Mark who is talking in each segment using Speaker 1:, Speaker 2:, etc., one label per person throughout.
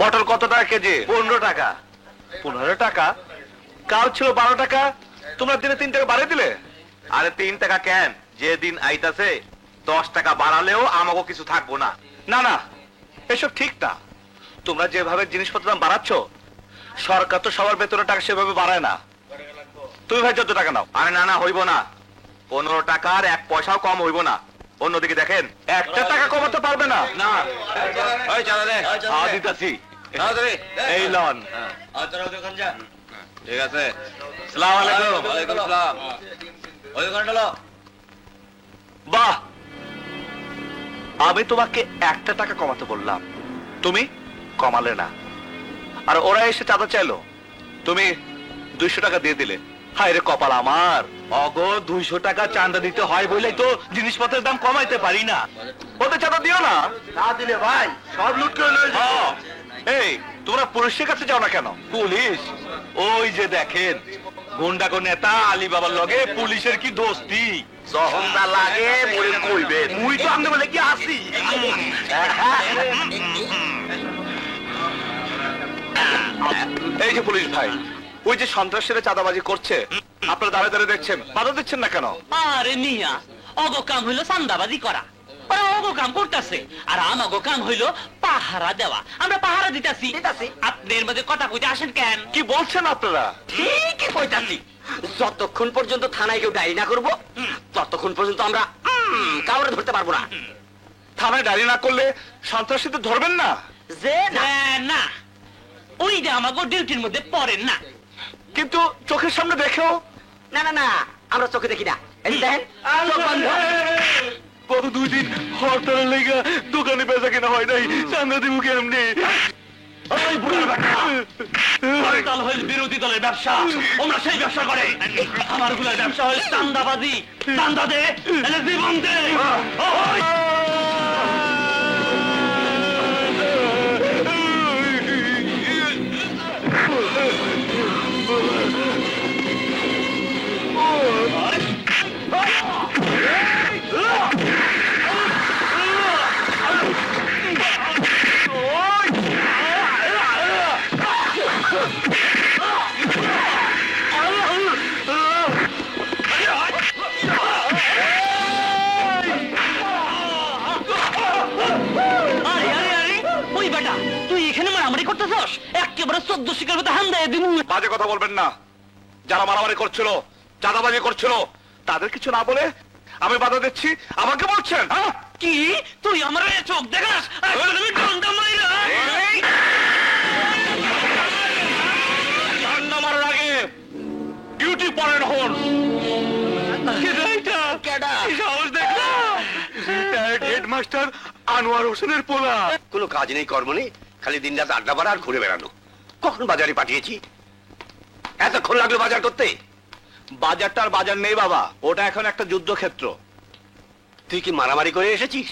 Speaker 1: পটল কত টাকা কেজি?
Speaker 2: 15 টাকা।
Speaker 1: 15 টাকা? কাল ছিল 12 টাকা, তোমরা দিনে 3 টাকা বাড়িয়ে দিলে।
Speaker 2: আরে 3 টাকা কেন, যে দিন আইতাছে 10 টাকা বাড়ালেও আমাকে কিছু থাকবো না।
Speaker 1: না না, এসব ঠিক না। তোমরা যেভাবে জিনিসপত্র দাম বাড়াচ্ছ, সরকার তো সবার বেতনের টাকা সেভাবে বাড়ায় না। তুমি ভাই 14 টাকা নাও।
Speaker 2: আরে না না, হইব না। 15 টাকার 1 পয়সাও কম হইব না। অন্যদিকে দেখেন,
Speaker 1: 1 টাকা কমাতে পারবে না।
Speaker 2: না ওই চাঁদা দে।
Speaker 1: দিতাছি।
Speaker 2: তাড়াতাড়ি
Speaker 1: এই লন।
Speaker 2: ঠিক আছে। আসসালামু আলাইকুম। ওয়ালাইকুম আসসালাম। ওই দোকানটা লো।
Speaker 1: বাহ, আমি তোমাকে 1 টাকা কমাতে বললাম, তুমি কমালে না। আর ওরা এসে চাঁদা চাইলো, তুমি 200 টাকা দিয়ে দিলে। হায় রে কপাল আমার।
Speaker 3: অগো 200 টাকা চাঁদা দিতে হয় বলেই তো জিনিসপত্রের দাম কমাইতে পারি না।
Speaker 1: ওদের চাঁদা দিও না।
Speaker 2: না দিলে ভাই সব লুট করে লয়ে যাবে।
Speaker 1: হ্যাঁ। এই, তোমরা পুলিশের কাছে যাও না কেন?
Speaker 3: পুলিশ? ওই যে দেখেন, গুন্ডাগো নেতা আলী বাবার লগে পুলিশের কি দোস্তি।
Speaker 2: যখন না লাগে মরে কইবেন।
Speaker 3: মুই তো আমনে বলে কি আসি।
Speaker 1: এই যে পুলিশ ভাই, ওই যে সন্ত্রাসীরা চাঁদাবাজি করছে, আপনারা দাঁড়িয়ে দাঁড়িয়ে দেখছেন, বাধা দিচ্ছেন না কেন?
Speaker 4: আরে মিয়া, অগো কাম হইলো চান্দাবাজি করা, ওরা অগো কাম করতেছে। আর আমাগো কাম হইলো পাহারা দেওয়া, আমরা পাহারা দিতাছি। আপনি এর মধ্যে কথা কইতে আসেন কেন?
Speaker 1: কি বলছেন আপনারা?
Speaker 5: ঠিকই কইতাছি, যতক্ষণ পর্যন্ত থানায় কেউ ডায়েরি না করবো ততক্ষণ পর্যন্ত আমরা কাউরে ধরতে পারবো না।
Speaker 1: থানায় ডায়েরি না করলে সন্ত্রাসীদের ধরবেন না?
Speaker 5: যে না
Speaker 4: না, ওইটা আমাগো ডিউটির মধ্যে পড়েন না।
Speaker 1: কিন্তু চোখের সামনে দেখেও।
Speaker 5: না না না, আমরা চোখে দেখি না। এই যে দেখেন, চোখ বন্ধ।
Speaker 1: গত 2 দিন হরতালের লেগে দোকানে বেচা কেনা হয় নাই, চাঁদা দিব কেমনি?
Speaker 4: হরতাল হইল বিরোধী দলের ব্যবসা, ওরা সেই ব্যবসা করে। আমার গুলার ব্যবসা হইল চান্দাবাজি। চান্দা দে, নাহলে জীবন দে। ওই! তুই এখানে মারামারি করতেছস? একেবারে 14 শিকার মতো হান দেয় দিমু।
Speaker 1: বাজে কথা বলবেন না। যারা মারামারি করছিল, চাঁদাবাজি করছিল, তাদের কিছু না বলে আমি বাধা দিচ্ছি, আমাকে বলছেন? হ্যাঁ?
Speaker 4: কি তুই আমার চোখ দেখাস? আমি ডন্ডা মাইরা
Speaker 1: ঠান্ডা মারার আগে ডিউটি পড়েন হন। সাহস দেখো, হেডমাস্টার আনোয়ার হোসেনের পোলা।
Speaker 2: কোনো কাজ নেই, কর্ম নেই, খালি দিন রাত আড্ডা মারা আর ঘুরে বেড়ানো। কখন বাজারে পাঠিয়েছি? এতক্ষণ লাগলো বাজার করতে?
Speaker 1: বাজারটার বাজার নেই বাবা, ওটা এখন একটা যুদ্ধক্ষেত্র।
Speaker 2: তুই কি মারামারি করে এসেছিস?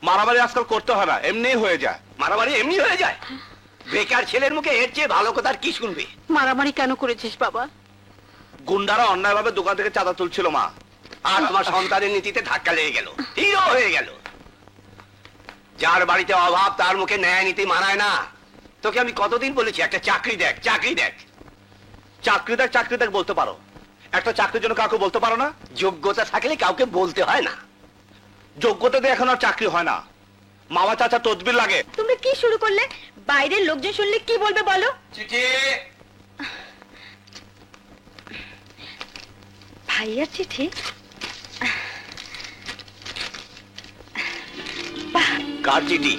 Speaker 1: মারামারি আজকাল করতে হয় না, এমনিই হয়ে যায়।
Speaker 2: মারামারি এমনি হয়ে যায়? বেকার ছেলের মুখে এর চেয়ে ভালো কথা আর কি শুনবে?
Speaker 6: মারামারি কেন করেছিস বাবা?
Speaker 1: গুন্ডারা অন্যায়ভাবে দোকান থেকে চাঁদা তুলছিল মা।
Speaker 2: আর তোমার সন্তানের নীতিতে ধাক্কা লেগে গেল, হিরো হয়ে গেল। যার বাড়িতে অভাব তার মুখে ন্যায় নীতি মানায় না। তোকে আমি কতদিন বলেছি একটা চাকরি দেখ, চাকরি দেখ।
Speaker 1: চাকরি দেখ বলতে পারো, একটা চাকরির জন্য কাউকে বলতে পারো না?
Speaker 2: যোগ্যতা থাকলে কাউকে বলতে হয় না।
Speaker 1: যোগ্যতা দিয়ে এখন আর চাকরি হয় না, মামা চাচা তদবির লাগে।
Speaker 6: তুমি কি শুরু করলে? বাইরের লোকজন শুনলে কি বলবে বলো? ভাইয়ার চিঠি?
Speaker 2: কার চিঠি?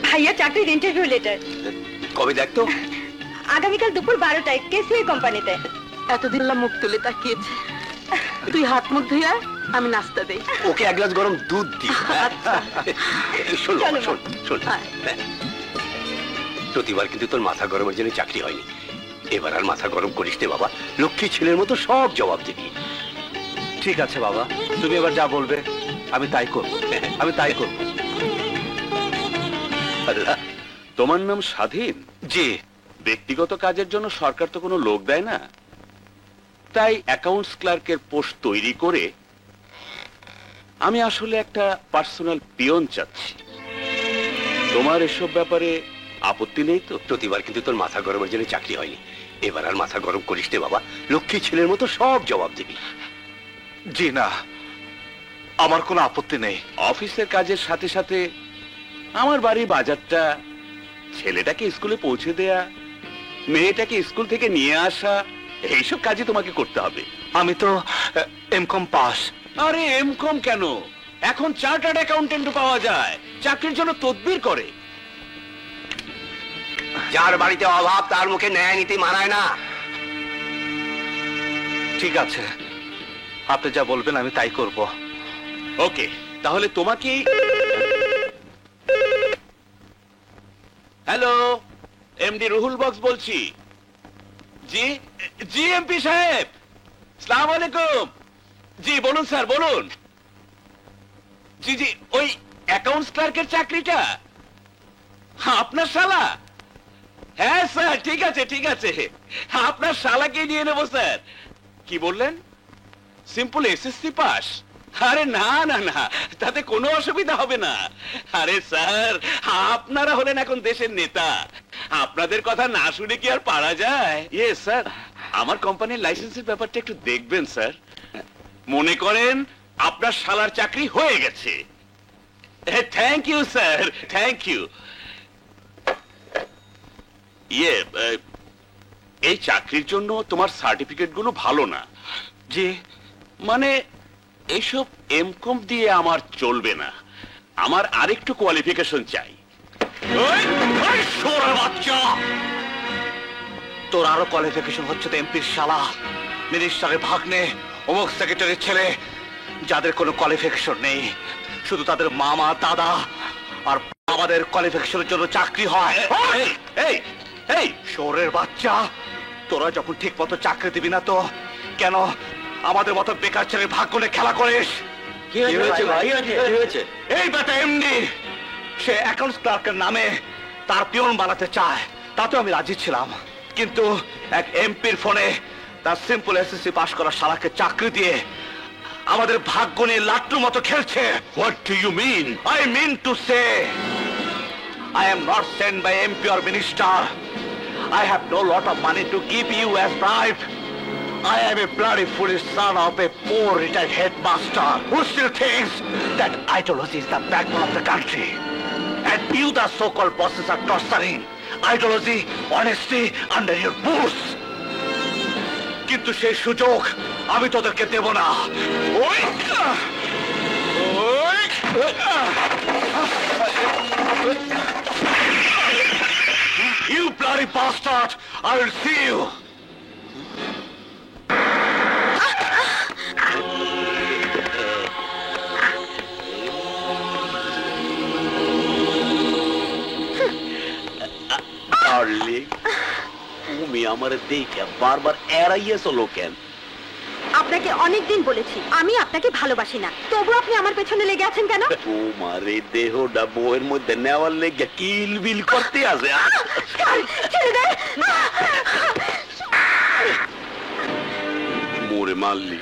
Speaker 6: ভাইয়া চাকরির ইন্টারভিউ লেটার।
Speaker 2: কবে দেখতো?
Speaker 6: আগামীকাল দুপুর 12টায় কেসিআই কোম্পানিতে।
Speaker 7: এতদিন মুখ তুলে তাকিয়েছে, তুই হাত মুখ ধুইয়া আমি নাস্তা দেই।
Speaker 2: ওকে 1 গ্লাস গরম দুধ দি। শোন
Speaker 6: চলো,
Speaker 2: শোন শোন,
Speaker 7: আয়।
Speaker 2: প্রতিবার কিন্তু তোর মাথা গরমের জন্য চাকরি হয়নি। এবার আর মাথা গরম করিস নে বাবা, লক্ষ্মী ছেলের মতো সব জবাব দিবি।
Speaker 1: ঠিক আছে বাবা, তুমি এবার যা বলবে আমি তাই করব, আমি তাই করব।
Speaker 2: আল্লাহ,
Speaker 3: তোমার নাম স্বাধীন?
Speaker 1: জি।
Speaker 3: ব্যক্তিগত কাজের জন্য সরকার তো কোনো লোক দেয় না, তাই অ্যাকাউন্টস ক্লার্কের পোস্ট তৈরি করে আমি আসলে একটা পার্সোনাল পিয়ন চাচ্ছি। তোমার এসব ব্যাপারে আপত্তি নেই তো?
Speaker 2: প্রতিবার কিন্তু তোর মাথা গরমের জন্য চাকরি হয়নি, এবার আর মাথা গরম করিস নে বাবা, লক্ষ্মী ছেলের মতো সব জবাব দিবি।
Speaker 1: জি না, আমার কোনো আপত্তি নেই।
Speaker 3: অফিসের কাজের সাথে সাথে আমার বাড়ির বাজারটা, ছেলেটাকে স্কুলে পৌঁছে দেয়া, মেয়েটাকে স্কুল থেকে নিয়ে আসা, এইসব কাজই তোমাকে করতে হবে।
Speaker 1: আমি তো এমকম পাস।
Speaker 3: আরে এমকম কেন, এখন চার্টার্ড অ্যাকাউন্টেন্টও পাওয়া যায়, চাকরির জন্য তদবির করে।
Speaker 2: যার বাড়িতে অভাব তার মুখে ন্যায় নীতি মানায় না।
Speaker 1: ঠিক আছে, আপনি যা বলবেন আমি তাই করব।
Speaker 3: ওকে, তাহলে তোমাকে। হ্যালো, এমডি রুহুল বক্স বলছি। জি জি এমপি সাহেব, আসসালামু আলাইকুম। জি বলুন স্যার, বলুন। জি জি, ওই অ্যাকাউন্টস ক্লার্কের চাকরিটা আপনার শালা? হ্যাঁ স্যার, ঠিক আছে ঠিক আছে, আপনার শালাকে নিয়ে নেবো স্যার। কি বললেন? Simple SSC pass? আরে না না না, তাতে কোনো অসুবিধা হবে না। আরে স্যার, আপনারা হলেন এখন দেশের নেতা, আপনাদের কথা না শুনে কি আর পারা যায়? ইয়ে স্যার, আমার কোম্পানির লাইসেন্সের ব্যাপারটা একটু দেখবেন স্যার। মনে করেন আপনার শালার চাকরি হয়ে গেছে। Thank you sir, thank you. ইয়ে, এই চাকরির জন্য তোমার সার্টিফিকেট গুলো ভালো না।
Speaker 1: জি,
Speaker 3: মানে এইসব এমকম দিয়ে আমার চলবে না, আমার আরেকটু কোয়ালিফিকেশন চাই।
Speaker 1: বাচ্চা, তোর আরো কোয়ালিফিকেশন হচ্ছে তো এমপির শালা, মিনিস্টারের ভাগ্নে, অমুক সেক্রেটারির ছেলে, যাদের কোনো কোয়ালিফিকেশন নেই, শুধু তাদের মামা দাদা আর আমাদের কোয়ালিফিকেশনের জন্য চাকরি হয়।
Speaker 3: এই এই এই
Speaker 1: শোরের বাচ্চা, তোরা যখন ঠিক মতো চাকরি দিবি না তো কেন আমাদের মতো বেকার ছেলে ভাগ্য নিয়ে খেলা করিস?
Speaker 5: কি হয়েছে ভাই? কি হয়েছে?
Speaker 1: এই বেটা এমডি, সে অ্যাকাউন্টস ক্লার্কের নামে তার পিয়ন বানাতে চায়, তাতে আমি রাজি ছিলাম, কিন্তু এক এমপির ফোনে তার সিম্পল এসএসসি পাস করা শালাকে চাকরি দিয়ে আমাদের ভাগ্য নিয়ে লাট্টুর মতো খেলছে।
Speaker 3: What do you mean?
Speaker 1: I mean to say, I am not sent by MP or minister. I have no lot of money to give you as bribe. I am a bloody foolish son of a poor retired headmaster who still thinks that ideology is the backbone of the country. And you, the so-called bosses, are torturing ideology, honesty under your boots. কিন্তু সেই সুযোগ আমি তোদেরকে দেব না। ওই You bloody bastard! I will see you!
Speaker 3: Darling, তুমি আমার দেখে বারবার এড়াইয়েছো কেন?
Speaker 6: আপনাকে অনেকদিন বলেছি আমি আপনাকে ভালোবাসি না, তবু আপনি আমার পেছনে লেগে আছেন কেন?
Speaker 3: তোমার এই দেহটা বউয়ের মধ্যে নেওয়ার লেগে কিলবিল করতে আছে।
Speaker 6: ছেড়ে দে!
Speaker 3: মোরে মারলি,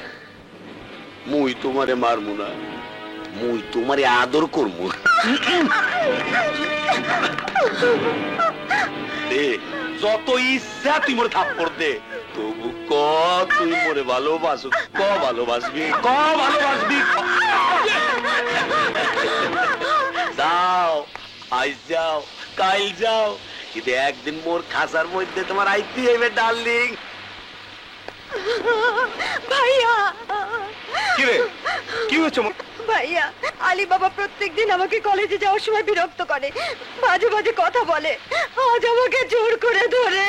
Speaker 3: মুই তোমারে মারমু না, মুই তোমারে আদর করমু। দে, যত ইচ্ছা তুই মোরে থাপ্পড় দে, তবু ক তুই মোরে ভালোবাসো, ক ভালোবাসবি, ক ভালোবাসবি। যাও, আজ যাও, কাল যাও, কিন্তু একদিন মোর খাসার মধ্যে তোমার আইতে হইবে ডার্লিং।
Speaker 6: ভাইয়া,
Speaker 1: কি রে, কি হয়েছে?
Speaker 6: ভাইয়া, আলী বাবা প্রত্যেকদিন আমাকে কলেজে যাওয়ার সময় বিরক্ত করে, বাজে বাজে কথা বলে, আজ আমাকে জোর করে ধরে।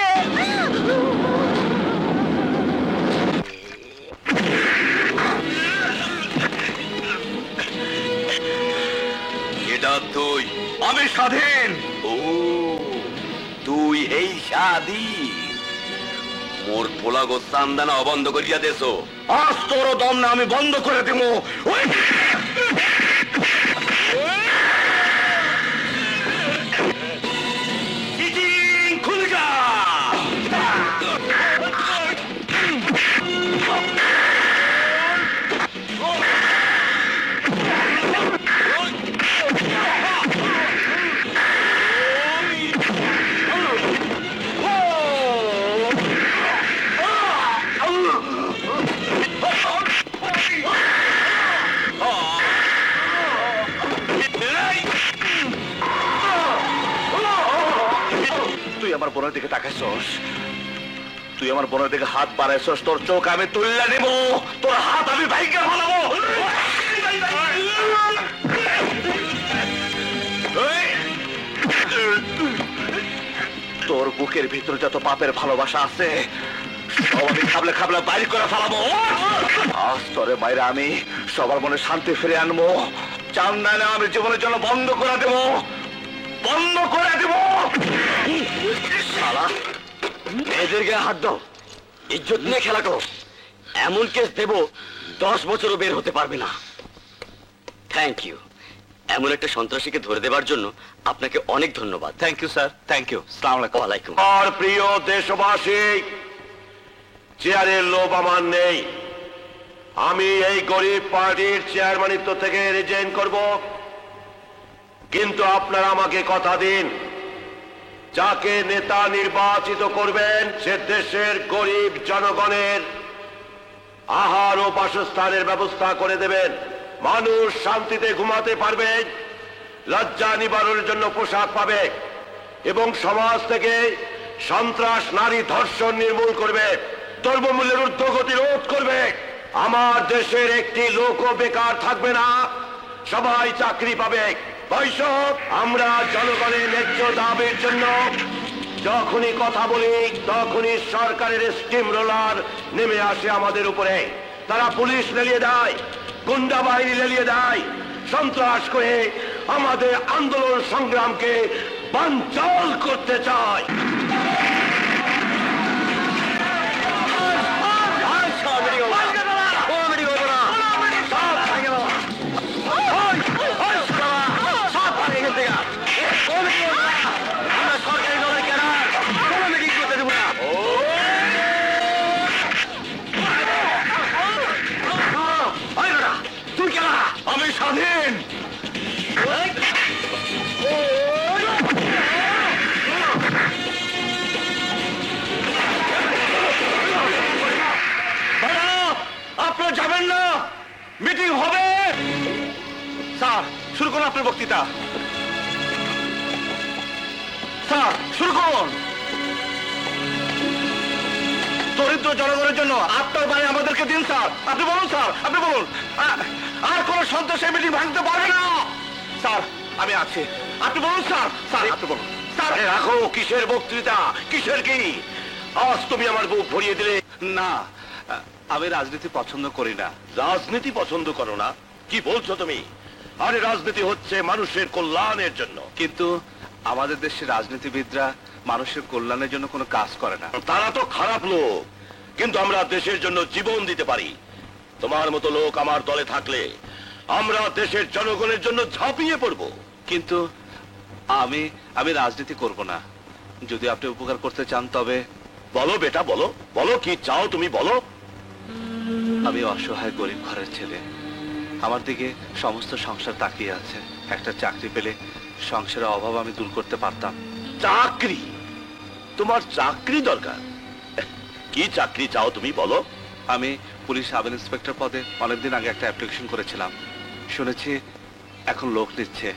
Speaker 3: এটা তুই?
Speaker 1: আমি স্বাধীন।
Speaker 3: ও, তুই এই স্বাধীন? মোর পোলা গোস্তান্দানা অবন্ধ করিয়া দেছো।
Speaker 1: আজ তোর দম না আমি বন্ধ করে দেব। খুলে যা। আমার বোনের দিকে তাকাইছস, তুই আমার বোনের দিকে হাত বাড়াইছস, তোর চোখ আমি তুললে নেব, তোর হাত আমি ভাইকে ফেলাবো। তোর বুকের ভিতরে যত পাপের ভালোবাসা আছে সব আমি খাবলে খাবলে বাইরে করে ফেলাবো। আজ তোরে বাইরে আমি সবার মনে শান্তি ফিরে আনবো। চান না আমি জীবনের জন্য বন্ধ করে দেব, বন্ধ করে দেব।
Speaker 5: শালা, মেয়েদের গায়ে হাত দাও, ইজ্জত নিয়ে খেলা করো। এমন কেস দেব 10 বছরও বের হতে পারবে না। Thank you. এমন একটা সন্ত্রাসীকে ধরে দেবার জন্য আপনাকে অনেক ধন্যবাদ।
Speaker 1: Thank you sir, thank you. আসসালামু আলাইকুম।
Speaker 5: ওয়ালাইকুম।
Speaker 8: আমার প্রিয় দেশবাসী, চেয়ারের লোভ আমার নেই। আমি এই গরিব পার্টির চেয়ারম্যানিত্ব থেকে রিজাইন করব, কিন্তু আপনারা আমাকে কথা দিন, যাকে নেতা নির্বাচিত করবেন সে দেশের গরিব জনগণের আহার ও বাসস্থানের ব্যবস্থা করে দেবেন, মানুষ শান্তিতে ঘুমাতে পারবে, লজ্জা নিবারণের জন্য পোশাক পাবে এবং সমাজ থেকে সন্ত্রাস, নারী ধর্ষণ নির্মূল করবে, দ্রব্যমূল্যের ঊর্ধ্বগতি রোধ করবে। আমার দেশের একটি লোকও বেকার থাকবে না, সবাই চাকরি পাবে। বৈষব, আমরা জনগণের ন্যায্য দাবির জন্য যখনই কথা বলি তখনই সরকারের স্টিম রোলার নেমে আসে আমাদের উপরে। তারা পুলিশ লেলিয়ে দেয়, গুন্ডা বাহিনী লেলিয়ে দেয়, সন্ত্রাস করে আমাদের আন্দোলন সংগ্রামকে বানচাল করতে চায়।
Speaker 1: আমি স্বাধীন। আপনারা যাবেন না, মিটিং হবে। স্যার শুরু করুন আপনার বক্তৃতা। স্যার শুরু করুন। দরিদ্র জনগণের জন্য আপনার বাড়ি আমাদেরকে দিন স্যার। আপনি বলুন স্যার, আপনি বলুন। আর কোন সন্ত্রাসের মিটিং ভাঙতে পারবে না। স্যার আমি আছি, আপনি বলুন স্যার। স্যার আপনি বলুন। স্যার
Speaker 8: রাখো, কিসের বক্তৃতা, কিসের কি? আজ তুমি আমার বুক ভরিয়ে দিলে।
Speaker 1: না, আমি রাজনীতি পছন্দ করি না।
Speaker 8: রাজনীতি পছন্দ করো না? কি বলছো তুমি? আরে রাজনীতি হচ্ছে মানুষের কল্যাণের জন্য।
Speaker 1: কিন্তু আমাদের দেশের রাজনীতিবিদরা মানুষের কল্যাণের জন্য কোনো কাজ করে না।
Speaker 8: তারা তো খারাপ লোক, কিন্তু আমরা দেশের জন্য জীবন দিতে পারি। তোমার মতো লোক আমার দলে থাকলে আমরা দেশের জনগণের জন্য ঝাঁপিয়ে পড়ব।
Speaker 1: কিন্তু আমি রাজনীতি করব না। যদি আপনি উপকার করতে চান তবে।
Speaker 8: বলো বেটা, বলো বলো, কি চাও তুমি বলো।
Speaker 1: আমি অসহায় গরিব ঘরের ছেলে, আমার দিকে সমস্ত সংসার তাকিয়ে আছে। একটা চাকরি পেলে সংসারের অভাব আমি দূর করতে পারতাম।
Speaker 8: চাকরি? তোমার চাকরি দরকার? কি চাকরি চাও তুমি বলো।
Speaker 1: আমি পুলিশ সাব ইন্সপেক্টর পদে অনেকদিন আগে একটা অ্যাপ্লিকেশন করেছিলাম, শুনেছি এখন লোক নিচ্ছে।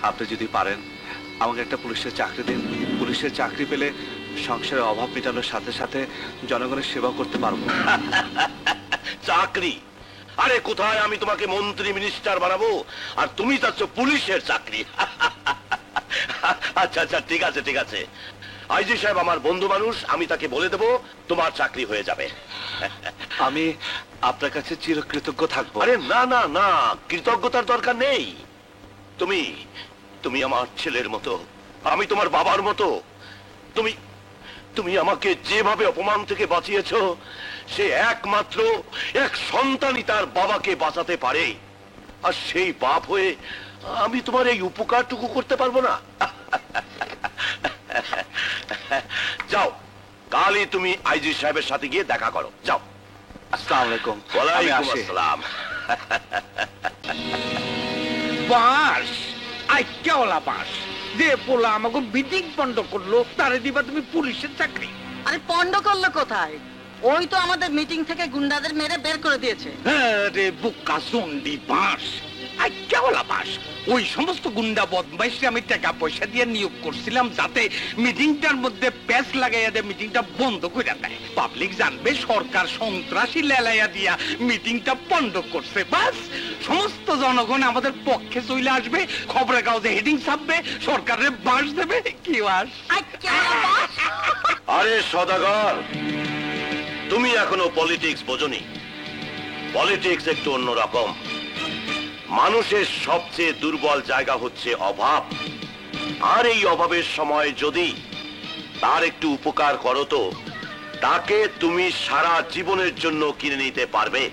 Speaker 1: আপনি যদি পারেন আমাকে একটা পুলিশের চাকরি দিন। পুলিশের চাকরি পেলে সংসারের অভাব মেটানোর সাথে সাথে জনগণের সেবা করতে পারবো।
Speaker 8: চাকরি? আরে কোথায় আমি তোমাকে মন্ত্রী মিনিস্টার বানাবো, আর তুমি চাচ্ছ পুলিশের চাকরি? আচ্ছা আচ্ছা, ঠিক আছে ঠিক আছে। আইজি সাহেব আমার বন্ধু মানুষ, আমি তাকে বলে দেবো তোমার চাকরি হয়ে যাবে।
Speaker 1: আমি আপনার কাছে চিরকৃতজ্ঞ থাকবো।
Speaker 8: আরে না না না, কৃতজ্ঞতার দরকার নেই। তুমি তুমি আমার ছেলের মতো, আমি তোমার বাবার মতো। তুমি তুমি আমাকে যেভাবে অপমান থেকে বাঁচিয়েছো, সে একমাত্র এক সন্তানই তার বাবাকে বাঁচাতে পারে। আর সেই বাপ হয়ে আমি তোমার এই উপকারটুকু করতে পারবো না? যাও, কালই তুমি আইজি সাহেবের সাথে গিয়ে দেখা করো, যাও।
Speaker 1: আসসালামু আলাইকুম।
Speaker 8: ওয়ালাইকুম আসসালাম।
Speaker 9: বাস আইক্যাওয়ালা বাস যে পোলা আমাকে মিটিং বন্ধ করলো, তারে দিবা তুমি পুলিশের চাকরি?
Speaker 7: আরে পন্ড করলো কোথায়? ওই তো আমাদের মিটিং থেকে গুন্ডাদের মেরে বের করে দিয়েছে।
Speaker 9: রে বুকা জন্ডি বাস, আইক্যাওয়ালা বাস। ওই সমস্ত গুন্ডা বদমাইশে আমি টাকা পয়সা দিয়ে নিয়োগ করছিলাম যাতে মিটিংটার মধ্যে প্যাচ লাগাইয়া দিয়ে মিটিংটা বন্ধ করে দেয়। পাবলিক জানবে সরকার সন্ত্রাসী লেলাইয়া দিয়া মিটিংটা বন্ধ করছে, বাস সমস্ত জনগণ আমাদের পক্ষে চলে আসবে, খবরের কাগজে হেডিং ছাপবে, সরকারের বাস দেবে। কি বাস?
Speaker 8: আরে সদাগর, তুমি এখনো পলিটিক্স বোঝনি। পলিটিক্স একটু অন্যরকম। মানুষের সবচেয়ে দুর্বল জায়গা হচ্ছে অভাব, আর এই অভাবের সময় যদি তার একটু উপকার করো তো তাকে তুমি সারা জীবনের জন্য কিনে নিতে পারবে।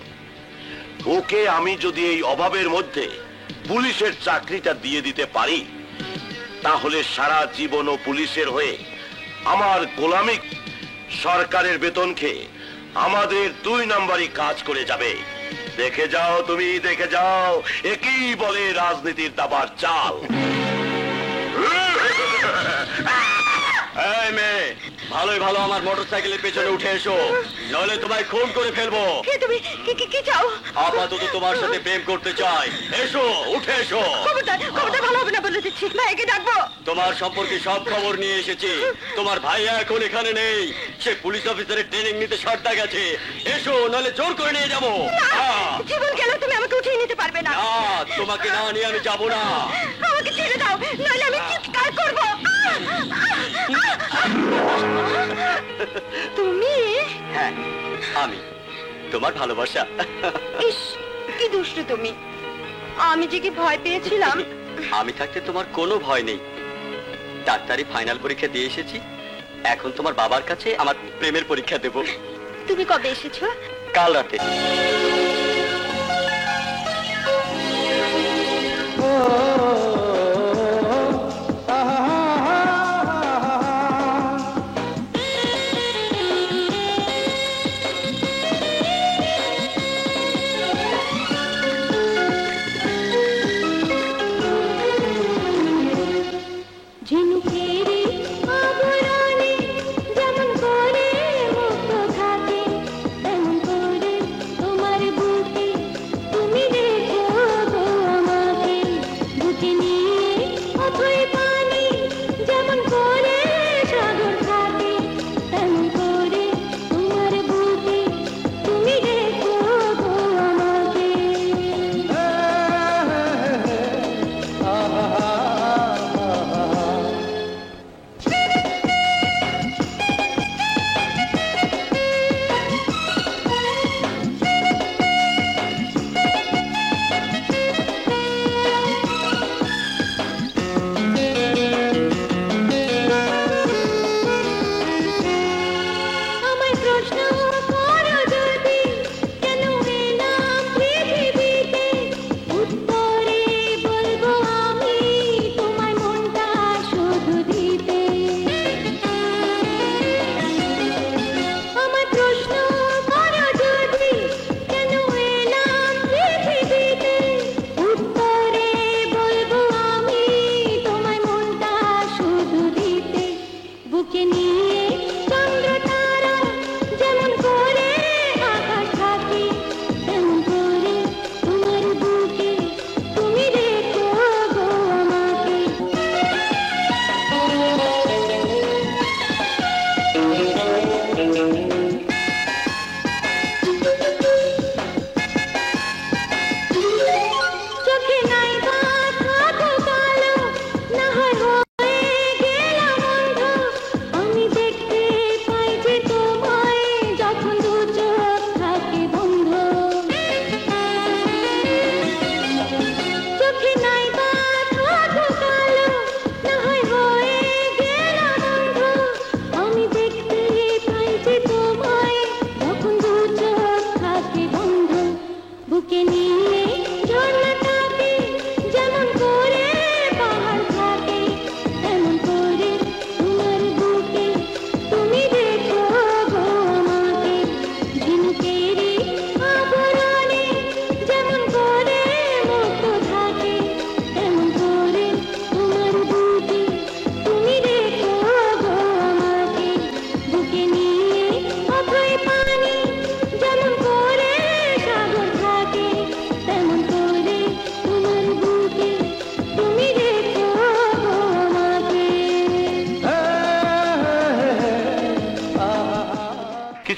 Speaker 8: ওকে আমি যদি এই অভাবের মধ্যে পুলিশের চাকরিটা দিয়ে দিতে পারি তাহলে সারা জীবন ও পুলিশের হয়ে আমার গোলামি সরকারের বেতন খেয়ে আমাদের 2 নম্বরই কাজ করে যাবে। দেখে যাও, তুমি দেখে যাও, একই বলে রাজনীতির দাবার চাল।
Speaker 5: এই মেয়ে, ভালোই ভালো আমার মোটরসাইকেলের পেছনে উঠে এসো, নইলে তোমায় খুন করে ফেলবো।
Speaker 6: কে তুমি? কি চাও?
Speaker 5: আপাতত তোমার সাথে প্রেম করতে চাই। এসো, উঠে এসো।
Speaker 6: খবরদার ভালো হবে না বলে দিচ্ছি। ভাইকে ডাকবো।
Speaker 5: তোমার সম্পর্কে সব খবর নিয়ে এসেছি। তোমার ভাই এখন এখানে নেই, সে পুলিশ অফিসারের ট্রেনিং নিতে সর্দা গেছে। এসো, নইলে জোর করে নিয়ে যাবো।
Speaker 6: জীবন গেল তুমি আমাকে উঠিয়ে নিতে পারবে না।
Speaker 5: না, তোমাকে না নিয়ে আমি যাবো না।
Speaker 6: আমাকে ছেড়ে দাও, নইলে আমি চিৎকার করব। তুমি?
Speaker 5: হ্যাঁ, আমি তোমার ভালোবাসা।
Speaker 6: ইস, কি দুষ্টু তুমি। আমি যে কি ভয় পেয়েছিলাম।
Speaker 5: আমি থাকতে তোমার কোনো ভয় নেই। ডাক্তারি ফাইনাল পরীক্ষা দিয়ে এসেছি, এখন তোমার বাবার কাছে আমার প্রেমের পরীক্ষা দেব।
Speaker 6: তুমি কবে এসেছো?
Speaker 5: কাল রাতে।
Speaker 10: যেমন করে মুক্ত থাকে তেমন করে তোমার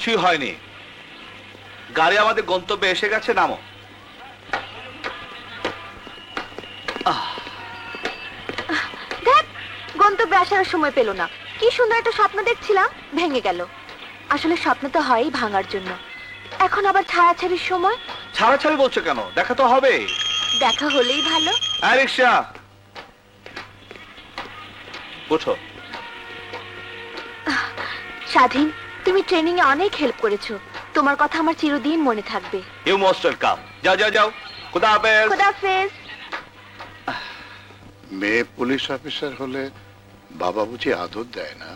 Speaker 1: কিছুই হয়নি, গাড়ি আমাদের গন্তব্যে এসে গেছে, নামো।
Speaker 6: দেখ, গন্তব্যে আসার সময় পেল না। কি সুন্দর একটা স্বপ্ন দেখছিলাম, ভেঙে গেল। আসলে স্বপ্ন তো হয়ই ভাঙার জন্য। এখন আবার ছাড়াছাড়ির সময়।
Speaker 1: ছাড়াছাড়ি বলছো কেন? দেখা তো হবে।
Speaker 6: দেখা হলেই ভালো।
Speaker 1: রিক্সা ওঠো।
Speaker 6: স্বাধীন, তুমি ট্রেনিং এ অনেক হেল্প করেছো। তোমার কথা আমার চিরদিন মনে থাকবে।
Speaker 1: You most welcome. যাও যাও যাও, খুদা হাফেজ।
Speaker 6: খুদা হাফেজ।
Speaker 10: মেয়ে পুলিশ অফিসার হলে বাবা বুঝি আদর দেয় না?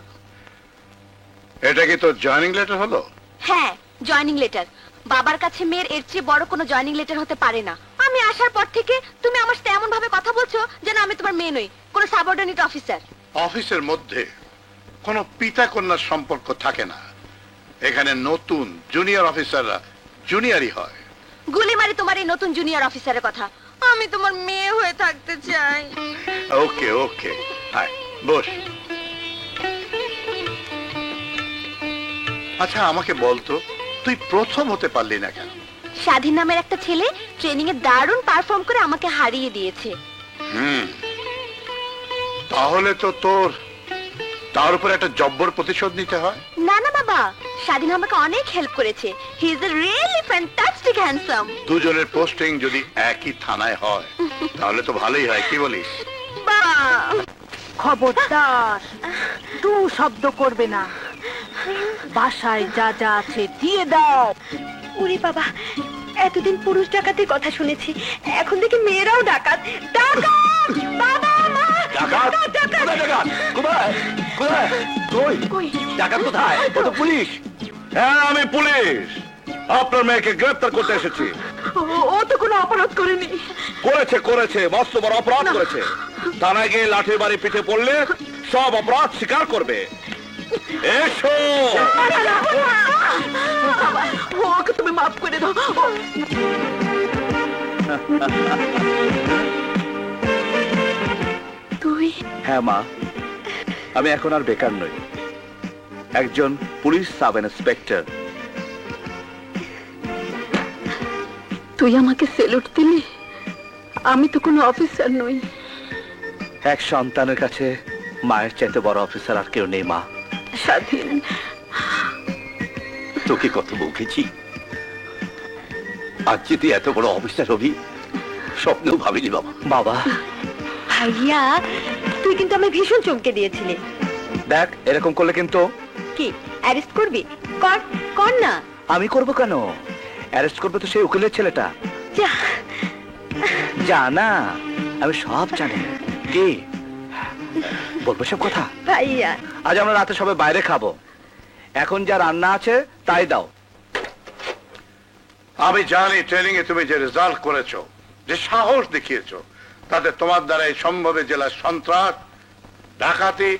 Speaker 10: এটা কি তোর জয়েনিং লেটার হলো?
Speaker 6: হ্যাঁ, জয়েনিং লেটার। বাবার কাছে মেয়ের এর চেয়ে বড় কোনো জয়েনিং লেটার হতে পারে না। আমি আসার পর থেকে তুমি আমার সাথে এমন ভাবে কথা বলছো যেন আমি তোমার মেয়ে নই, কোনো সাবঅর্ডিনেট অফিসার।
Speaker 10: অফিসের মধ্যে কোনো পিতা কন্যার সম্পর্ক থাকে না। এখানে নতুন জুনিয়র অফিসাররা জুনিয়রই হয়।
Speaker 6: গুলি মারি তোমার এই নতুন জুনিয়র অফিসারের কথা। আমি তোমার মেয়ে হয়ে থাকতে চাই।
Speaker 10: ওকে ওকে, আয় বস। আচ্ছা আমাকে বলতো, তুই প্রথম হতে পারলি না কেন?
Speaker 6: স্বাধীন নামের একটা ছেলে ট্রেনিং এ দারুণ পারফর্ম করে আমাকে হারিয়ে দিয়েছে।
Speaker 10: তাহলে তো তোর তার উপর একটা জব্বর প্রতিশোধ নিতে হয়।
Speaker 6: না না বাবা, স্বাধীন আমাকে অনেক হেল্প করেছে। He is a really fantastic handsome.
Speaker 10: দুজনের পোস্টিং যদি একই থানায় হয় তাহলে তো ভালোই হয়, কি বলিস?
Speaker 6: বাবা,
Speaker 7: খবরদার, তু শব্দ করবে না। বাসায় যা যা আছে দিয়ে দাও।
Speaker 6: উরি বাবা, এতদিন পুরুষ ডাকাতের কথা শুনেছি, এখন দেখি মেয়েরাও ডাকাত। ডাকাত! বাবা, মা!
Speaker 1: ডাকাত?
Speaker 6: ডাকাত!
Speaker 1: কোথায় ডাকাত? কোথায়? কোথায়? কই? ডাকাত কোথায়? ও তো পুলিশ। হ্যাঁ, আমি পুলিশ। আপনার মেয়েকে গ্রেফতার করতে এসেছি।
Speaker 7: ও তো কোনো অপরাধ করেনি।
Speaker 1: করেছে করেছে, মস্ত বড় অপরাধ করেছে। থানায় গিয়ে লাঠির বাড়ি পিঠে পড়লে সব অপরাধ স্বীকার করবে। এসো।
Speaker 7: ওকে তুমি মাফ করে দাও।
Speaker 6: তুই?
Speaker 1: হ্যাঁ মা, আমি এখন আর বেকার নই, একজন পুলিশ সাব ইন্সপেক্টর।
Speaker 7: তুই আমাকে সেলুট দিলি? আমি তো কোনো অফিসার নই।
Speaker 1: এক সন্তানের কাছে মায়ের চাইতে বড় অফিসার আর কেউ নেই মা।
Speaker 7: স্বাধীন,
Speaker 2: তোকে কত বকেছি, আজ যে তুই এত বড় অফিসার হবি স্বপ্নেও ভাবিনি বাবা।
Speaker 1: বাবা,
Speaker 6: ভাইয়া, তুই কিন্তু আমি ভীষণ চমকে দিয়েছিলি।
Speaker 1: দেখ এরকম করলে কিন্তু।
Speaker 6: কি অ্যারেস্ট করবি? কর কর না।
Speaker 1: আমি করব কেন? অ্যারেস্ট করবে তো সেই উকিলের ছেলেটা।
Speaker 6: যা।
Speaker 1: জানা, আমি সব জানি। কি বলবো সব কথা?
Speaker 6: ভাইয়া,
Speaker 1: আজ আমরা রাতে সবাই বাইরে খাবো, এখন যা রান্না আছে তাই দাও।
Speaker 10: আমি জানি ট্রেনিং এ তুমি যে রেজাল্ট করেছো, যে সাহস দেখিয়েছো, তাতে তোমার দ্বারা এই সম্ভবে জেলার সন্ত্রাস, ডাকাতি,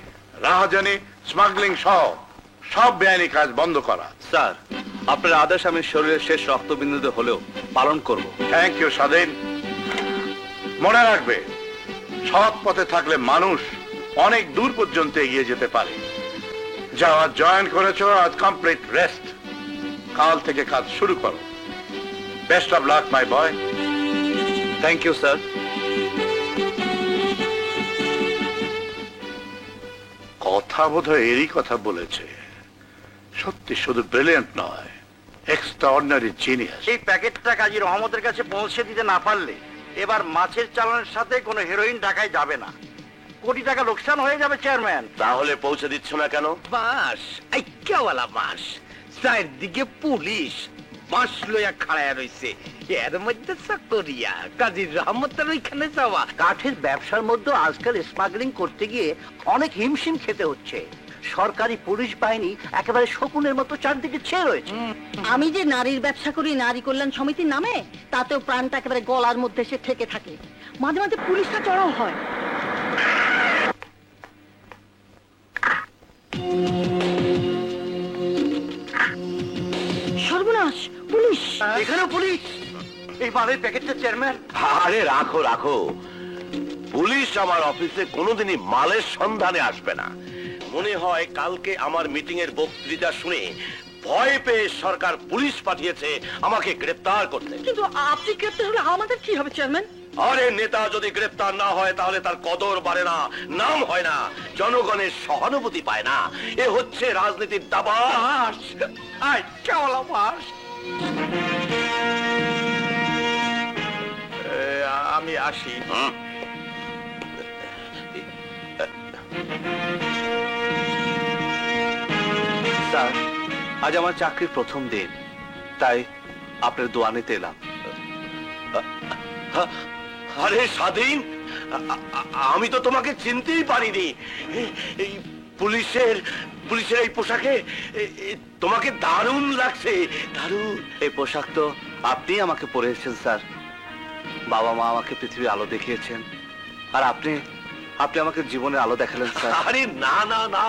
Speaker 10: রাহাজানি, স্মাগলিং সহ সব বেআইনি কাজ বন্ধ করা।
Speaker 1: স্যার, আপনার আদেশ আমি শরীরের শেষ রক্তবিন্দুতে হলেও পালন করব।
Speaker 10: থ্যাংক ইউ স্বাধীন। মনে রাখবে, সৎ পথে থাকলে মানুষ অনেক দূর পর্যন্ত এগিয়ে যেতে পারে। যাওয়া জয়েন করেছো, আজ কমপ্লিট রেস্ট। কাল থেকে কাজ শুরু করো। Best of luck my boy.
Speaker 1: Thank you sir.
Speaker 10: কথা বোধহয় এরই কথা বলেছে। সত্যি শুধু ব্রিলিয়ান্ট নয়, এক্সট্রাঅর্ডিনারি জিনিয়াস।
Speaker 5: এই প্যাকেটটা কাজী রহমতের কাছে পৌঁছে দিতে না পারলে এবার মাছের চালানের সাথে কোনো হেরোইন ঢাকায় যাবে না। কোটি টাকা লোকসান হয়ে যাবে চেয়ারম্যান।
Speaker 8: তাহলে পৌঁছে দিচ্ছ না কেন?
Speaker 9: বাস আইক্যাওয়ালা বাস, চারদিকে পুলিশ বাস লইয়া খাড়ায় রইছে, এর মধ্যে চাকরিয়া কাজী রহমতের ওইখানে যাওয়া।
Speaker 5: কাঠের ব্যবসার মধ্যে আজকাল স্মাগলিং করতে গিয়ে অনেক হিমশিম খেতে হচ্ছে। সরকারি পুলিশ বাহিনী একেবারে শকুনের মতো চারদিকে ছেয়ে রয়েছে।
Speaker 11: আমি যে নারীর ব্যবসা করি নারী কল্যাণ সমিতির নামে, তাতেও প্রাণটা একেবারে গলার মধ্যে এসে ঠেকে থাকে। মাঝে মাঝে পুলিশটা চড়াও হয়। সর্বনাশ, পুলিশ!
Speaker 5: এখানেও পুলিশ? এই মালের প্যাকেটটা চেয়ারম্যান।
Speaker 8: আরে রাখো রাখো, পুলিশ আমার অফিসে কোনোদিনই মালের সন্ধানে আসবে না। মনে হয় কালকে আমার মিটিং এর বক্তৃতা শুনে ভয় পেয়ে সরকার পুলিশ পাঠিয়েছে আমাকে গ্রেপ্তার করতে।
Speaker 11: কিন্তু আপনি গ্রেপ্তার হলে আমাদের কি হবে চেয়ারম্যান?
Speaker 8: আরে নেতা যদি গ্রেপ্তার না হয় তাহলে তার কদর বাড়ে না, নাম হয় না, জনগণের সহানুভূতি পায় না। এ হচ্ছে রাজনীতির দাবা।
Speaker 9: আমি আসি।
Speaker 1: স্যার, আজ আমার চাকরির প্রথম দিন, তাই আপনার দোয়া নিতে এলাম।
Speaker 8: আরে স্বাধীন, আমি তো তোমাকে চিনতেই পারিনি। এই পুলিশের এই পোশাকে তোমাকে দারুণ লাগছে, দারুণ।
Speaker 1: এই পোশাক তো আপনি আমাকে পরিয়েছেন স্যার। বাবা মা আমাকে পৃথিবীর আলো দেখিয়েছেন, আর আপনি আমাকে জীবনের আলো দেখালেন স্যার।
Speaker 8: আরে না না না,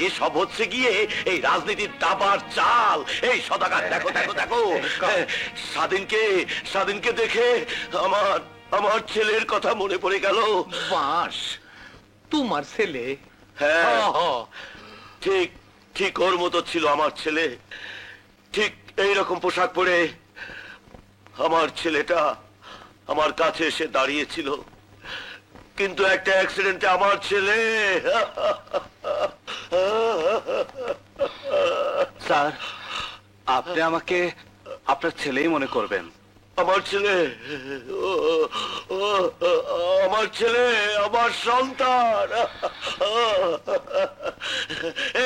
Speaker 8: এসব হচ্ছে গিয়ে এই রাজনীতির দাবার চাল। এই সদাগর, দেখো দেখো দেখো, স্বাধীনকে দেখে আমার ছেলের কথা মনে পড়ে গেল।
Speaker 9: বাস, তোমার ছেলে?
Speaker 8: হ্যাঁ, ঠিক ঠিক ওর মতো ছিল আমার ছেলে। ঠিক এইরকম পোশাক পরে আমার ছেলেটা আমার কাছে এসে দাঁড়িয়েছিল, কিন্তু একটা অ্যাক্সিডেন্টে আমার ছেলে।
Speaker 1: স্যার, আপনি আমাকে আপনার ছেলেই মনে করবেন।
Speaker 8: আমার ছেলে, আমার ছেলে, আমার সন্তান।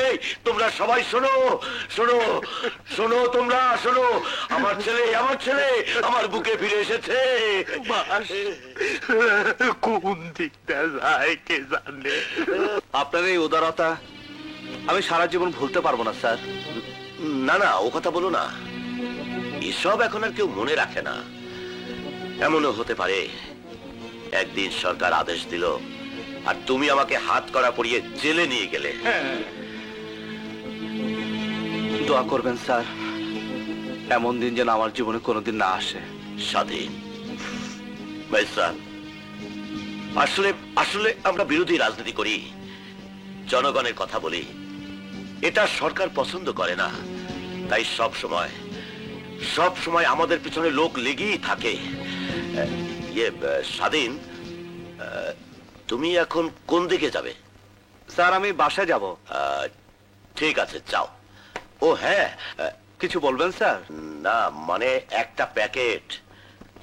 Speaker 8: এই তোমরা সবাই শোনো শোনো শোনো, তোমরা শোনো, আমার ছেলে আমার বুকে ফিরে এসেছে।
Speaker 9: কোন দিকটা যায় কে জানে।
Speaker 1: আপনার এই উদারতা আমি সারা জীবন ভুলতে পারবো না স্যার।
Speaker 8: না না, ও কথা বলো না, এসব এখন আর কেউ মনে রাখে না। এমনও হতে পারে একদিন সরকার আদেশ দিল আর তুমি আমাকে হাত করা পরিয়ে জেলে নিয়ে গেলে।
Speaker 1: দোয়া করবেন স্যার, এমন দিন যেন আমার জীবনে কোনোদিন না আসে।
Speaker 8: স্বাধীন ভাইসান, আসলে আসলে আমরা বিরোধী রাজনীতি করি, জনগণের কথা বলি, এটা সরকার পছন্দ করে না। তাই সব সময় আমাদের পিছনে লোক লেগেই থাকে। স্বাধীন, তুমি এখন কোন দিকে যাবে?
Speaker 1: স্যার, আমি বাসায় যাব।
Speaker 8: ঠিক আছে, যাও। ও হ্যাঁ,
Speaker 1: কিছু বলবেন স্যার?
Speaker 8: না মানে একটা প্যাকেট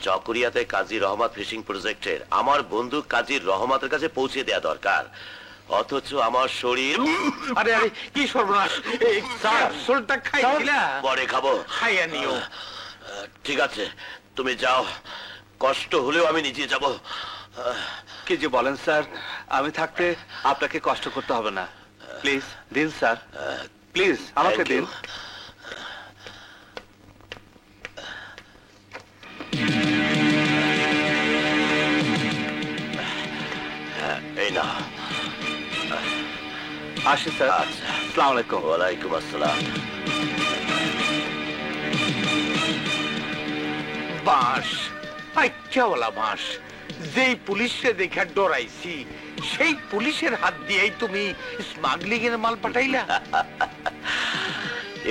Speaker 8: চকরিয়াতে কাজী রহমত ফিশিং প্রজেক্টের আমার বন্ধু কাজী রহমতের কাছে পৌঁছে দেয়া দরকার, অথচ আমার শরীর।
Speaker 9: আরে আরে, কি সর্বনাশ! শরীরটা খাইছিলা?
Speaker 8: পরে খাবো,
Speaker 9: খাইয়া নিও।
Speaker 8: ঠিক আছে, তুমি যাও, কষ্ট হলেও আমি নিজে যাব।
Speaker 1: কি যে বলেন স্যার, আমি থাকতে আপনাকে কষ্ট করতে হবে না। প্লিজ দিন স্যার, প্লিজ আমাকে দিন।
Speaker 8: এই না,
Speaker 1: আসি স্যার। আসসালামু আলাইকুম।
Speaker 8: ওয়ালাইকুম আসসালাম।
Speaker 9: বাস, আচ্ছাওয়ালা বাস, যেই পুলিশে দেখে ডরাইছি সেই পুলিশের হাত দিয়েই তুমি স্মাগলিং এর মাল পাঠাইলা।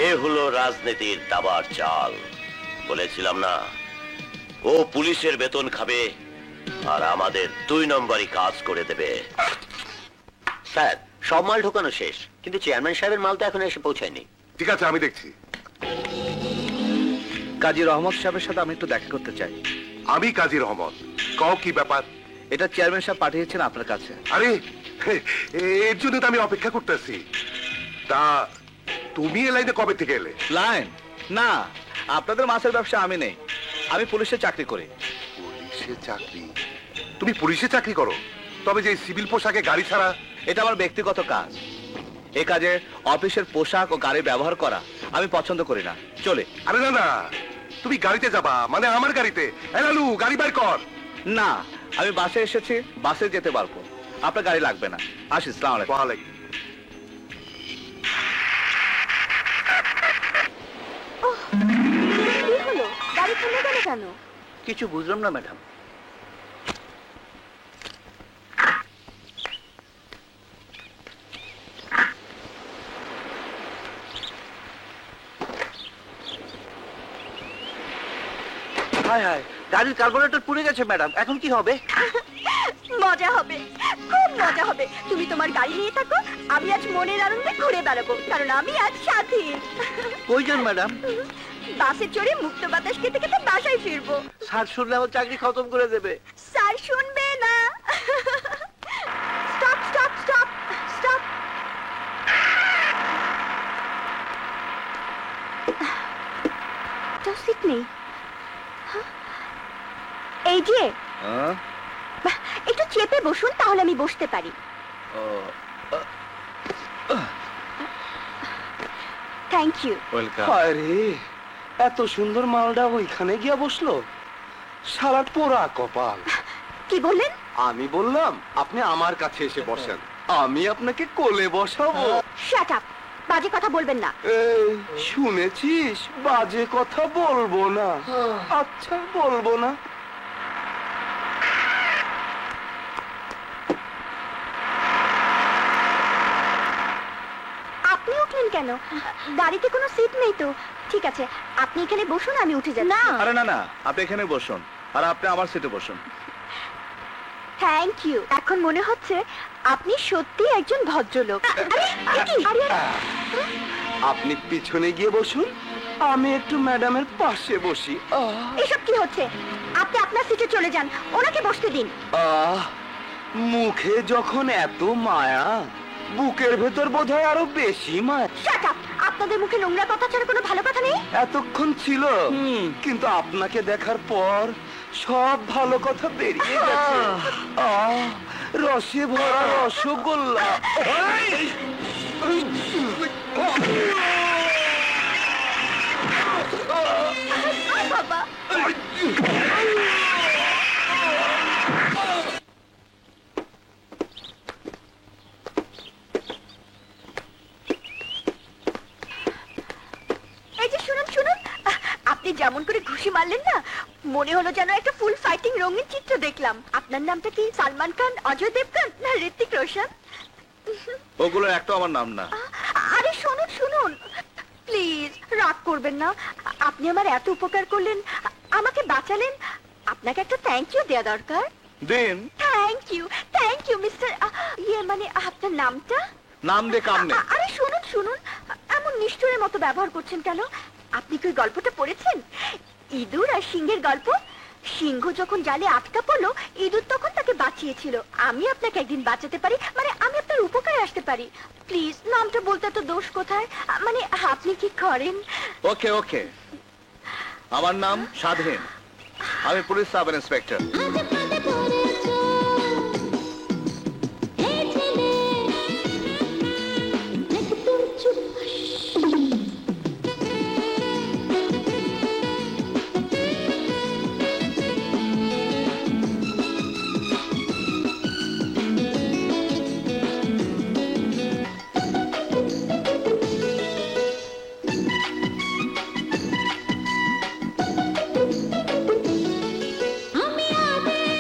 Speaker 8: এ হলো রাজনীতির দাবার চাল। বলেছিলাম না, ও পুলিশের বেতন খাবে আর আমাদের 2 নম্বরই কাজ করে দেবে।
Speaker 2: স্যার, সব মাল ঢোকানো শেষ, কিন্তু চেয়ারম্যান সাহেবের মাল তো এখন এসে পৌঁছায়নি।
Speaker 10: ঠিক আছে, আমি দেখছি।
Speaker 1: কাজী রহমত সাহেবের সাথে আমি একটু দেখা করতে চাই।
Speaker 10: আমি কাজী রহমত, কও কি ব্যাপার?
Speaker 1: এটা চেয়ারম্যান সাহেব পাঠিয়েছেন আপনার কাছে।
Speaker 10: আরে এর জন্য তো আমি অপেক্ষা করতেছি। তা তুমি এ লাইনে কবে থেকে এলে?
Speaker 1: লাইন না, আপনাদের মাছের ব্যবসা আমি নেই, আমি পুলিশে চাকরি করি।
Speaker 10: পুলিশে চাকরি? তুমি পুলিশে চাকরি করো? তবে যে সিভিল পোশাকে গাড়ি ছাড়া?
Speaker 1: এটা আমার ব্যক্তিগত কাজ। এ কাজে অফিসের পোশাক ও গাড়ি ব্যবহার করা আমি পছন্দ করি না। চলে।
Speaker 10: আরে না না, তুমি গাড়িতে যাবা মানে আমার গাড়িতে। লালু, গাড়ি বের কর।
Speaker 1: না, আমি বাসে এসেছি, বাসে যেতে পারবো, আপনার গাড়ি লাগবে না। আসি। আসসালামু আলাইকুম।
Speaker 10: ওয়ালাইকুম।
Speaker 6: কি হলো, গাড়ি থেমে গেল কেন?
Speaker 1: কিছু বুঝলাম না ম্যাডাম। হায় হায়, গাড়ির কার্বোরেটর পুড়ে গেছে ম্যাডাম, এখন কি হবে?
Speaker 6: মজা হবে, খুব মজা হবে। তুমি তোমার গাড়ি নিয়ে থাকো, আমি আজ মনের আনন্দে ঘুরে বেড়াবো, কারণ আমি আজ স্বাধীন।
Speaker 1: কই যান ম্যাডাম?
Speaker 6: বাসে চড়ে মুক্ত বাতাস খেতে খেতে বাসায় ফিরবো।
Speaker 1: স্যার শুনলে আমার চাকরি খতম করে দেবে।
Speaker 6: স্যার শুনবে না। Stop stop stop stop. তো সিট নেই। এই যে একটু চেপে বসুন, তাহলে আমি বসতে পারি। Thank you.
Speaker 9: আরে এত সুন্দর মালটা ওইখানে গিয়া বসলো, সারা পোড়া কপাল।
Speaker 6: কি বললেন?
Speaker 9: আমি বললাম আপনি আমার কাছে এসে বসেন, আমি আপনাকে কোলে বসাবো।
Speaker 6: শাট আপ, বাজে কথা বলবেন না।
Speaker 9: এই শুনেছিস, বাজে কথা বলবো না। আচ্ছা বলবো না।
Speaker 6: আপনি উঠলেন কেন? গাড়িতে কোনো সিট নেই তো। ঠিক আছে, আপনি এখানে বসুন, আমি উঠে যাচ্ছি। না,
Speaker 10: আরে না না, আপনি এখানে বসুন, আর আপনি আমার সিটে বসুন।
Speaker 6: Thank you. এখন মনে হচ্ছে আপনি সত্যি একজন ভদ্রলোক।
Speaker 9: আপনি পিছনে গিয়ে বসুন, আমি একটু ম্যাডামের পাশে বসি।
Speaker 6: এসব কি হচ্ছে? আপনি আপনার সিটে চলে যান, ওনাকে বসতে দিন।
Speaker 9: মুখে যখন এত মায়া, বুকের ভেতর বোধহয় আরো বেশি মায়া।
Speaker 6: শাট আপ, আপনাদের মুখে নোংরা কথা ছাড়া কোনো ভালো কথা নেই?
Speaker 9: এতক্ষণ ছিল, কিন্তু আপনাকে দেখার পর সব ভালো কথা বেরিয়ে গেছে। রসে ভরা রসগোল্লা।
Speaker 6: বাবা, এই যে শুনুন শুনুন, আপনি যেমন করে ঘুষি মারলেন না, মনে হলো যেন একটা ফুল ফাইটিং রঙিন চিত্র দেখলাম। আপনার নামটা কি সালমান খান, অজয় দেবগন না ঋত্বিক রোশন?
Speaker 10: ওগুলো একটা আমার নাম না।
Speaker 6: আরে শুনুন শুনুন, প্লিজ রাগ করবেন না। আপনি আমার এত উপকার করলেন, আমাকে বাঁচালেন, আপনাকে একটা থ্যাংক ইউ দেওয়া দরকার।
Speaker 10: দিন।
Speaker 6: থ্যাংক ইউ মিস্টার, ইয়ে মানে আপনার নামটা?
Speaker 10: নাম দে কাম নেই।
Speaker 6: আরে শুনুন শুনুন, এমন নিষ্ঠুরের মতো ব্যবহার করছেন কেন? আপনি কি ওই গল্পটা পড়েছেন, ইঁদুর আর সিংহের গল্প? সিংহ যখন জালে আটকা পড়লো, ইঁদুর তখন তাকে বাঁচিয়েছিল। আমি আপনাকে একদিন বাঁচাতে পারি, মানে আমি আপনার উপকারে আসতে পারি। প্লিজ নামটা বলতে তো দোষ কোথায়? মানে আপনি কি করেন?
Speaker 10: ওকে ওকে, আমার নাম স্বাধীন, আমি পুলিশ সাব ইন্সপেক্টর।
Speaker 12: আমি আদেশ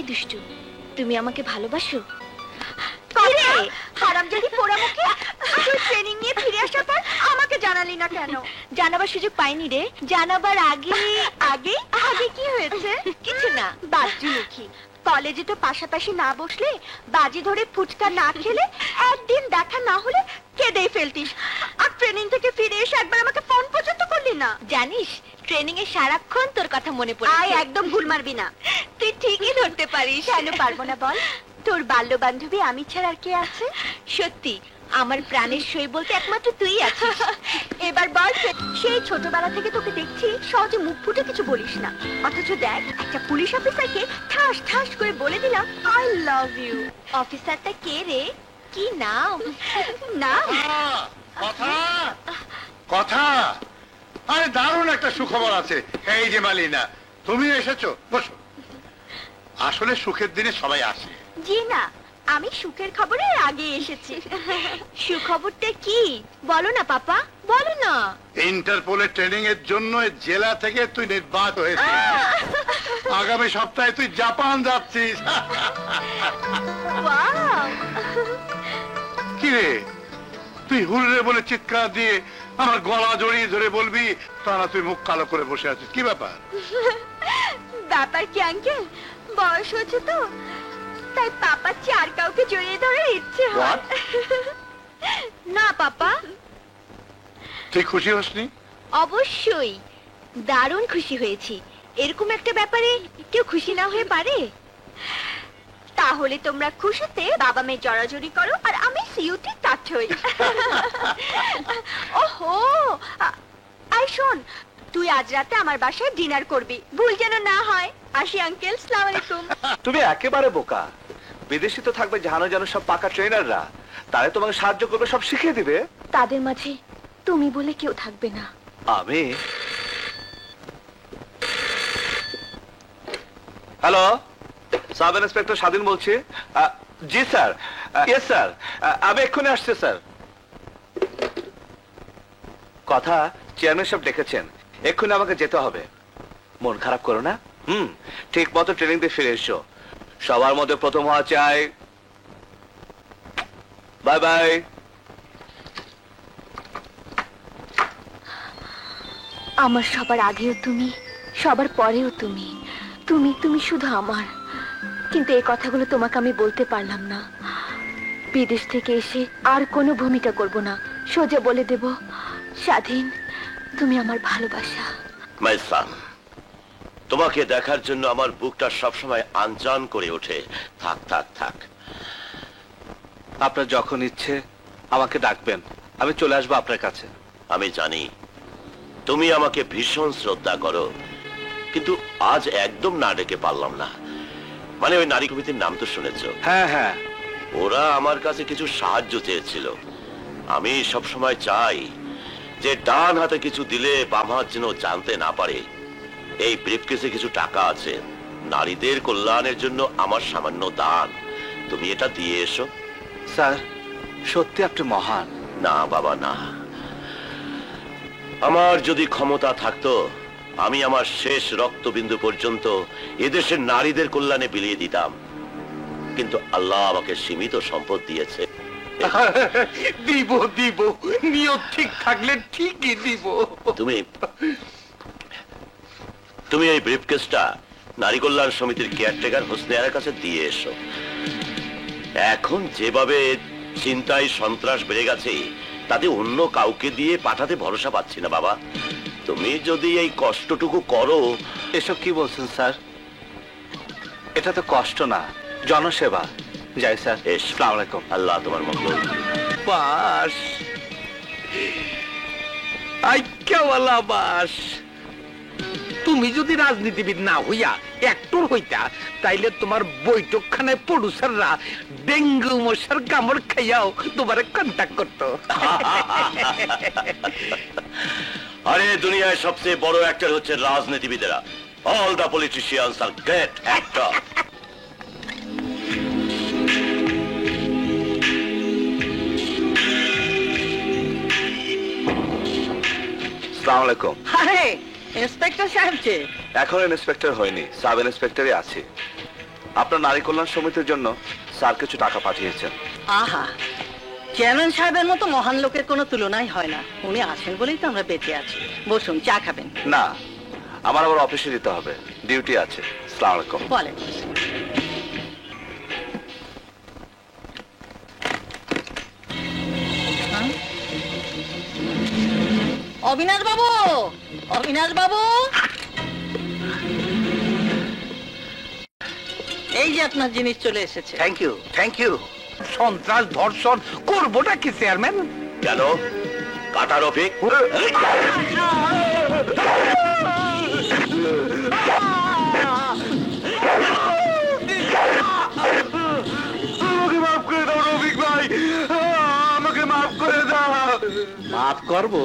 Speaker 6: এই দুষ্টু, তুমি আমাকে ভালোবাসো? হারামজাদি পোড়ামুখী, তুই ট্রেনিং নিয়ে ফিরে আসার পর আমাকে জানালি না কেন? জানাবার সুযোগ পাইনি রে। জানাবার আগে আগে আগে কি হয়েছে? কিছু না, বাজুমুখী। কলেজে তো পাশাপাশি না বসলে, বাজি ধরে ফুচকা না খেলে, একদিন দেখা না হলে কেঁদেই ফেলতিস। আর ট্রেনিং থেকে ফিরে এসে একবার আমাকে ফোন পর্যন্ত করলি না। জানিস, ট্রেনিং এ সারাক্ষণ তোর কথা মনে পড়ে। আয়, একদম ভুল মারবি না। তুই ঠিকই ধরতে পারিস। কেন পারবো না বল? তোর বাল্য বান্ধবী আমি ছাড়া আর কে আছে? সত্যি, আমার প্রাণের সই বলতে একমাত্র তুই আছিস। এবার বল, সেই ছোটবেলা থেকে তোকে দেখছি সহজে মুখ ফুটে কিছু বলিস না, অথচ দেখ একটা পুলিশ অফিসারকে ঠাস ঠাস করে বলে দিলাম আই লাভ ইউ। অফিসারটা কে রে? কি নাম? না
Speaker 10: কথা কথা, আরে দারুণ একটা সুখবর আছে। এই যে মালিনা, তুমি এসেছো, বসো। আসলে সুখের দিনে সবাই আসে।
Speaker 6: জি না, আমি সুখের খবরের আগে এসেছি। সুখবরটা কি বলো না পাপা, বলো না।
Speaker 10: ইন্টারপোলের ট্রেনিং এর জন্য জেলা থেকে তুই নির্বাচিত হয়েছিস। আগামী সপ্তাহে তুই জাপান যাচ্ছিস।
Speaker 6: ওয়াও!
Speaker 10: কি রে, তুই হুররে বলে চিৎকার দিয়ে আমার গলা জড়িয়ে ধরে বলবি, তা না তুই মুখ কালো করে বসে আছিস, কি ব্যাপার?
Speaker 6: ব্যাপার কি আঙ্কেল, বয়স হচ্ছে তো, তাই পাপা চার কাউকে জড়িয়ে ধরার ইচ্ছে হয়। না পাপা।
Speaker 10: তুই খুশি হসনি?
Speaker 6: অবশ্যই দারুণ খুশি হয়েছি। এরকম একটা ব্যাপারে কেউ খুশি না হয়ে পারে? তাহলে তোমরা খুশিতে বাবা মেয়ে জড়াজড়ি করো আর আমি সিউটি টাচ হই। ওহো, আই শোন, তুই আজ রাতে আমার বাসায় ডিনার করবি, ভুল যেন না হয়। আসি আঙ্কেল, আসসালামু আলাইকুম।
Speaker 1: তুমি একেবারে বোকা। বিদেশি তো থাকবে জানো জানো সব পাকা ট্রেনাররা, তারা তোমাকে সাহায্য করবে, সব শিখিয়ে দিবে।
Speaker 6: তাদের মাঝে তুমি বলে কেউ থাকবে না।
Speaker 1: আমি? হ্যালো, সাব ইন্সপেক্টর স্বাধীন বলছি। জি স্যার, ইয়েস স্যার, আমি এক্ষুনি আসছি স্যার। কথা চেয়ারম্যান সাহেব ডেকেছেন, এক্ষুনি আমাকে যেতে হবে। মন খারাপ করো না, ঠিক মতো ট্রেনিং দিয়ে ফিরে এসো। সবার মধ্যে প্রথম হওয়া চাই। Bye bye.
Speaker 6: আমার সবার আগেও তুমি, সবার পরেও তুমি, তুমি তুমি শুধু আমার। কিন্তু এই কথাগুলো তোমাকে আমি বলতে পারলাম না। বিদেশ থেকে এসে আর কোনো ভূমিকা করব না, সোজা বলে দেব, স্বাধীন, তুমি আমার ভালোবাসা।
Speaker 8: মাই সান, তোমাকে দেখার জন্য আমার বুকটা সবসময় আনজান করে ওঠে। থাক থাক থাক,
Speaker 1: আপনার যখন ইচ্ছে আমাকে ডাকবেন, আমি চলে আসবো আপনার কাছে।
Speaker 8: আমি জানি তুমি আমাকে ভীষণ শ্রদ্ধা করো, কিন্তু আজ একদম না ডেকে পারলাম না। মানে ওই নারী কমিটির নাম তো শুনেছ?
Speaker 1: হ্যাঁ হ্যাঁ।
Speaker 8: ওরা আমার কাছে কিছু সাহায্য চেয়েছিল। আমি সব সময় চাই যে ডান হাতে কিছু দিলে বাম হাত যেন জানতে না পারে। এই ব্রিফকেসে কিছু টাকা আছে, নারীদের কল্যাণের জন্য আমার সামান্য দান। তুমি এটা দিয়ে এসো।
Speaker 1: স্যার, সত্যি আপনি মহান।
Speaker 8: না বাবা না, আমার যদি ক্ষমতা থাকতো আমি আমার শেষ রক্তবিন্দু পর্যন্ত এদেশের নারীদের কল্যাণে বিলিয়ে দিতাম, কিন্তু আল্লাহ আমাকে সীমিত সম্পদ দিয়েছে।
Speaker 9: দিব দিব, নিয়ত ঠিক থাকলে ঠিকই দিব।
Speaker 8: তুমি এই ব্রিফকেসটা নারী কল্যাণ সমিতির কেয়ারটেকার হোসনে কাছে দিয়ে এসো। এখন যেভাবে চিন্তায় সন্ত্রাস বেড়ে গেছে, তাতে অন্য কাউকে দিয়ে পাঠাতে ভরসা পাচ্ছি না বাবা। তুমি যদি এই কষ্টটুকু করো।
Speaker 1: এসব কি বলছেন স্যার? এটা তো কষ্ট না, জনসেবা। যাই স্যার, আসসালামু আলাইকুম।
Speaker 8: আল্লাহ তোমার মঙ্গল।
Speaker 9: বাস, আইক্যাওয়ালা বাস। তুমি যদি রাজনীতিবিদ না হইয়া অ্যাক্টর হইতা, তাইলে তোমার বৈঠকখানায় প্রডিউসাররা ডেঙ্গু মশার কামড় খাইয়াও তোমারে কন্ট্যাক্ট করতো।
Speaker 8: আরে দুনিয়ায় সবচেয়ে বড় অ্যাক্টর হচ্ছে রাজনীতিবিদেরা। All the politicians are great actor.
Speaker 1: আসসালামু আলাইকুম।
Speaker 11: আরে ইন্সপেক্টর সাহেব যে?
Speaker 1: এখন ইন্সপেক্টর হয়নি, সাব ইন্সপেক্টরই আছে। আপনার নারী কল্যাণ সমিতির জন্য স্যার কিছু টাকা পাঠিয়েছেন।
Speaker 11: আহা, চেয়ারম্যান সাহেবের মতো মহান লোকের কোনো তুলনাই হয় না। উনি আছেন বলেই তো আমরা বেঁচে আছি। বসুন, চা খাবেন?
Speaker 1: না, আমার আবার অফিসে যেতে হবে, ডিউটি আছে। আসসালামু আলাইকুম।
Speaker 11: বলেন। অবিনাশ বাবু, অবিনাশ বাবু, এই যে আপনার জিনিস চলে এসেছে।
Speaker 9: Thank you, thank you. সন্ত্রাস ধর্ষণ করবোটা কি চেয়ারম্যান?
Speaker 8: কেন কাটা রফিক?
Speaker 10: আমাকে মাফ করে দাও রফিক ভাই, আমাকে মাফ করে দাও।
Speaker 9: মাফ করবো?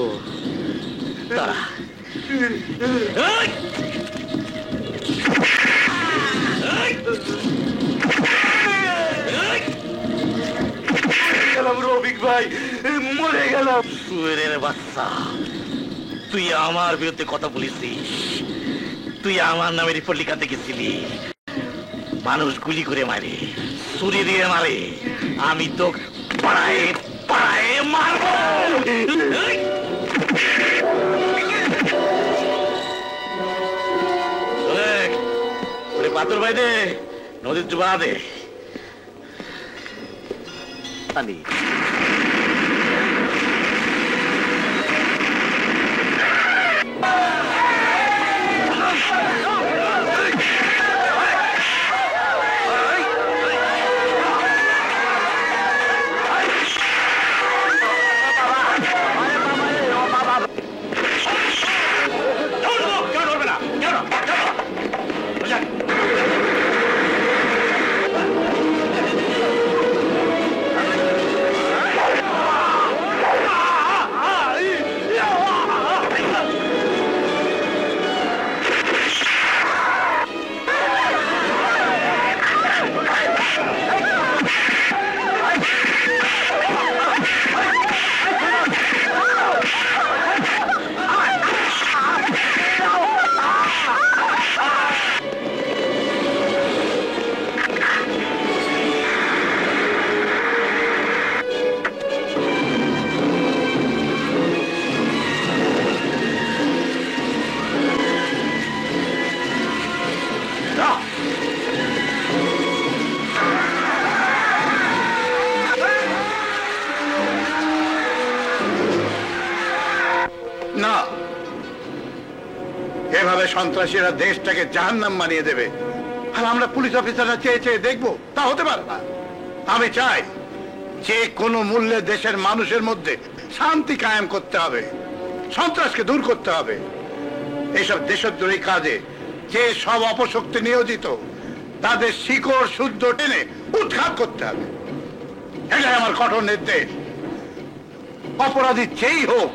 Speaker 10: গেলাম রফিক ভাই, মরে গেলাম।
Speaker 9: সুয়েরের বাচ্চা, তুই আমার বিরুদ্ধে কথা বলেছিস। তুই আমার নামে রিপোর্ট লিখাতে গেছিলি। মানুষ গুলি করে মারে, ছুরি দিয়ে মারে, আমি তো পাড়ায় পাড়ায় মারবো। পাথর ভাই দে, নদীর চুবা দে। পানি
Speaker 10: না, এভাবে সন্ত্রাসীরা দেশটাকে জাহান্নাম বানিয়ে দেবে আর আমরা পুলিশ অফিসাররা চেয়ে চেয়ে দেখবো, তা হতে পারে না। আমি চাই যে কোনো মূল্যে দেশের মানুষের মধ্যে শান্তি কায়েম করতে হবে, সন্ত্রাসকে দূর করতে হবে। এইসব দেশদ্রোহী কাজে যে সব অপশক্তি নিয়োজিত, তাদের শিকড় শুদ্ধ টেনে উৎখাত করতে হবে। এটাই আমার কঠোর নির্দেশ। অপরাধী যেই হোক,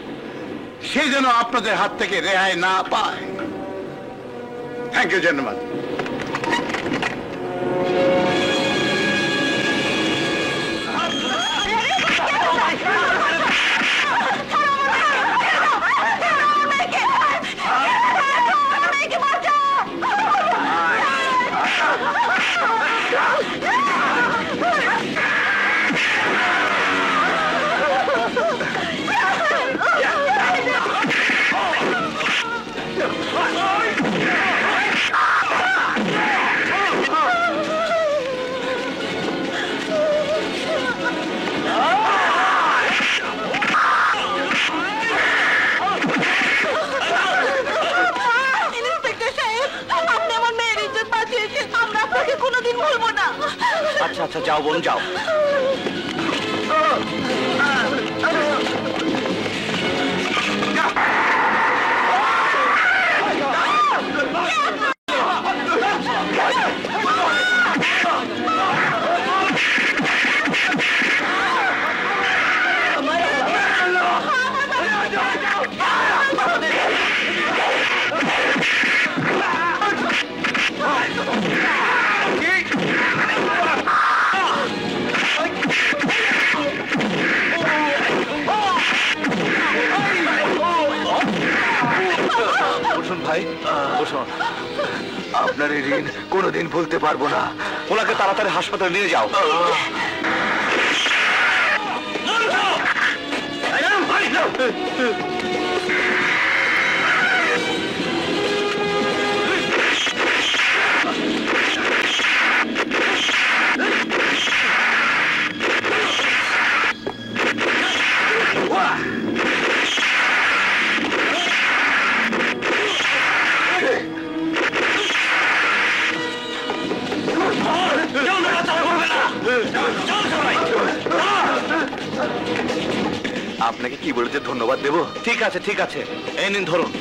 Speaker 10: সে যেন আপনাদের হাত থেকে রেহাই না পায়। Thank you gentleman.
Speaker 1: আচ্ছা আচ্ছা, যাও বোন যাও। ভাই বসুন। আপনার এই ঋণ কোনোদিন ভুলতে পারবো না। ওনাকে তাড়াতাড়ি হাসপাতালে নিয়ে যাও। আপনাকে কি বলে যে ধন্যবাদ দেব? ঠিক আছে ঠিক আছে, এই নিন ধরুন।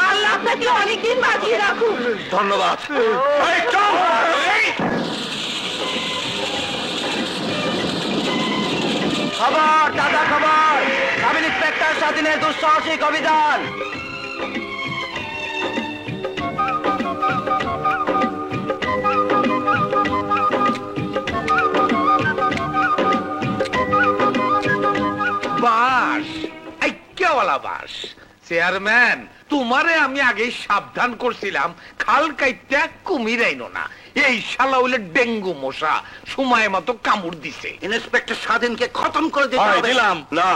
Speaker 11: আল্লাহ আপনাকে অনেকদিন বাঁচিয়ে রাখুন।
Speaker 1: ধন্যবাদ।
Speaker 5: খবর দাদা খবর, সাব ইন্সপেক্টর স্বাধীনের দুঃসাহসিক অভিযান।
Speaker 9: বাস আইক্যাওয়ালা বাস। চেয়ারম্যান, তোমারে আমি আগে সাবধান করছিলাম খাল কাইটা কুমির আইনো না। এই শালা হইলে ডেঙ্গু মশা, সময় মতো কামড় দিছে।
Speaker 2: ইন্সপেক্টর স্বাধীনকে খতম করে দিতে হবে।
Speaker 8: দিলাম না,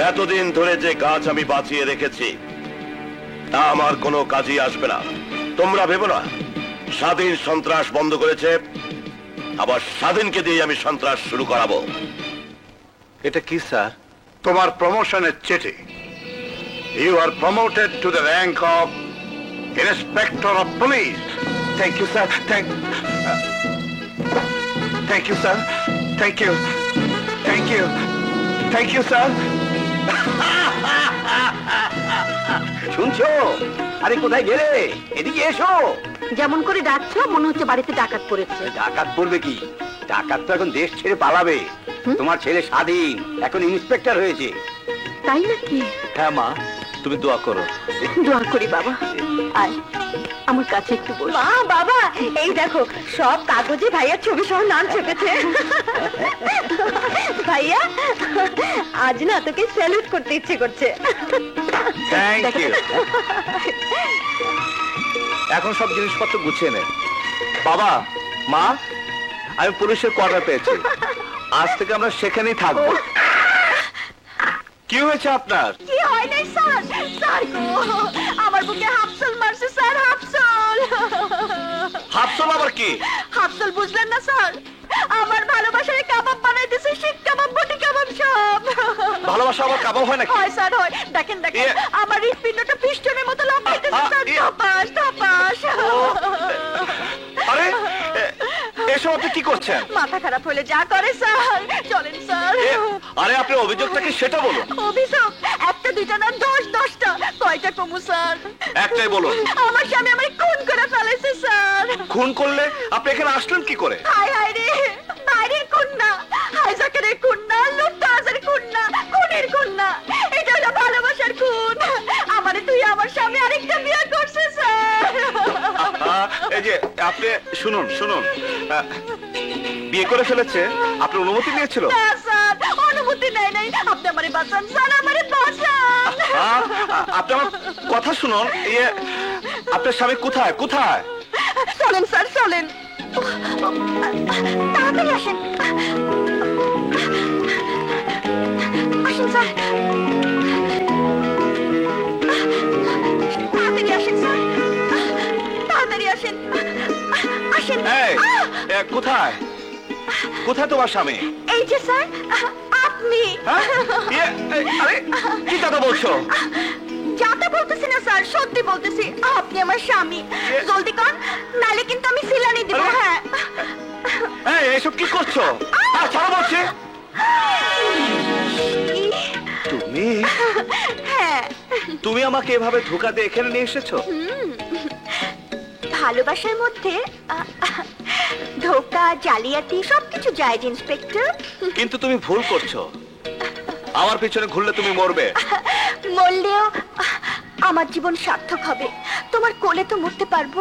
Speaker 8: এতদিন ধরে যে গাছ আমি বাঁচিয়ে রেখেছি তা আমার কোনো কাজই আসবে না। তোমরা ভেবো না স্বাধীন সন্ত্রাস বন্ধ করেছে, আবার স্বাধীনকে দিয়ে আমি সন্ত্রাস শুরু করাবো।
Speaker 10: এটা কি স্যার? তোমার প্রমোশনের চিঠি। You are promoted to the rank of inspector of police.
Speaker 1: Thank you sir, thank you sir, thank you, thank you, thank you sir.
Speaker 2: শুনছো? আরে কোথায় গেলে? এদিকে এসো।
Speaker 11: যেমন করে ডাকছো মনে হচ্ছে বাড়িতে ডাকাত পড়েছে।
Speaker 2: ডাকাত পড়বে কি? ডাকাত তো এখন দেশ ছেড়ে পালাবে। তোমার ছেলে স্বাধীন এখন ইন্সপেক্টর হয়েছে।
Speaker 11: তাই নাকি?
Speaker 1: হ্যাঁ মা, তুমি দোয়া করো।
Speaker 11: দোয়া করি বাবা। আয় আমার কাছে একটু বস।
Speaker 6: মা বাবা, এই দেখো সব কাগজে ভাইয়ার ছবি সহ নাম চেপেছে। ভাইয়া, আজ না তোকে স্যালুট করতে ইচ্ছে করছে।
Speaker 1: Thank you. এখন সব জিনিসপত্র গুছিয়ে নে। বাবা মা, আমি পুলিশের কোয়ার্টার পেয়েছি, আজ থেকে আমরা সেখানেই থাকবো। কি হয়েছে আপনার?
Speaker 6: কি হয় নাই স্যার? স্যার গো, আমার বুকে হাফসল মারছে স্যার, হাফসল।
Speaker 1: হাফসল আবার কি?
Speaker 6: হাফসল বুঝলেন না স্যার? আমার ভালোবাসার কাবাব বানাই দিছে, শিক কাবাব, বটি কাবাব সব।
Speaker 1: ভালোবাসা আবার কাবাব হয় নাকি?
Speaker 6: হয় স্যার হয়। দেখেন দেখেন আমার হৃৎপিণ্ডটা পিস্টনের মতো লাফাইতেছে স্যার, ধপাস ধপাস।
Speaker 1: আরে এসব আপনি কি করছেন?
Speaker 6: মাথা খারাপ হলে যা করে স্যার। চলেন স্যার।
Speaker 1: আরে আপনার অভিযোগটা কি সেটা বলুন।
Speaker 6: অভিযোগ একটা দুইটা না 10-10টা। কয়টা কমু স্যার?
Speaker 1: একটাই বলুন।
Speaker 6: আমার স্বামী আমারে খুন করে ফেলেছে স্যার।
Speaker 1: খুন করলে আপনি এখানে আসলেন কি করে?
Speaker 6: হায় হায় রে, বাইরের খুন না, হাইজাকারের খুন না, লুটতরাজের খুন না, খুনের খুন না, এটা হলো ভালোবাসার খুন। আমারে তুই আমার স্বামী আরেকটা বিয়ে করছে স্যার।
Speaker 1: এই যে আপনি শুনুন শুনুন, বিয়ে করে ফেলেছে, আপনার অনুমতি নিয়েছিল?
Speaker 6: না স্যার, অনুমতি নেই নাই। আপনি আমারে বাঁচান স্যার, আমারে বাঁচান।
Speaker 1: আপনি আমার কথা শুনুন। আপনার স্বামী কোথায় কোথায়?
Speaker 6: চলেন স্যার চলেন, তাড়াতাড়ি আসেন। আসেন স্যার, তাড়াতাড়ি আসেন স্যার, তাড়াতাড়ি আসেন, আসেন।
Speaker 1: কোথায় কোথায় তোমার স্বামী?
Speaker 6: এই যে স্যার, আপনি।
Speaker 1: আরে কি কথা বলছো?
Speaker 6: যাতে বলতেছি না স্যার, সত্যি বলতেছি, আপনি আমার স্বামী। জলদি কর, নালে কিন্তু আমি সিলানি দিব। হ্যাঁ
Speaker 1: এসব কি করছো? ছাড়ো বলছি।
Speaker 3: তুমি আমাকে এভাবে ধোকা দিয়ে এখানে নিয়ে এসেছো?
Speaker 6: ভালোবাসার মধ্যে ধোকা জালিয়াতি সবকিছু জায়েজ ইন্সপেক্টর।
Speaker 3: কিন্তু তুমি ভুল করছো, আমার পেছনে ঘুরলে তুমি মরবে।
Speaker 6: মরলেও আমার জীবন সার্থক হবে, তোমার কোলে তো মরতে পারবো।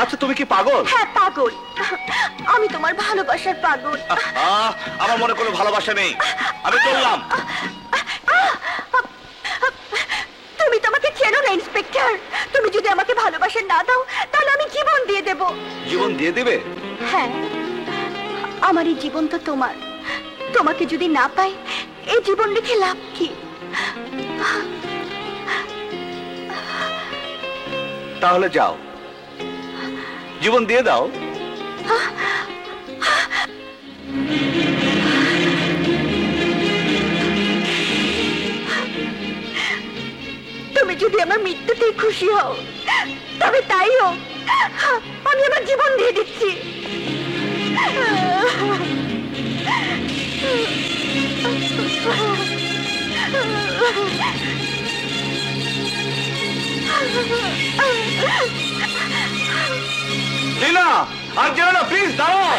Speaker 3: আচ্ছা তুমি কি পাগল?
Speaker 6: হ্যাঁ পাগল, আমি তোমার ভালোবাসার পাগল।
Speaker 3: আমার মনে কোনো ভালোবাসা নেই, আমি চললাম।
Speaker 6: তুমি তোমাকে চেনো না ইন্সপেক্টর, তুমি যদি আমাকে ভালোবাসা না দাও তাহলে আমি জীবন দিয়ে দেব।
Speaker 3: জীবন দিয়ে দিবে?
Speaker 6: হ্যাঁ, আমার এই জীবন তো তোমার, তোমাকে যদি না পাই এই জীবন রেখে লাভ কি?
Speaker 3: তাহলে যাও, জীবন দিয়ে দাও।
Speaker 6: তুমি যদি আমার মৃত্যুতেই খুশি হও তবে তাই হোক, আমি আমার জীবন দিয়ে দিচ্ছি।
Speaker 3: লীনা, আর যেও না, প্লিজ দাঁড়াও।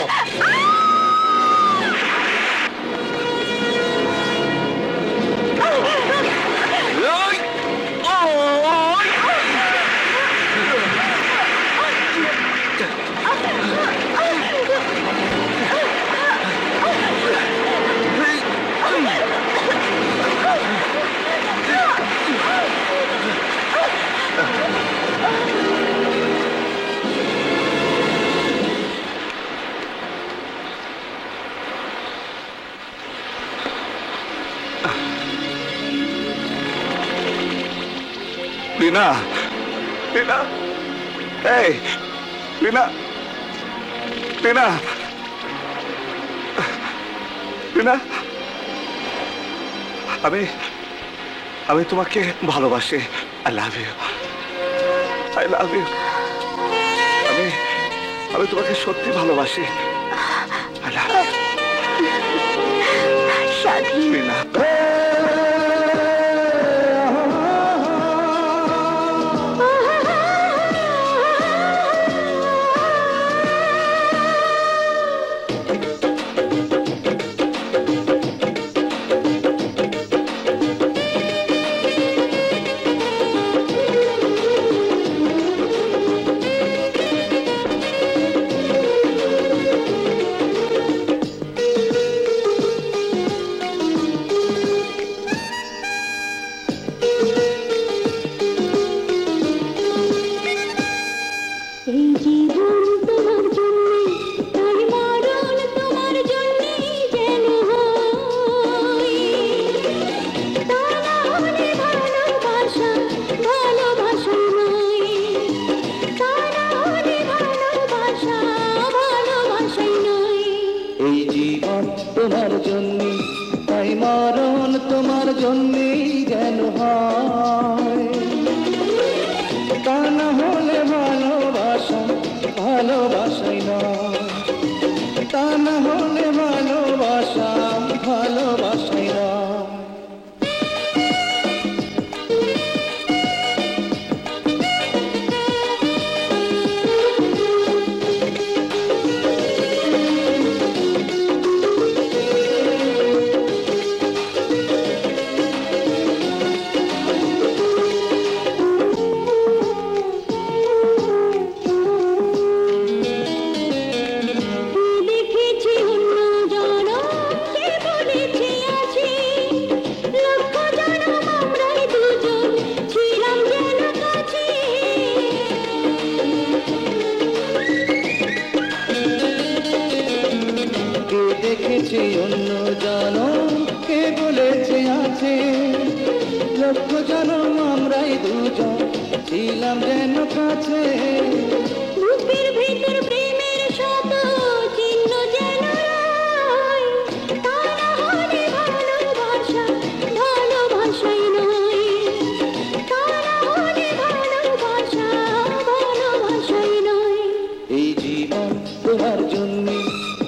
Speaker 3: লীনা, লীনা, এই লীনা, লীনা, লীনা, আমি তোমাকে ভালোবাসি। I love you, I love you. আমি তোমাকে সত্যি ভালোবাসি। I love you.
Speaker 6: স্বাধীন
Speaker 3: লীনা,
Speaker 12: তোমার জন্য, তাই মরণ তোমার জন্যই যেন হয়। তা না হলে ভালোবাসা ভালোবাসাই নয়, তা না হলে ভালোবাসা ভালোবাসাই নয়। দেখেছি অন্য জনম, কে বলেছে আছে লক্ষ জনম আমরাই দুজন ছিলাম যেন কাছে। বুকের ভিতর প্রেমের শত চিহ্ন যেন নাই, তা না হলে ভালোবাসা ভালোবাসাই নয়, তা না হলে ভালোবাসা ভালোবাসাই নয়। এই জীবন তোমার জন্য,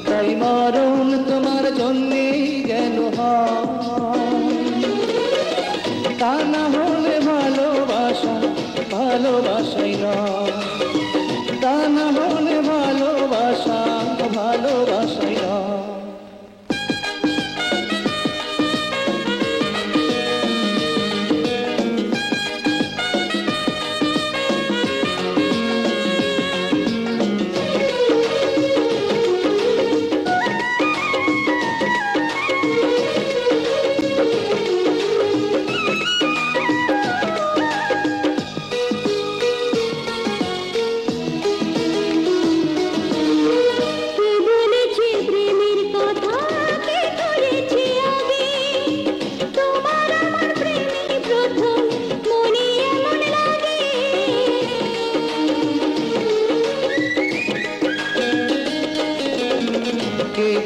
Speaker 12: তাই মরণ তোমার জন্যেই যেন হয়। তা না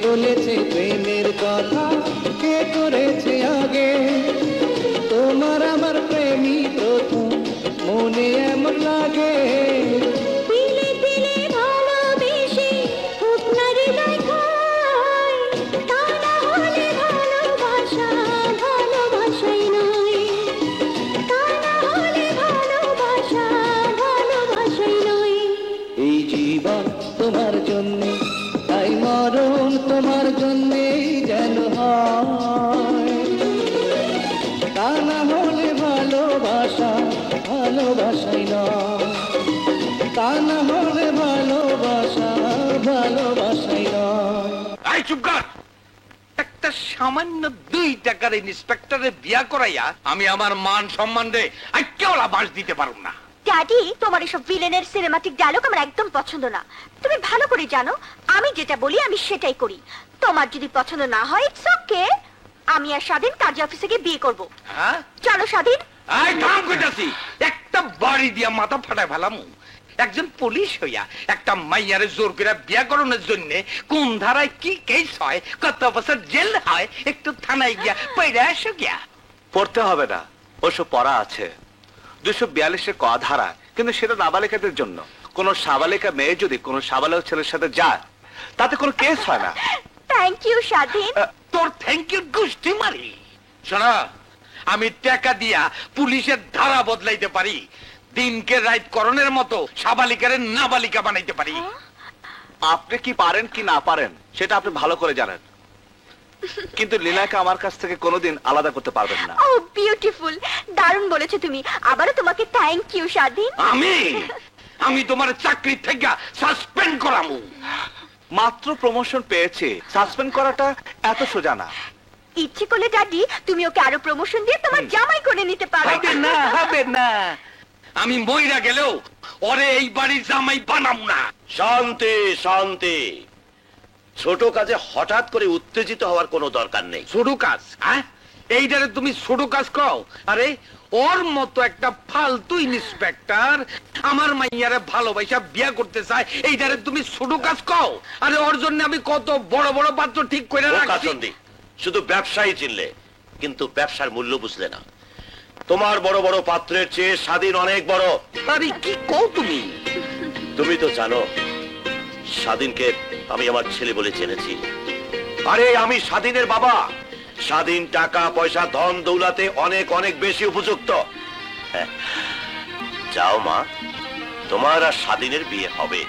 Speaker 12: বলেছে প্রেমের কথা, কে করেছে আগে? তোমার আমার প্রেমী প্রথম, মনে এমন লাগে।
Speaker 6: দিলে দিলে ভালোবেসে হোক না হৃদয় খায়, তা না হলে ভালোবাসা ভালোবাসাই নয়, তা না হলে ভালোবাসা ভালোবাসাই নয়।
Speaker 12: এই জীবন তোমার জন্যে, তাই মরণ তোমার জন্যেই যেন হয়, তা না হলে ভালোবাসা ভালোবাসাই নয়, তা না হলে ভালোবাসা ভালোবাসাই নয়।
Speaker 9: আই চুপ কর। একটা সামান্য 2 টাকার ইন্সপেক্টরের বিয়া করাইয়া আমি আমার মান সম্মান রে আইকেওলা বাস দিতে পারব না।
Speaker 6: ড্যাডি, তোমার এসব ভিলেনের সিনেমাটিক ডায়লগ আমার একদম পছন্দ না। তুমি ভালো করে জানো আমি যেটা বলি আমি সেটাই করি। তোমার যদি পছন্দ না হয় ইটস ওকে, আমি আর স্বাধীন কাজী অফিসে গিয়ে বিয়ে করব।
Speaker 9: হ্যাঁ,
Speaker 6: চলো স্বাধীন।
Speaker 9: আই কাম কইতাছি, একটা বাড়ি দিয়া মাথা ফাটায় ফেলাম। একজন পুলিশ হইয়া একটা মাইয়ারে জোর করে বিয়া করানোর জন্য কোন ধারায় কি কেস হয়, কত বছর জেল হয়, একটু থানায় গিয়া পড়ে আসো গিয়া।
Speaker 1: পড়তে হবে না, ওসব পড়া আছে 242-এর ক ধারা, কিন্তু সেটা নাবালিকাদের জন্য। কোন সাবালিকা মেয়ে যদি কোন সাবালক ছেলের সাথে যায় তাতে কোনো কেস হয় না।
Speaker 6: থ্যাংক ইউ স্বাধীন।
Speaker 9: তোর থ্যাংক ইউ গুষ্টি মারি। শোনা, আমি টাকা দিয়া পুলিশের ধারা বদলাইতে পারি, দিনকে রাত করণের মতো সাবালিকারে নাবালিকা বানাইতে পারি।
Speaker 1: আপনি কি পারেন কি না পারেন সেটা আপনি ভালো করে জানেন, কিন্তু লীলাকে আমার কাছ থেকে কোনোদিন আলাদা করতে পারবেন না।
Speaker 6: ও বিউটিফুল, দারুণ বলেছো তুমি। আবারও তোমাকে থ্যাংক ইউ স্বাধীন।
Speaker 9: আমি তোমার চাকরি থেকে সাসপেন্ড করামু।
Speaker 1: মাত্র প্রমোশন পেয়েছে, সাসপেন্ড করাটা এত সোজা না।
Speaker 6: ইচ্ছে করলে ড্যাডি তুমি ওকে আরো প্রমোশন দিয়ে তোমার জামাই করে নিতে পারো।
Speaker 9: হবে না, হবে না। আমি মইরা গেলেও ওরে এই বাড়ির জামাই বানাম না।
Speaker 8: শান্তি শান্তি, ছোট কাজে হঠাৎ করে উত্তেজিত হওয়ার কোনো দরকার নেই।
Speaker 9: ছোট কাজ? হ্যাঁ, এইটারে তুমি ছোট কাজ কও? আরে ওর মতো একটা ফালতু ইন্সপেক্টর আমার মাইয়ারে ভালোবাসা বিয়া করতে চায়, এইটারে তুমি ছোট কাজ কও? আরে ওর জন্য আমি কত বড় বড় পাত্র ঠিক করে রাখছি।
Speaker 8: শুধু ব্যবসায়ী চিনলে, কিন্তু ব্যবসার মূল্য বুঝলে না। তোমার বড় বড় পাত্রের চেয়ে স্বাধীন অনেক বড়।
Speaker 9: আরে কি কও তুমি?
Speaker 8: তুমি তো জানো স্বাধীনকে আমি আমার ছেলে বলে জেনেছি। আরে আমি স্বাধীনের বাবা। স্বাধীন টাকা পয়সা ধন দৌলাতে অনেক অনেক বেশি উপযুক্ত। যাও মা, তোমার আর স্বাধীনের বিয়ে হবে,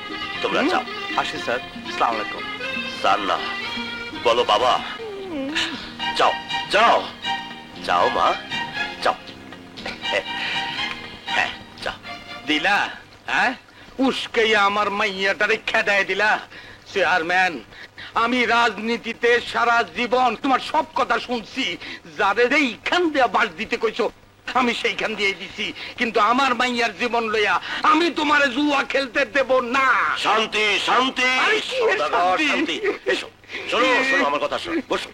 Speaker 8: তোমরা যাও।
Speaker 1: আসি স্যার, আসসালামু আলাইকুম।
Speaker 8: স্যার না, বলো বাবা। যাও যাও যাও মা, যাও। হ্যাঁ যাও।
Speaker 9: দিলা? হ্যাঁ, উস্কাইয়া আমার মাইয়াটারে খেদায় দিলা। চেয়ারম্যান, আমি রাজনীতিতে সারা জীবন তোমার সব কথা শুনছি, যাদের এইখান দিয়ে বাস দিতে কইছো আমি সেইখান দিয়ে দিছি, কিন্তু আমার মাইয়ার জীবন লইয়া আমি তোমারে জুয়া খেলতে দেব না।
Speaker 8: শান্তি শান্তি
Speaker 9: শান্তি।
Speaker 8: এসো, শোনো শোনো আমার কথা শোনো, বসো।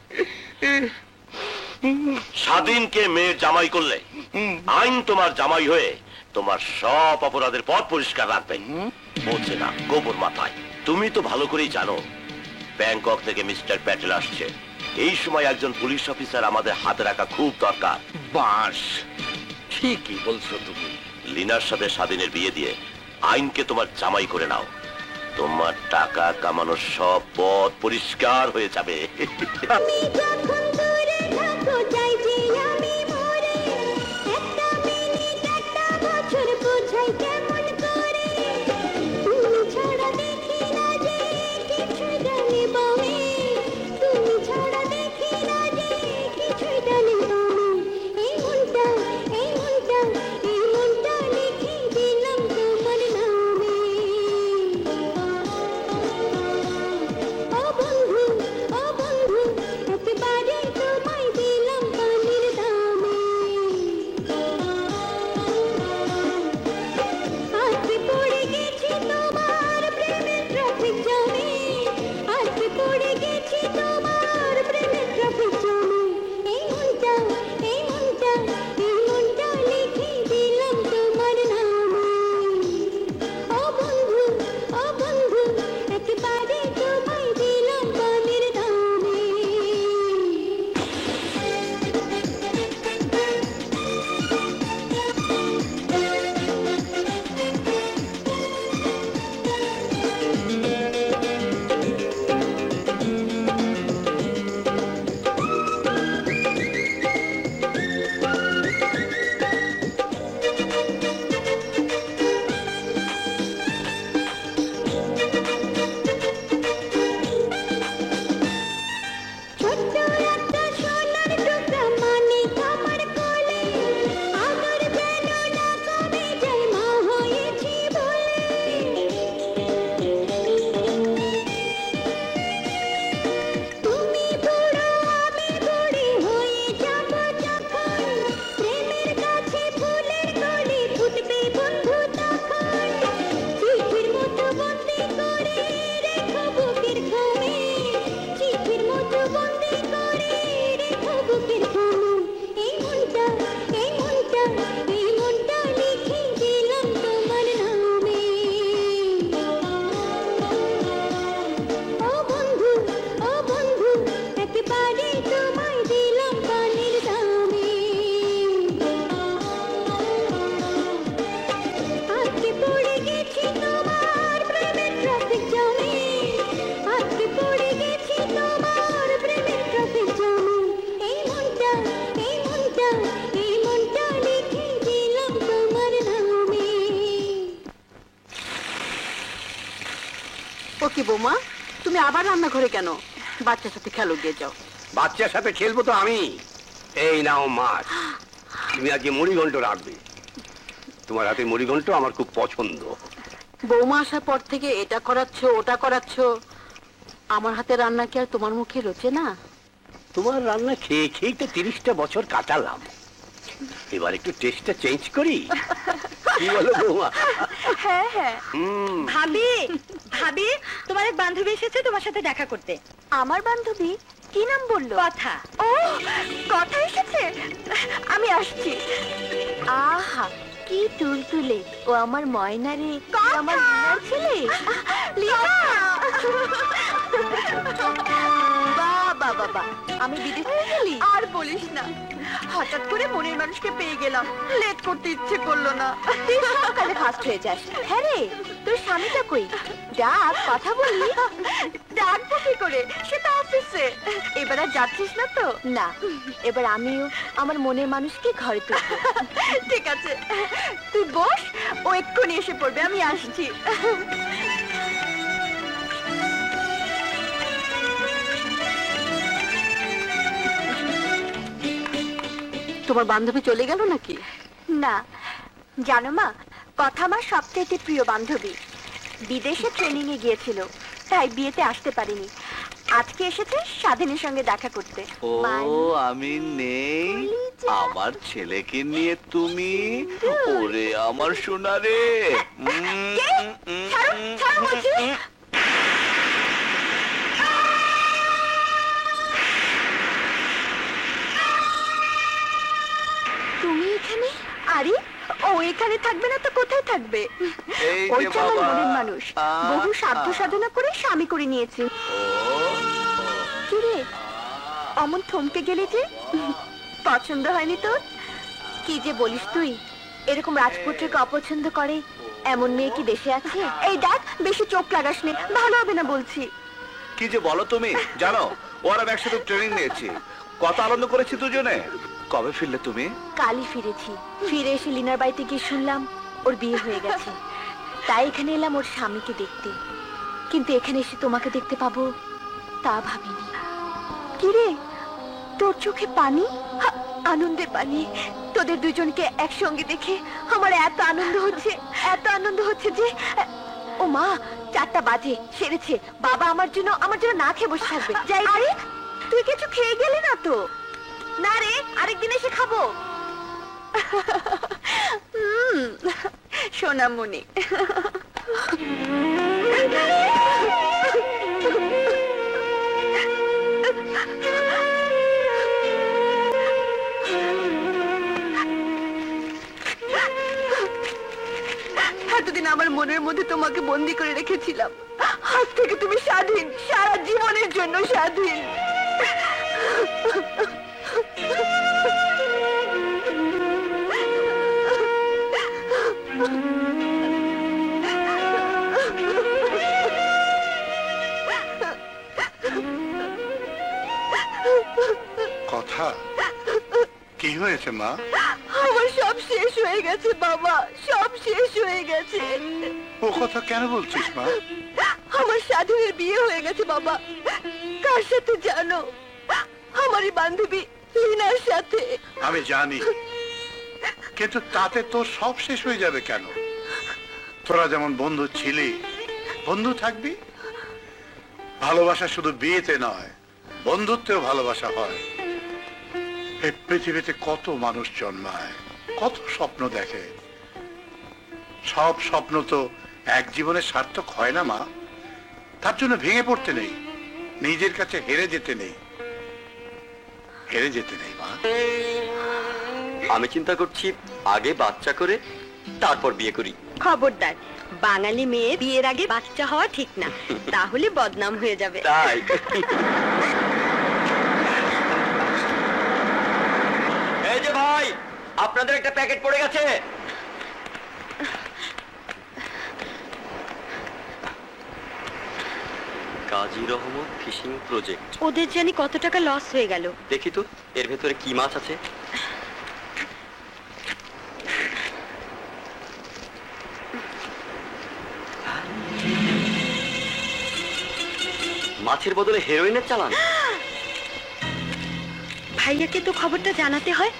Speaker 8: স্বাধীনকে মেয়ের জামাই করলে আইন তোমার জামাই হয়ে তোমার সব অপরাধের পথ পরিষ্কার রাখবে। বলছে না গোবর মাথায়। তুমি তো ভালো করেই জানো ব্যাংকক থেকে মিস্টার প্যাটেল আসছে। এই সময় একজন পুলিশ অফিসার আমাদের হাতে রাখা খুব দরকার।
Speaker 9: বাস, ঠিকই বলছো তুমি।
Speaker 8: লিনার সাথে স্বাধীনের বিয়ে দিয়ে আইনকে তোমার জামাই করে নাও, তোমার টাকা কামানোর সব পথ পরিষ্কার হয়ে যাবে।
Speaker 6: ও বন্ধু, একেবারে তো
Speaker 7: ও কি বৌমা, তুমি আবার রান্নাঘরে কেন? বাচ্চার সাথে খেলো, গিয়ে যাও।
Speaker 2: বাচ্চার সাথে খেলবো তো আমি। এই নাও মাছ, তুমি আজকে মুড়িঘণ্ট রাখবে। তোমার হাতে মুড়িঘণ্ট আমার খুব পছন্দ।
Speaker 7: বৌমা আসার পর থেকে এটা করাচ্ছ ওটা করাচ্ছ, আমার হাতে রান্না কি আর তোমার মুখে রোচে না?
Speaker 2: তোমার রান্না খেয়ে খেয়েই তো 30টা বছর কাটালাম, এবার একটু টেস্টটা চেঞ্জ করি। কি বলো বৌমা?
Speaker 6: হ্যাঁ হ্যাঁ।
Speaker 11: ভাবি, ভাবি, তোমার এক বান্ধবী এসেছে তোমার সাথে দেখা করতে।
Speaker 6: আমার বান্ধবী? কি নাম বললো?
Speaker 11: কথা।
Speaker 6: ও, কথা এসেছে, আমি আসছি। আহা, কি তুলতুলে, ও আমার ময়না রে, আমার লিনার ছেলে। বাবা বাবা, আমি বিদেশে গেলি? আর বলিস না, হঠাৎ করে মনের মানুষকে পেয়ে গেলাম, লেট করতে ইচ্ছে করলো না। তুই সকালে ফার্স্ট হয়ে যাস। হ্যাঁ রে, তোর স্বামীটা কই? ডাক, কথা বলি। ডাকবো কি করে, সে তো অফিসে। এবার আর যাচ্ছিস না তো? না, এবার আমিও আমার মনের মানুষকে ঘরে তুলবো। ঠিক আছে, তুই বস, ও এক্ষুনি এসে পড়বে, আমি আসছি।
Speaker 7: তোমার বান্ধবী চলে গেল নাকি?
Speaker 6: না, জানো মা, কথা আমার সবচেয়ে প্রিয় বান্ধবী। বিদেশে ট্রেনিং এ গিয়েছিল, তাই বিয়েতে আসতে পারিনি। আজকে এসেছে স্বাধীনের সঙ্গে দেখা করতে।
Speaker 3: ও, আমি নেই, আমার ছেলেকে নিয়ে তুমি? ওরে আমার সোনা রে।
Speaker 6: তুমি এখানে? আরে, ও এখানে থাকবে না তো কোথায় থাকবে?
Speaker 3: এই
Speaker 6: ওই
Speaker 3: যে
Speaker 6: তো আমার
Speaker 3: বাবা।
Speaker 6: মনের মানুষ, বহু সাধ্য সাধনা করে স্বামী করে নিয়েছে। কি রে, অমন থমকে গেলি যে? পছন্দ হয়নি তোর? কি যে বলিস তুই, এরকম রাজপুত্রকে অপছন্দ করে এমন মেয়ে কি দেশে আছে? এই দেখ, বেশি চোখ লাগাস নে, ভালো হবে না বলছি।
Speaker 3: কি যে বলো তুমি, জানো ওরা একসাথে ট্রেনিং নিয়েছি, কত আনন্দ করেছি দুজনে। কবে ফিরলে তুমি?
Speaker 6: কালই ফিরেছি। ফিরে এসে লিনার বাড়িতে গিয়ে শুনলাম ওর বিয়ে হয়ে গেছে, তাই এখানে এলাম ওর স্বামীকে দেখতে। কিন্তু এখানে এসে তোমাকে দেখতে পাবো তা ভাবিনি। কি রে, তোর চোখে পানি? আনন্দে পানি। তোদের দুজনকে একসঙ্গে দেখে আমার এত আনন্দ হচ্ছে, এত আনন্দ হচ্ছে যে, ও মা, 4টা বাজে, সেরেছে। বাবা আমার জন্য না খেয়ে বসে থাকবে। যাই। আরে, তুই কিছু খেয়ে গেলি না তো? না রে, আরেকদিন এসে খাবো। সোনামণি। এতদিন আমার মনের মধ্যে তোমাকে বন্দি করে রেখেছিলাম, আজ থেকে তুমি স্বাধীন, সারা জীবনের জন্য স্বাধীন।
Speaker 10: কথা কি হয়েছে মা?
Speaker 6: আমার সব শেষ হয়ে গেছে বাবা, সব শেষ হয়ে গেছে।
Speaker 10: ও কথা কেন বলছিস মা?
Speaker 6: আমার স্বাধীনের বিয়ে হয়ে গেছে বাবা। কার সাথে জানো? আমারই বান্ধবী লিনার সাথে।
Speaker 10: আমি জানি, কিন্তু তাতে তোর সব শেষ হয়ে যাবে কেন? তোরা যেমন বন্ধু ছিলি, বন্ধু থাকবি। ভালোবাসা শুধু বিয়েতে নয়, বন্ধুত্বেও ভালোবাসা হয়। এই পৃথিবীতে কত মানুষ জন্মায়, কত স্বপ্ন দেখে, সব স্বপ্ন তো এক জীবনে সার্থক হয় না মা। তার জন্য ভেঙে পড়তে নেই, নিজের কাছে হেরে যেতে নেই, হেরে যেতে নেই মা।
Speaker 5: আমি চিন্তা করছি আগে বাচ্চা করে তারপর বিয়ে করি।
Speaker 11: খবরদার, বাঙালি মেয়ে বিয়ের আগে বাচ্চা হওয়া ঠিক না, তাহলে বদনাম হয়ে যাবে।
Speaker 5: তাই এই যে ভাই, আপনাদের একটা প্যাকেট পড়ে গেছে। কাজী রহমত ফিশিং প্রজেক্ট।
Speaker 11: ওদের জানি কত টাকা লস হয়ে গেল।
Speaker 5: দেখি তো এর ভেতরে কি মাছ আছে। মাছের বদলে হেরোইনের চালান?
Speaker 6: ভাইয়াকে তো খবরটা জানাতে হয়।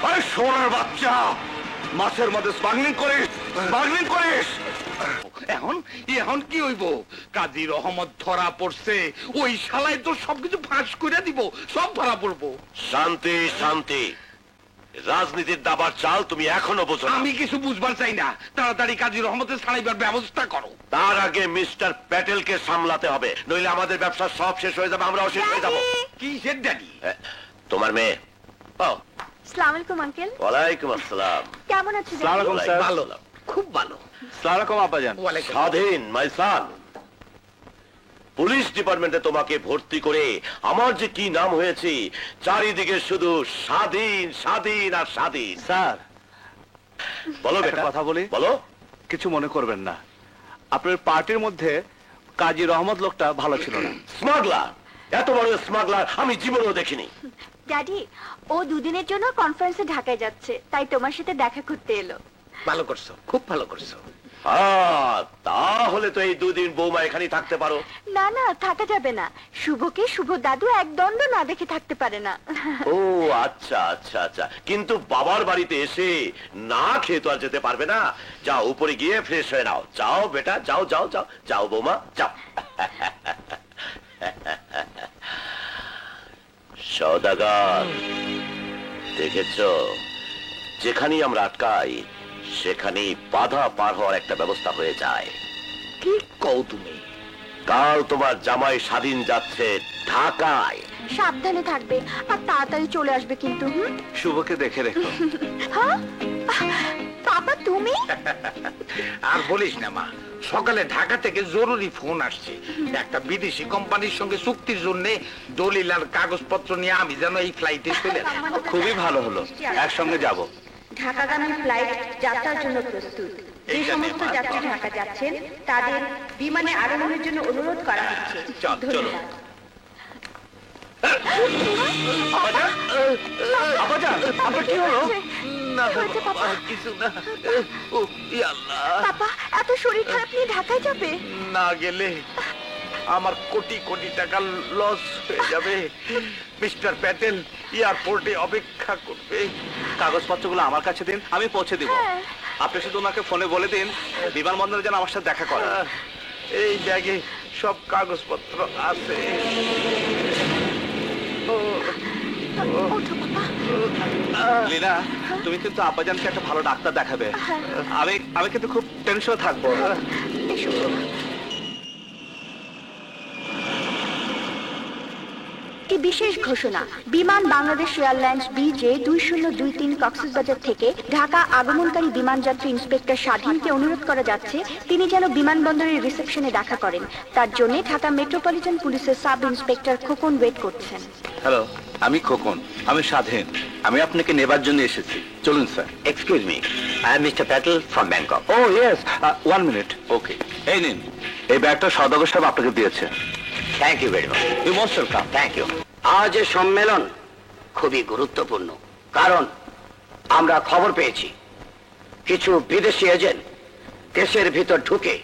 Speaker 1: আরে সোনার বাচ্চা, মাছের মধ্যে স্মাগলিং করিস।
Speaker 9: এখন এখন কি হইব? কাজী রহমত ধরা পড়ছে, ওই শালাই তো সবকিছু ফাঁস করে দিব, সব ধরা পড়বো।
Speaker 8: শান্তি শান্তি, রাজনীতির দাবার চাল তুমি এখনো বোঝো না।
Speaker 9: আমি কিছু বুঝবার চাই না, তাড়াতাড়ি কাজী রহমতের ছাড়াইবার ব্যবস্থা করো।
Speaker 8: তার আগে মিস্টার প্যাটেলকে সামলাতে হবে, নইলে আমাদের ব্যবসা সব শেষ হয়ে যাবে, আমরাও শেষ হয়ে যাবো।
Speaker 9: কি সে ড্যাডি?
Speaker 8: তোমার মেয়ে?
Speaker 6: আসসালামু আলাইকুম আঙ্কেল।
Speaker 8: ওয়ালাইকুম আসসালাম।
Speaker 6: কেমন আছেন?
Speaker 9: ভালো, খুব ভালো।
Speaker 8: স্বাধীন মাই সান, পুলিশ ডিপার্টমেন্টে তোমাকে ভর্তি করে আমার যে কি নাম হয়েছে, চারিদিকে শুধু স্বাধীন স্বাধীন আর স্বাধীন।
Speaker 1: স্যার,
Speaker 8: বলো
Speaker 1: একটা
Speaker 8: বেটা,
Speaker 1: কথা বলি?
Speaker 8: বলো।
Speaker 1: কিছু মনে করবেন না, আপনার পার্টির মধ্যে কাজী রহমত লোকটা ভালো ছিল না।
Speaker 8: স্মাগলার, এত বড় স্মাগলার আমি জীবনেও দেখিনি।
Speaker 6: ড্যাডি, ও দুদিনের জন্য কনফারেন্সে ঢাকায় যাচ্ছে, তাই তোমার সাথে দেখা করতে এলো।
Speaker 9: ভালো করছো, খুব ভালো করছো।
Speaker 8: তাহলে তো এই দুদিন বৌমা এখানে থাকতে পারো।
Speaker 6: না না, থাকা যাবে না। শুভকে শুভ দাদু এক দণ্ড না দেখে থাকতে পারে না।
Speaker 8: ও আচ্ছা আচ্ছা আচ্ছা, কিন্তু বাবার বাড়িতে এসে না খেয়ে তো আর যেতে পারবে না। যাও উপরে গিয়ে ফ্রেশ হয়ে নাও। যাও বেটা, যাও যাও যাও যাও বৌমা, যাও। সওদাগর, দেখেছ, যেখানেই আমরা আটকাই সেখানেই বাধা পার হওয়ার একটা ব্যবস্থা হয়ে যায়।
Speaker 9: কি কও তুমি?
Speaker 8: কাল তোমার জামাই স্বাধীন যাচ্ছে ঢাকায়।
Speaker 6: সাবধানে থাকবে আর তাড়াতাড়ি চলে আসবে কিন্তু।
Speaker 1: শুভকে দেখে রেখো।
Speaker 6: হ্যাঁ পাপা, তুমি?
Speaker 9: আর বলিস না মা, সকালে ঢাকা থেকে জরুরি ফোন আসছে। একটা বিদেশি কোম্পানির সঙ্গে চুক্তির জন্য দলিল আর কাগজপত্র নিয়ে আমি যেন এই ফ্লাইটে চলে যাই।
Speaker 1: খুবই ভালো হলো, একসঙ্গে যাব।
Speaker 6: ঢাকাগামী ফ্লাইট যাত্রার জন্য প্রস্তুত। যে সমস্ত যাত্রী ঢাকা যাচ্ছেন তাদের বিমানে আরোহণের জন্য অনুরোধ করা হচ্ছে।
Speaker 8: চলো।
Speaker 1: আপনার কি হলো?
Speaker 9: কিছু না। ও আল্লাহ,
Speaker 6: পাপা, এত শরীর খারাপ নিয়ে ঢাকায় যাবে?
Speaker 9: না গেলে আমার কোটি কোটি টাকা লস হয়ে যাবে। মিস্টার প্যাটেল এয়ারপোর্টে অপেক্ষা করবে।
Speaker 1: কাগজপত্রগুলো আমার কাছে দিন, আমি পৌঁছে দিব। আপনি শুধু ওনাকে ফোনে বলে দিন বিমানবন্দরে যেন আমার সাথে দেখা করে।
Speaker 9: এই ব্যাগে সব কাগজপত্র আছে।
Speaker 1: লীনা, তুমি কিন্তু আব্বাজানকে একটা ভালো ডাক্তার দেখাবে। আমি কিন্তু খুব টেনশনে থাকবো।
Speaker 6: একটি বিশেষ ঘোষণা, বিমান বাংলাদেশ এয়ারলাইন্স BJ 2023 কক্সবাজার থেকে ঢাকা আগমনকারী বিমানযাত্রী ইন্সপেক্টর স্বাধীনকে অনুরোধ করা যাচ্ছে তিনি যেন বিমানবন্দরের রিসেপশনে দেখা করেন। তার জন্য ঢাকা মেট্রোপলিটন পুলিশের সাব ইন্সপেক্টর খোকন ওয়েট করছেন।
Speaker 1: হ্যালো, আমি খোকন, আমি স্বাধীন। আমি আপনাকে নেবার জন্য এসেছি। চলুন sir.
Speaker 5: Excuse me, I am mister Patel from Bangkok.
Speaker 1: Oh yes, 1 minute. Okay, এই নিন, এই ব্যাগটা সওদাগর সাহেব আপনাকে দিয়েছে।
Speaker 5: Thank you very much.
Speaker 1: You most welcome.
Speaker 5: Thank you. আজ এ সম্মেলন
Speaker 2: খুবই গুরুত্বপূর্ণ, কারণ আমরা খবর পেয়েছি কিছু বিদেশি এজেন্ট দেশের ভিতর ঢুকে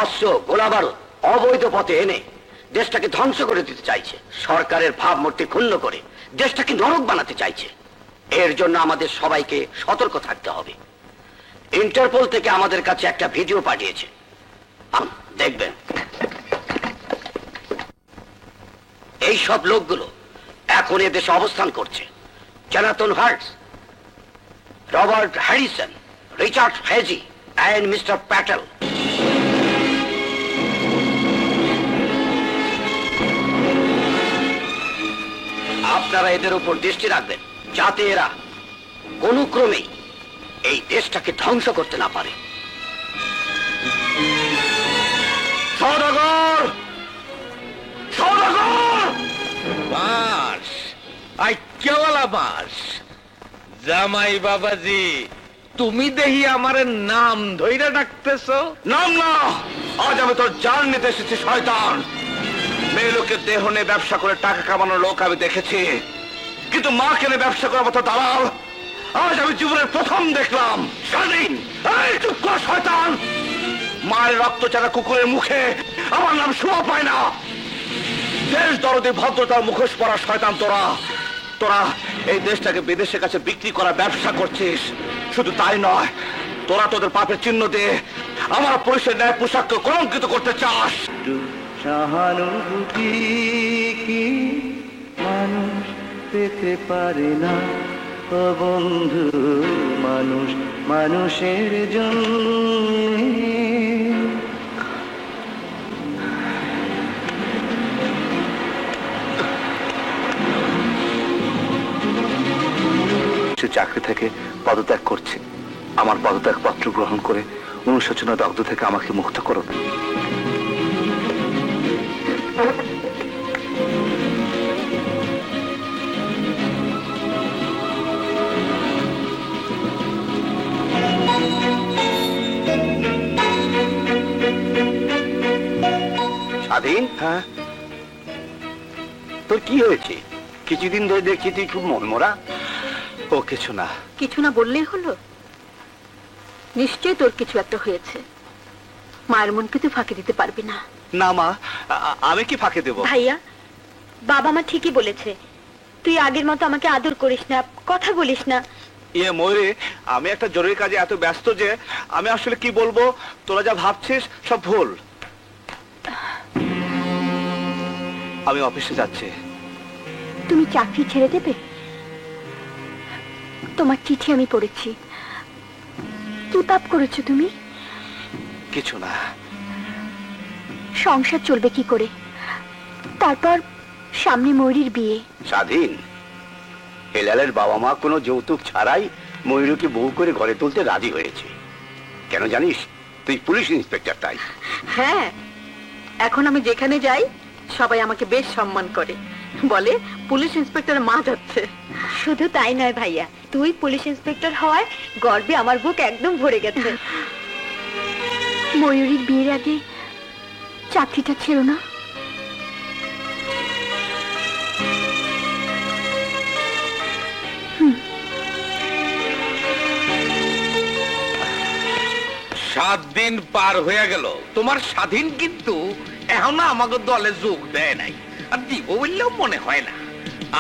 Speaker 2: অস্ত্র গোলাবারুদ অবৈধ পথে এনে দেশটাকে ধ্বংস করে দিতে চাইছে, সরকারের ভাবমূর্তি ক্ষুণ্ণ করে দেশটাকে নরক বানাতে চাইছে। এর জন্য আমাদের সবাইকে সতর্ক থাকতে হবে। ইন্টারপোল থেকে আমাদের কাছে একটা ভিডিও পাঠিয়েছে, দেখবেন। এই সব লোকগুলো এখন এদেশে অবস্থান করছে। Jonathan Hearts, Robert Harrison, Richard Hagee and mister Patel. আপনারা এদের উপর দৃষ্টি রাখবেন যাতে এরা কোনো ক্রমেই এই দেশটাকে ধ্বংস করতে না পারে।
Speaker 9: সওদাগর, সওদাগর, বাস আইক্যওয়ালা বাস। জামাই বাবাজি, তুমি দেখি আমার নাম ধইরা ডাকতেছ?
Speaker 1: নাম না, আজ আমি তোর জান নিতে এসেছি শয়তান। মেয়ে লোকের দেহ নিয়ে ব্যবসা করে টাকা কামানোর লোক আমি দেখেছি, কিন্তু মা কেনে ব্যবসা করার মতো দালাল আজ আমি জীবনের প্রথম দেখলাম। স্বাধীন, এই চুপ কর শয়তান। মায়ের রক্ত ছাড়া কুকুরের মুখে আমার নাম শোভা পায় না। দেশ দরদে ভদ্রতার মুখোশ পরা শয়তান তোরা। তোরা এই দেশটাকে বিদেশের কাছে বিক্রি করা ব্যবসা করছিস। শুধু তাই নয়, তোরা তোদের পাপের চিহ্ন দিয়ে আমার পুলিশের ন্যায় পোশাককে কলঙ্কিত করতে চাস।
Speaker 12: সহানুভূতি কি মানুষ পেতে পারে না? ও বন্ধু, মানুষ মানুষের জন্য।
Speaker 1: চাকরি থেকে পদত্যাগ করছে। আমার পদত্যাগ পত্র গ্রহণ করে অনুশোচনা দগ্ধ থেকে আমাকে মুক্ত করো।
Speaker 2: স্বাধীন, হ্যাঁ, তোর কি হয়েছে? কিছুদিন ধরে দেখছি তুই খুব মনমরা।
Speaker 1: ও কিছু না।
Speaker 7: কিছু না বললেই হলো? নিশ্চয়ই তোর কিছু একটা হয়েছে। মায়ের মনকে তুই ফাঁকি দিতে পারবি না।
Speaker 1: না মা, আমি কি ফাঁকে দেব?
Speaker 6: ভাইয়া, বাবা মা ঠিকই বলেছে, তুই আগের মতো আমাকে আদর করিস না, কথা বলিস না।
Speaker 1: ইয়ে ময়ূরী, আমি একটা জরুরি কাজে এত ব্যস্ত যে আমি আসলে কি বলবো। তোরা যা ভাবছিস সব ভুল। আমি অফিসে যাচ্ছি।
Speaker 6: তুমি চাকরি ছেড়ে দেবে? তোমার চিঠি আমি পড়েছি, তুতাপ করেছো তুমি।
Speaker 1: কিছু না।
Speaker 6: সংসার চলবে কি করে? তারপর সামনে ময়ূরীর বিয়ে।
Speaker 2: স্বাধীন, হেলালের বাবা মা কোনো যৌতুক ছাড়াই ময়ূরীকে বউ করে ঘরে তুলতে রাজি হয়েছে। কেন জানিস? তুই পুলিশ ইন্সপেক্টর তাই।
Speaker 7: হ্যাঁ, এখন আমি যেখানে যাই সবাই আমাকে বেশ সম্মান করে, বলে পুলিশ ইন্সপেক্টর মা যাচ্ছে।
Speaker 6: শুধু তাই নয় ভাইয়া, তুই পুলিশ ইন্সপেক্টর হওয়ায় গর্বে আমার বুক একদম ভরে গেছে। ময়ূরীর বিয়ের আগে চাকরিটা ছিল না?
Speaker 9: সাত দিন পার হয়ে গেল, তোমার স্বাধীন কিন্তু এখনো আমাকে দলে যোগ দেয় নাই, আর দিব বললেও মনে হয় না।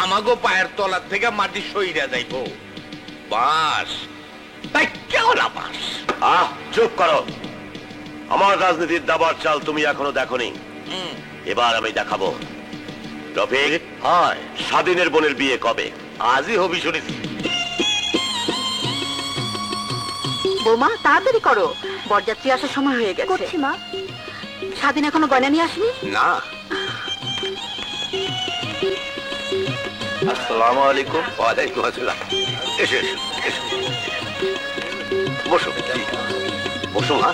Speaker 9: আমাগো পায়ের তলার থেকে মাটি সইরা যাইব। বাস তাই কেমন বাস?
Speaker 8: চুপ করো। আমার রাজনীতির দাবার চাল তুমি এখনো দেখোনি, এবার আমি দেখাবো। রফিক, হয় স্বাধীনের বোনের বিয়ে কবে? আজই হবি শুনেছি।
Speaker 7: বৌমা তাড়াতাড়ি করো, বরযাত্রী আসার সময় হয়ে গেছে।
Speaker 6: করছি মা।
Speaker 7: স্বাধীন এখনো গয়না নিয়ে আসেনি?
Speaker 2: না। আসসালামু আলাইকুম। ওয়ালাইকুম আসসালাম। এসো এসো এসো, বসো বসো মা।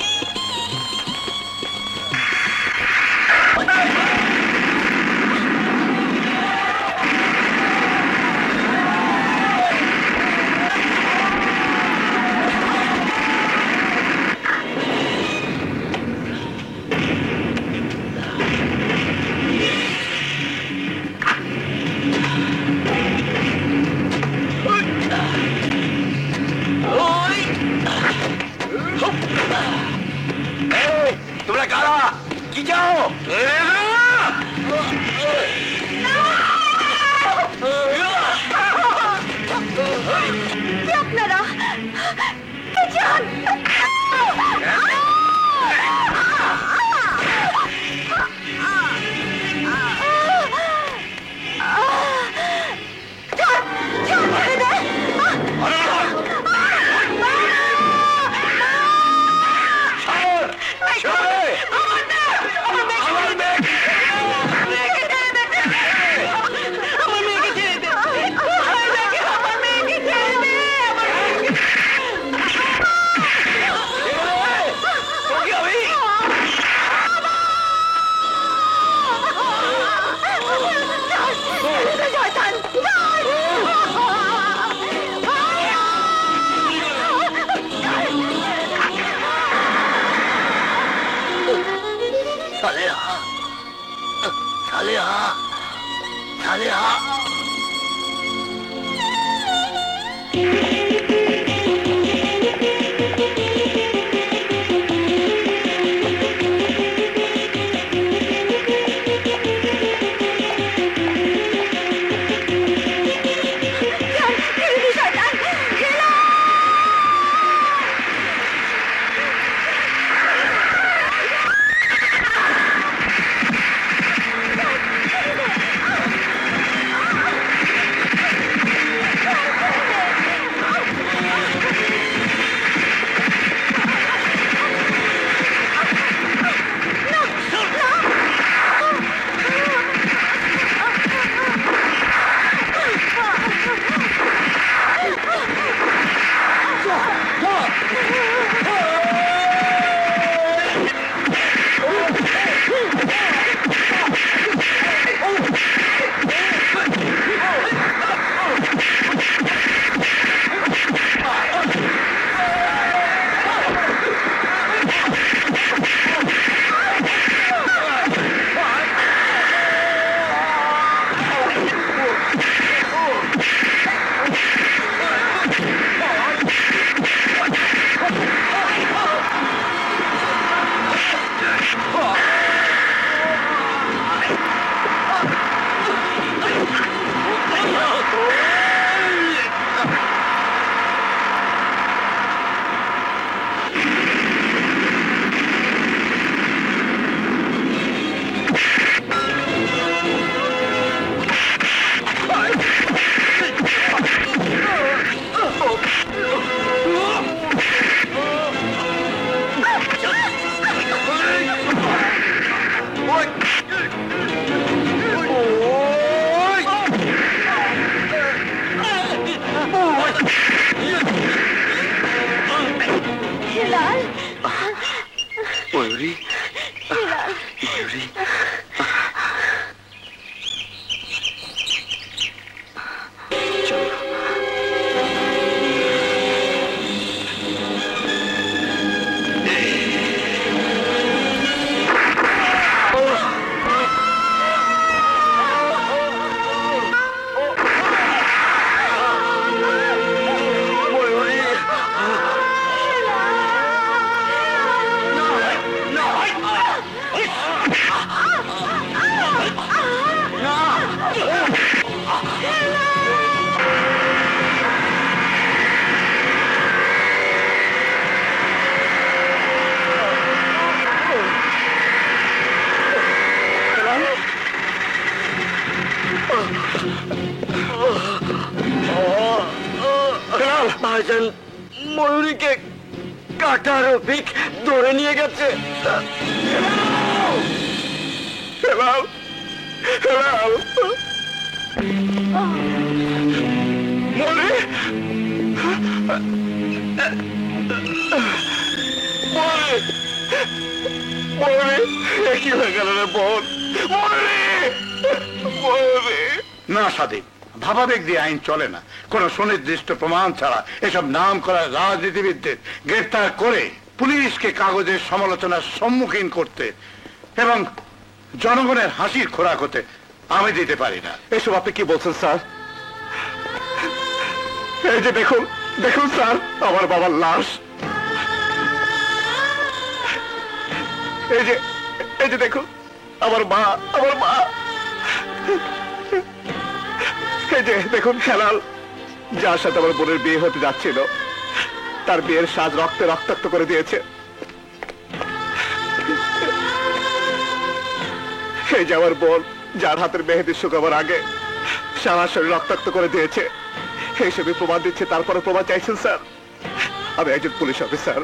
Speaker 5: ময়ূরী ময়ূরী চলো ভাইজান ময়ূরীকে কাটার রফিক ধরে নিয়ে গেছে কি হয়ে গেল রে বোন?
Speaker 10: না স্বাধীন, ভাবাবেগ দিয়ে আইন চলে না। কোন সুনির্দিষ্ট প্রমাণ ছাড়া এসব নাম করা রাজনীতিবিদদের গ্রেফতার করে পুলিশকে কাগজের সমালোচনার সম্মুখীন করতে এবং জনগণের হাসির খোরাক হতে আমি দিতে পারি না।
Speaker 5: এসব আপনি কি বলছেন স্যার? এই যে দেখুন দেখুন স্যার, আমার বাবার লাশ। এই যে দেখুন আমার মা। এই যে দেখুন হেলাল, যার সাথে আমার বোনের বিয়ে হতে যাচ্ছিল, তার বিয়ের সাজ রক্তে রক্তাক্ত করে দিয়েছে। এই যে আমার বোন, যার হাতের মেহেদি শুকাবার আগে সারা শরীর রক্তাক্ত করে দিয়েছে। এইসবই প্রমাণ দিচ্ছে, তারপরে প্রমাণ চাইছেন স্যার? আমি একজন পুলিশ অফিসার,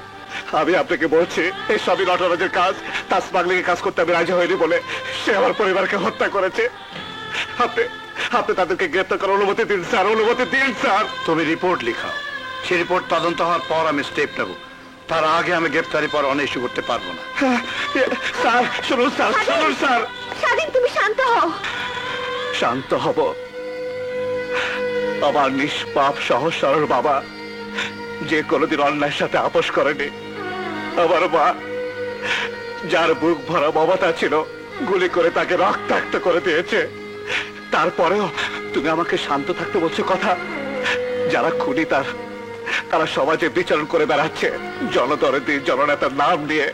Speaker 5: আমি আপনাকে বলছি এই সবই নটরাজের কাজ। তার স্মাগলিং এর কাজ করতে আমি রাজি হইনি বলে সে আমার পরিবারকে হত্যা করেছে। আপনি তাদেরকে গ্রেফতার করার অনুমতি দিন স্যার, অনুমতি দিন স্যার।
Speaker 10: তুমি রিপোর্ট লিখাও, সেই রিপোর্ট তদন্ত হওয়ার পর আমি স্টেপ নেব। তার আগে আমি গ্রেফতারি পর অনেক ইস্যু করতে পারবো না।
Speaker 5: স্যার শুনুন স্যার, শুনুন স্যার।
Speaker 6: স্বাধীন, তুমি শান্ত হও।
Speaker 5: শান্ত হব? আমার নিষ্পাপ সহজ সরল বাবা, যে কোনোদিন অন্যায়ের সাথে আপোষ করেনি, আমার মা যার বুক ভরা মমতা ছিল, গুলি করে তাকে রক্তাক্ত করে দিয়েছে। তারপরেও তুমি আমাকে শান্ত থাকতে বলছো কথা? যারা খুনি তারা সমাজে বিচরণ করে বেড়াচ্ছে জনদরদি জননেতার নাম নিয়ে,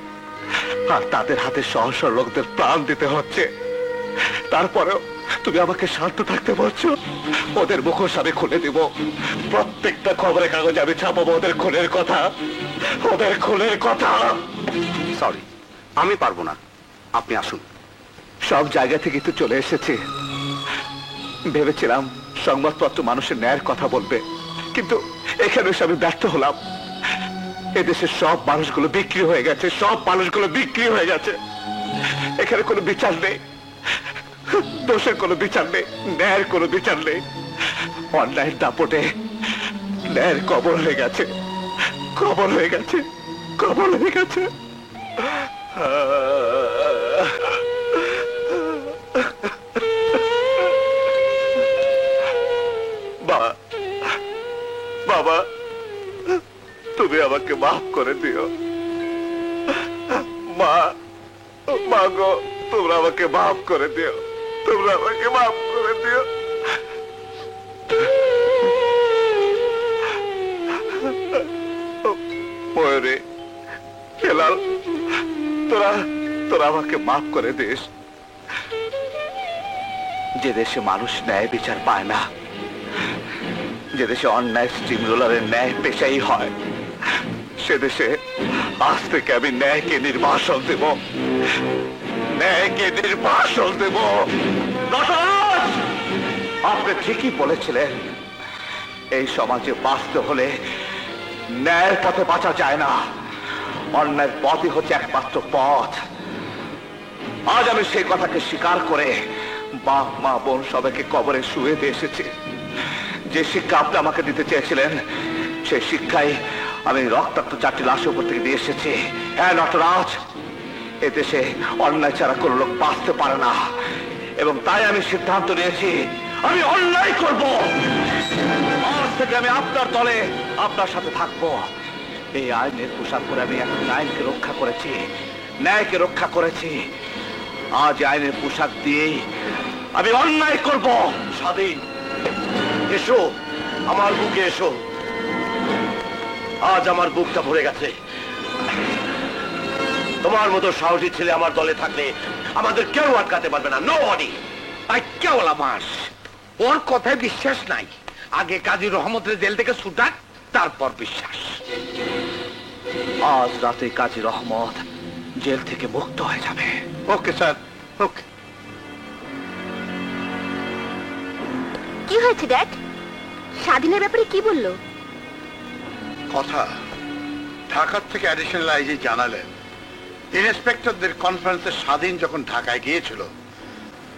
Speaker 5: আর তাদের হাতে সহজ সরল লোকদের প্রাণ দিতে হচ্ছে। তারপরেও তুমি আমাকে শান্ত থাকতে বলছো? ওদের মুখোশ আমি খুলে দিব, প্রত্যেকটা খবরের কাগজে আমি ছাপাবো ওদের খুনের কথা, ওদের খুনের কথা।
Speaker 10: সরি, আমি পারবো না, আপনি আসুন।
Speaker 5: সব জায়গা থেকে তো চলে এসেছি, ভেবেছিলাম সংবাদপত্র মানুষের ন্যায়ের কথা বলবে, কিন্তু এখানে এসে আমি ব্যর্থ হলাম। এদেশের সব মানুষগুলো বিক্রি হয়ে গেছে, সব মানুষগুলো বিক্রি হয়ে গেছে। এখানে কোনো বিচার নেই, দোষের কোনো বিচার নেই, ন্যায়ের কোনো বিচার নেই। অন্যায়ের দাপটে ন্যায়ের কবর হয়ে গেছে, কবর হয়ে গেছে, কবর হয়ে গেছে। বাবা, তুমি আমাকে মাফ করে দিও। মা গো, তোমরা আমাকে মাফ করে দিও, তোমরা আমাকে মাফ করে দিও। ময়ূরী, হেলাল, তোরা আমাকে মাফ করে দিস। যে দেশে মানুষ ন্যায় বিচার পায় না, যে দেশে অন্যায় স্টিম রোলারের ন্যায় পেশাই হয়, সে দেশে আজ থেকে আমি ন্যায়কে নির্বাসন দেব, ন্যায়কে নির্বাসন দেব। আপনি ঠিকই বলেছিলেন, এই সমাজে বাঁচতে হলে ন্যায়ের পথে বাঁচা যায় না, অন্যায়ের পথই হচ্ছে একমাত্র পথ। আজ আমি সেই কথাকে স্বীকার করে বাপ মা বোন সবাইকে কবরে শুয়ে দিয়ে এসেছি। যে শিক্ষা আপনি আমাকে দিতে চেয়েছিলেন, সেই শিক্ষাই আমি রক্তাক্ত 4টি লাশের উপর থেকে দিয়ে এসেছি। হ্যাঁ নটরাজ,
Speaker 1: এদেশে অন্যায় ছাড়া কোনো লোক বাঁচতে পারে না, এবং তাই আমি সিদ্ধান্ত নিয়েছি আমি অন্যায় করব। আজ থেকে আমি আপনার দলে আপনার সাথে থাকবো। এই আইনের পোশাক পরে আমি এখন আইনকে রক্ষা করেছি, ন্যায়কে রক্ষা করেছি। আজ আইনের পোশাক দিয়েই আমি অন্যায় করব।
Speaker 8: স্বাধীন, এসো আমার বুকে এসো। আজ আমার বুকটা ভরে গেছে। তোমার মতো সাহসী ছেলে আমার দলে থাকলে আমাদের কেউ আটকাতে পারবে না। নোবডি।
Speaker 9: কেওলা মাস, ওর কথায় বিশ্বাস নাই। আগে কাজী রহমতের জেল থেকে ছুটাক, তারপর বিশ্বাস।
Speaker 1: আজ রাতে কাজী রহমত জেল থেকে মুক্ত হয়ে যাবে।
Speaker 10: ওকে স্যার, ওকে।
Speaker 6: কি হয়েছে ড্যাড? স্বাধীনের ব্যাপারে কি বললো?
Speaker 10: কথা ঢাকার থেকে অ্যাডিশনাল আইজি জানালেন, ইন্সপেক্টরদের কনফারেন্সে স্বাধীন যখন ঢাকায় গিয়েছিল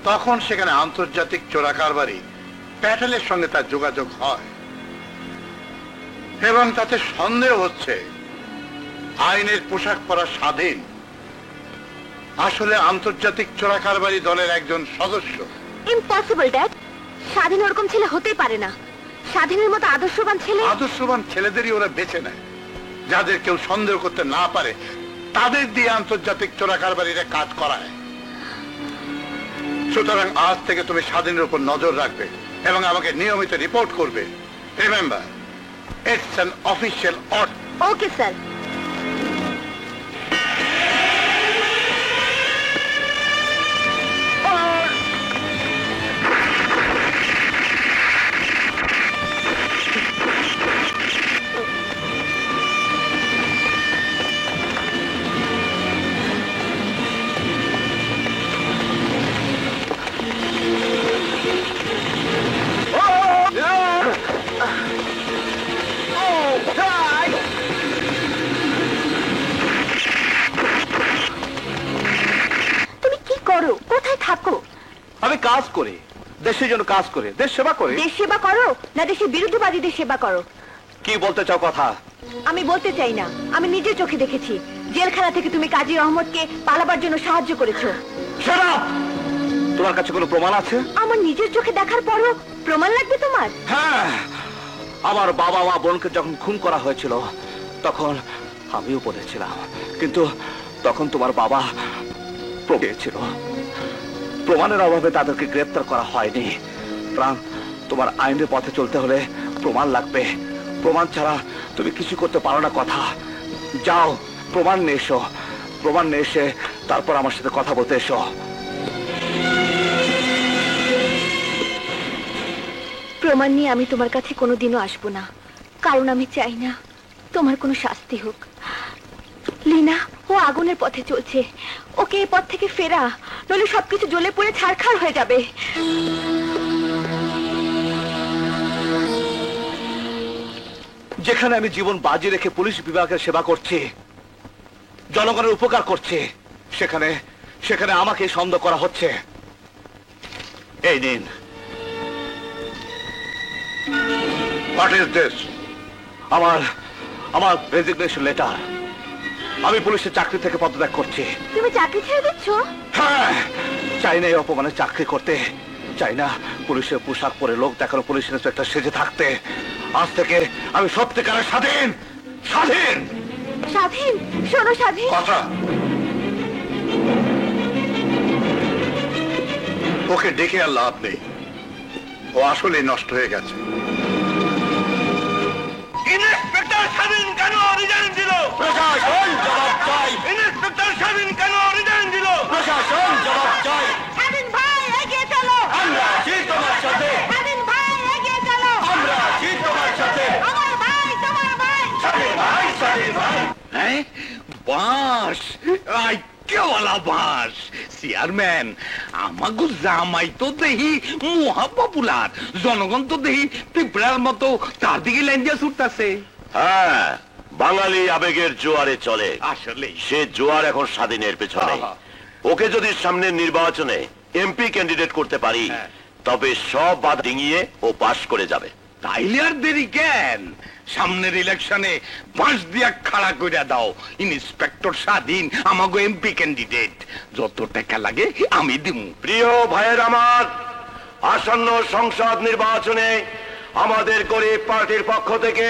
Speaker 10: তখন সেখানে আন্তর্জাতিক চোরাকারবারি প্যাটেলের সঙ্গে তার যোগাযোগ হয়, এবং তাতে সন্দেহ হচ্ছে আইনের পোশাক পরা স্বাধীন আসলে আন্তর্জাতিক চোরাকারবারি দলের একজন সদস্য।
Speaker 6: ইম্পসিবল ড্যাড, স্বাধীন ওরকম ছেলে হতেই পারে না। স্বাধীনের মতো আদর্শবান ছেলে।
Speaker 10: আদর্শবান ছেলেদেরই ওরা বেছে নেয়, যাদের কেউ সন্দেহ করতে না পারে তাদের দিয়ে আন্তর্জাতিক চোরাকারবারিরা কাজ করায়। সুতরাং আজ থেকে তুমি স্বাধীনের উপর নজর রাখবে এবং আমাকে নিয়মিত রিপোর্ট করবে। Remember, it's an official order.
Speaker 6: Okay sir.
Speaker 1: আমি কাজ করি, দেশের জন্য কাজ করে, দেশ সেবা করে।
Speaker 6: দেশ সেবা করো না দেশের বিরুদ্ধবাদীদের সেবা করো?
Speaker 1: কি বলতে চাও কথা?
Speaker 6: আমি বলতে চাই না, আমি নিজের চোখে দেখেছি জেলখানা থেকে তুমি কাজী রহমতকে পালাবার জন্য সাহায্য করেছো।
Speaker 1: Shut up! তোমার কাছে কোনো প্রমাণ আছে?
Speaker 6: আমার নিজের চোখে দেখার পরও প্রমাণ লাগবে তোমার?
Speaker 1: হ্যাঁ, আমার বাবা মা বোনকে যখন খুন করা হয়েছিল তখন আমিও বলেছিলাম, কিন্তু তখন তোমার বাবা ছিল, প্রমাণের অভাবে তাদেরকে গ্রেপ্তার করা হয়নি। প্রাণ, তোমার আইনের পথে চলতে হলে প্রমাণ লাগবে। প্রমাণ ছাড়া তুমি কিছু করতে পারো না। কথা, যাও প্রমাণ নিয়ে এসো, প্রমাণ নিয়ে এসে তারপর আমার সাথে কথা বলতে এসো।
Speaker 6: প্রমাণ নিয়ে আমি তোমার কাছে কোনোদিনও আসবো না, কারণ আমি চাই না তোমার কোনো শাস্তি হোক। লীনা, ও আগুনের পথে চলছে, ওকে এই পথ থেকে ফেরা, নইলে সবকিছু জ্বলে পুড়ে ছারখার হয়ে যাবে।
Speaker 1: যেখানে আমি জীবন বাজি রেখে পুলিশ বিভাগের সেবা করছি, জনগণের উপকার করছি, সেখানে সেখানে আমাকে সন্দেহ করা হচ্ছে। এই নিন।
Speaker 10: What is this?
Speaker 1: আমার রেজিগনেশন লেটার। আমি পুলিশের চাকরি থেকে পদত্যাগ করছি।
Speaker 6: তুমি চাকরি ছেড়ে দিচ্ছ?
Speaker 1: হ্যাঁ, চাই না এই অপমানে চাকরি করতে, চাই না পুলিশের পোশাক পরে লোক দেখানো পুলিশ ইন্সপেক্টর সেজে থাকতে। আজ থেকে আমি সত্যিকারের স্বাধীন। স্বাধীন
Speaker 6: স্বাধীন? শোনো স্বাধীন,
Speaker 10: কথা, ওকে ডেকে আর লাভ নেই, ও আসলে নষ্ট হয়ে গেছে।
Speaker 8: ইন্সপেক্টর স্বাধীন কেন রিজাইন দিল?
Speaker 1: প্রশাসন জবাব চাই।
Speaker 8: ইন্সপেক্টর স্বাধীন কেন রিজাইন দিল?
Speaker 1: প্রশাসন জবাব চাই।
Speaker 6: স্বাধীন ভাই এগিয়ে চলো।
Speaker 1: আমরা আছি তোমার সাথে।
Speaker 6: স্বাধীন ভাই এগিয়ে চলো।
Speaker 1: আমরা আছি তোমার সাথে।
Speaker 6: আমার ভাই, তোমার ভাই।
Speaker 1: স্বাধীন ভাই, স্বাধীন ভাই।
Speaker 9: হ্যাঁ, বাস, আই কেওয়ালা বাস। চেয়ারম্যান, আমাগো জামাই তো দেখি মহা পপুলার, জনগণ তো দেখি পিঁপড়ার মতো তার দিকে লাইন দিয়ে ছুটতেছে।
Speaker 8: হ্যাঁ, বাঙালি আবেগের জোয়ারে চলে।
Speaker 9: আসলে
Speaker 8: সে জোয়ার এখন স্বাধীনের পেছনে। ওকে যদি সামনের নির্বাচনে এমপি ক্যান্ডিডেট করতে পারি, তবে সব বাধা ডিঙিয়ে ও পাশ করে যাবে।
Speaker 9: তাইলে আর দেরি কেন? সামনের ইলেকশনে বাঁশ দিয়া খাড়া কইরা দাও। ইন্সপেক্টর স্বাধীন আমাগো এমপি ক্যান্ডিডেট, যত টাকা লাগে আমি দিমু।
Speaker 8: প্রিয় ভাইয়ের আমার, আসন্ন সংসদ নির্বাচনে আমাদের গরিব পার্টির পক্ষ থেকে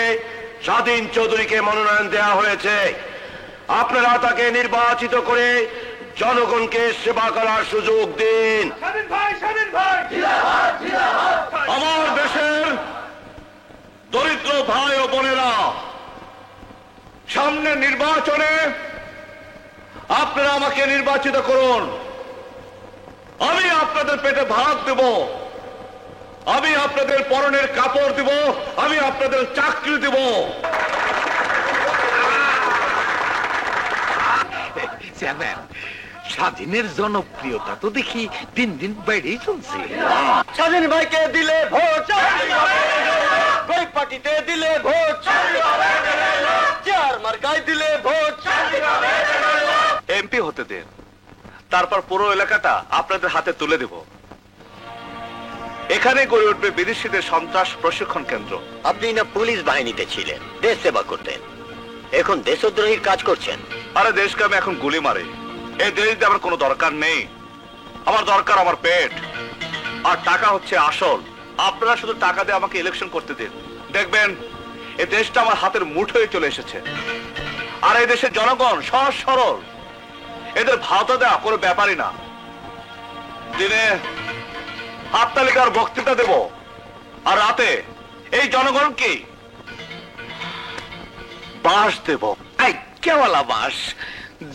Speaker 8: স্বাধীন চৌধুরীকে মনোনয়ন দেওয়া হয়েছে। আপনারা তাকে নির্বাচিত করে জনগণকে সেবা করার সুযোগ দিন।
Speaker 1: আমার দেশের দরিদ্র ভাই ও বোনেরা, সামনে নির্বাচনে আপনারা আমাকে নির্বাচিত করুন। আমি আপনাদের পেটে ভাত দেব, আমি আপনাদের পরনের কাপড় দেব, আমি আপনাদের চাকরি দেব।
Speaker 9: স্বাধীনের জনপ্রিয়তা তো দেখি দিন দিন বেড়েই চলছে।
Speaker 2: স্বাধীন ভাইকে দিলে ভোট, গরিব পার্টিতে দিলে ভোট, চেয়ার মার্কায় দিলে ভোট।
Speaker 1: এমপি হতে দেন, তারপর পুরো এলাকাটা আপনাদের হাতে তুলে দেব। এখানে গড়ে উঠবে বিদেশিদের সন্ত্রাস প্রশিক্ষণ কেন্দ্র।
Speaker 2: আপনি না পুলিশ বাহিনীতে ছিলেন, দেশ সেবা করতেন, এখন দেশদ্রোহীর কাজ করছেন।
Speaker 1: আরে দেশকে আমি এখন গুলি মারি, এই দেশ দিয়ে আমার কোনো দরকার নেই। আমার দরকার আমার পেট, আর টাকা হচ্ছে আসল। আপনারা শুধু টাকা দিয়ে আমাকে ইলেকশন করতে দিন, দেখবেন এই দেশটা আমার হাতের মুঠোয় চলে এসেছে। আর এই দেশের জনগণ সহজ সরল, এদের ভাওতা দেওয়া কোনো ব্যাপারই না। দিনে হাততালিকার বক্তৃতা দেব, আর রাতে এই জনগণকে বাস দেব।
Speaker 9: এই কেওয়ালা বাস,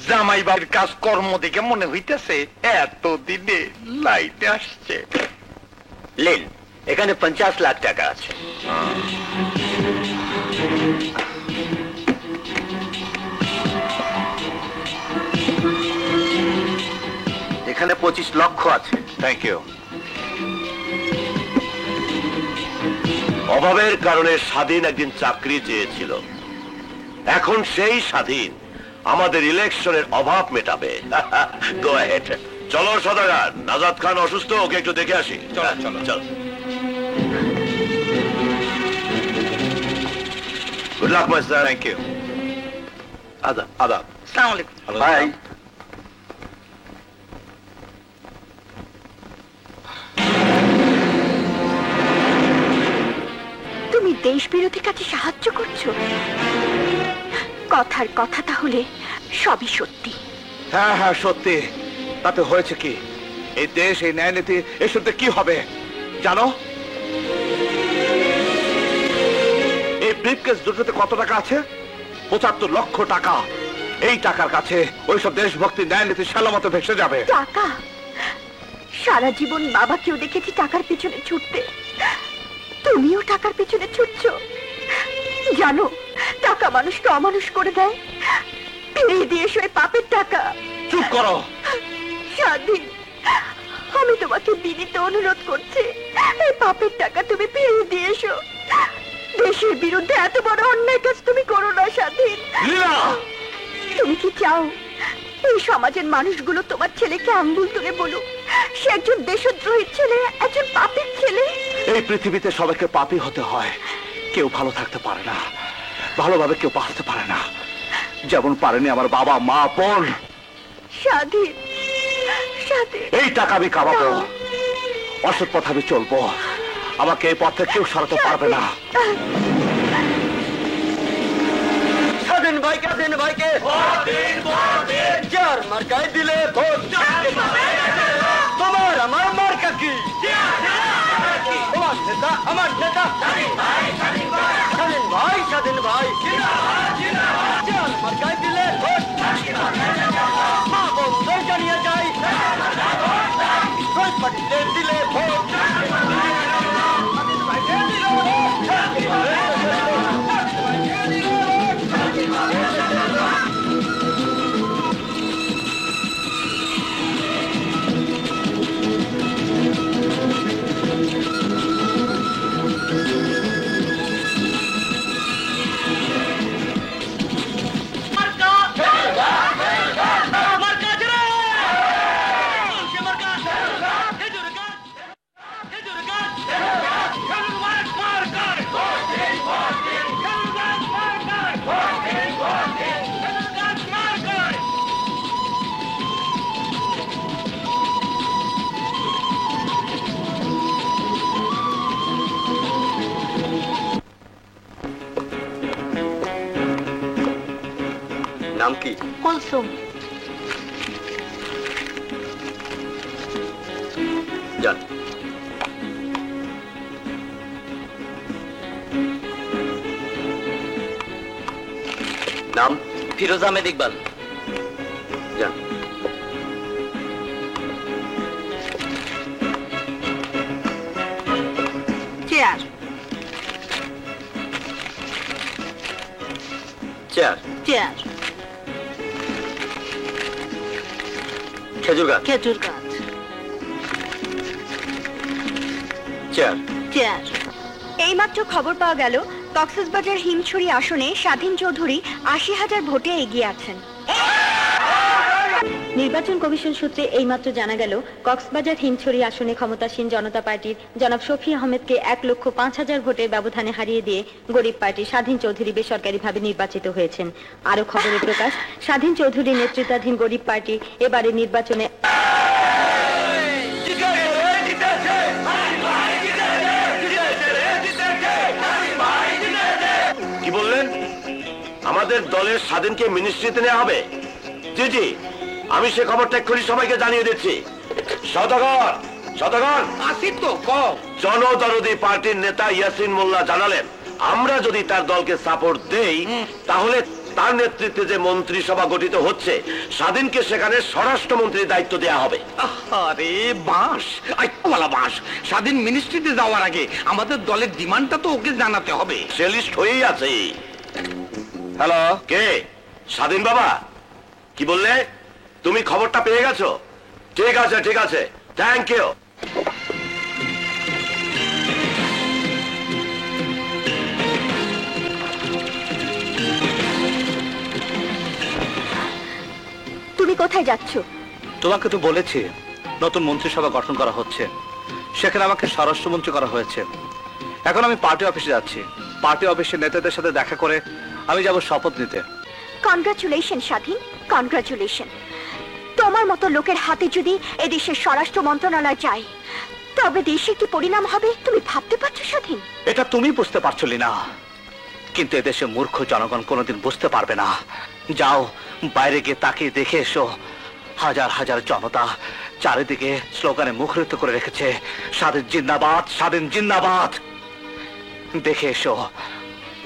Speaker 9: জামাই বাড়ির কাজ কর্ম দেখে মনে হইতেছে এতদিনে লাইটে আসছে।
Speaker 2: লেন, এখানে 50 লাখ টাকা আছে।
Speaker 1: এখানে 25 লক্ষ আছে। Thank you.
Speaker 8: অভাবের কারণে স্বাধীন একদিন চাকরি চেয়েছিল, এখন সেই স্বাধীন আমাদের ইলেকশনের অভাব মেটাবে। Go ahead. চলো সদাগর, নাজাদ খান অসুস্থ, ওকে একটু দেখে আসি।
Speaker 9: চলো চলো
Speaker 8: চল। Good luck my sir.
Speaker 1: Thank you.
Speaker 8: আদাব।
Speaker 1: আদাব।
Speaker 7: আসসালামু আলাইকুম।
Speaker 8: বাই।
Speaker 6: তুমি দেশ বিরোধী কাজে সাহায্য করছো? কথার কথা তাহলে সবই সত্যি।
Speaker 1: হ্যাঁ হ্যাঁ সত্যি। তাতে হয়েছে কি? এই দেশ, এই ন্যায় নীতি, এসবতে কি হবে জানো? এই ব্রিফকেস দুটোতে কত টাকা আছে? 75 লক্ষ টাকা। এই টাকার কাছে ওইসব দেশভক্তি, ন্যায় নীতি সালামতো ভেসে যাবে।
Speaker 6: টাকা? সারা জীবন বাবাকেও দেখেছি টাকার পিছনে ছুটতে, তুমিও টাকার পিছনে ছুটছো। জানো, টাকা মানুষকে অমানুষ করে দেয়। ফিরিয়ে দিয়ে এসো এই পাপের টাকা।
Speaker 1: চুপ করো।
Speaker 6: স্বাধীন, আমি তোমাকে বিনীত অনুরোধ করছি, এই পাপের টাকা তুমি ফিরিয়ে দিয়ে এসো। দেশের বিরুদ্ধে এত বড় অন্যায় কাজ তুমি করো না স্বাধীন।
Speaker 1: লীলা,
Speaker 6: তুমি কি চাও এই সমাজের মানুষগুলো তোমার ছেলেকে আঙ্গুল তুলে বলুক সে একজন দেশদ্রোহীর ছেলে, একজন পাপীর ছেলে?
Speaker 1: এই পৃথিবীতে সবাইকে পাপী হতে হয়, কেউ ভালো থাকতে পারে না, ভালোভাবে কেউ বাঁচতে পারে না। যেমন পারেনি আমার বাবা, মা, বোন।
Speaker 6: স্বাধীন, স্বাধীন,
Speaker 1: এই টাকা আমি কামাবো, অসৎ পথে আমি চলবো, আমাকে এই পথে কেউ সরাতে পারবে না।
Speaker 2: স্বাধীন ভাইকে, স্বাধীন ভাইকে চার মার্কায় দিলে ভোট। তোমার আমার মার্কা কি? তোমার নেতা আমার নেতা স্বাধীন ভাই, স্বাধীন ভাই চার মার্কায় দিলে ভোট। মা বোনদের জানিয়ে যাই, গরিব পার্টিতে দিলে ভোট।
Speaker 5: নাম কি?
Speaker 7: কুলসুম।
Speaker 5: যান। নাম?
Speaker 4: ফিরোজ আহমেদ ইকবাল।
Speaker 5: যান।
Speaker 7: চেয়ার।
Speaker 5: চেয়ার।
Speaker 7: চেয়ার।
Speaker 5: খেজুর গাছ।
Speaker 7: খেজুর গাছ।
Speaker 5: চেয়ার।
Speaker 7: চেয়ার।
Speaker 6: এইমাত্র খবর পাওয়া গেল কক্সবাজার হিমছড়ি আসনে স্বাধীন চৌধুরী ৮০,০০০ ভোটে এগিয়ে আছেন। নির্বাচন কমিশন সূত্রে এইমাত্র জানা গেল কক্সবাজার হিমছড়ি আসনে ক্ষমতাসীন জনতা পার্টির জনাব শফি আহমেদকে ১,৫,০০০ ভোটের ব্যবধানে হারিয়ে দিয়ে গরিব পার্টি স্বাধীন চৌধুরী বেসরকারিভাবে নির্বাচিত হয়েছেন। আরো খবরে প্রকাশ, স্বাধীন চৌধুরীর নেতৃত্বাধীন গরিব পার্টি এবারে নির্বাচনে
Speaker 8: কি বললেন? আমাদের দলের স্বাধীনকে মিনিস্ট্রিতে নেওয়া হবে? জি জি, আমি সে খবরটা এক্ষুনি সবাইকে জানিয়ে দিচ্ছি। সদাগর, সদাগর
Speaker 9: আসি তো কম।
Speaker 8: জনদরদি পার্টির নেতা ইয়াসিন মোল্লা জানালেন, আমরা যদি তার দলকে সাপোর্ট দেই তাহলে তার নেতৃত্বে যে মন্ত্রিসভা গঠিত হচ্ছে স্বাধীনকে সেখানে স্বরাষ্ট্রমন্ত্রীর দায়িত্ব দেওয়া হবে।
Speaker 9: আরে বাস, আইওয়ালা বাস, স্বাধীন মিনিস্ট্রিতে যাওয়ার আগে আমাদের দলের ডিমান্ডটা তো ওকে জানাতে হবে।
Speaker 8: সে লিস্ট হয়েই আছে। হ্যালো, কে? স্বাধীন বাবা, কি বললে? তুমি খবরটা পেয়ে গেছো? ঠিক আছে ঠিক আছে, থ্যাংক ইউ।
Speaker 6: তুমি কোথায় যাচ্ছ?
Speaker 1: তোমাকে তো বলেছি নতুন মন্ত্রিসভা গঠন করা হচ্ছে, সেখানে আমাকে স্বরাষ্ট্রমন্ত্রী করা হয়েছে। এখন আমি পার্টি অফিসে যাচ্ছি। পার্টি অফিসের নেতাদের সাথে দেখা করে আমি যাব শপথ নিতে।
Speaker 6: কনগ্রাচুলেশন স্বাধীন, কনগ্রাচুলেশন। তোমার মতো লোকের হাতে যদি এদেশের স্বরাষ্ট্র মন্ত্রণালয় যায় তবে দেশের কি পরিণাম হবে তুমি ভাবতে পারছো স্বাধীন?
Speaker 1: এটা তুমি বুঝতে পারছো না, কিন্তু এদেশে মূর্খ জনগণ কোনোদিন বুঝতে পারবে না। যাও বাইরে গিয়ে তাকিয়ে দেখে এসো, হাজার হাজার জনতা চারিদিকে স্লোগানে মুখরিত করে রেখেছে, স্বাধীন জিন্দাবাদ, স্বাধীন জিন্দাবাদ। দেখে এসো,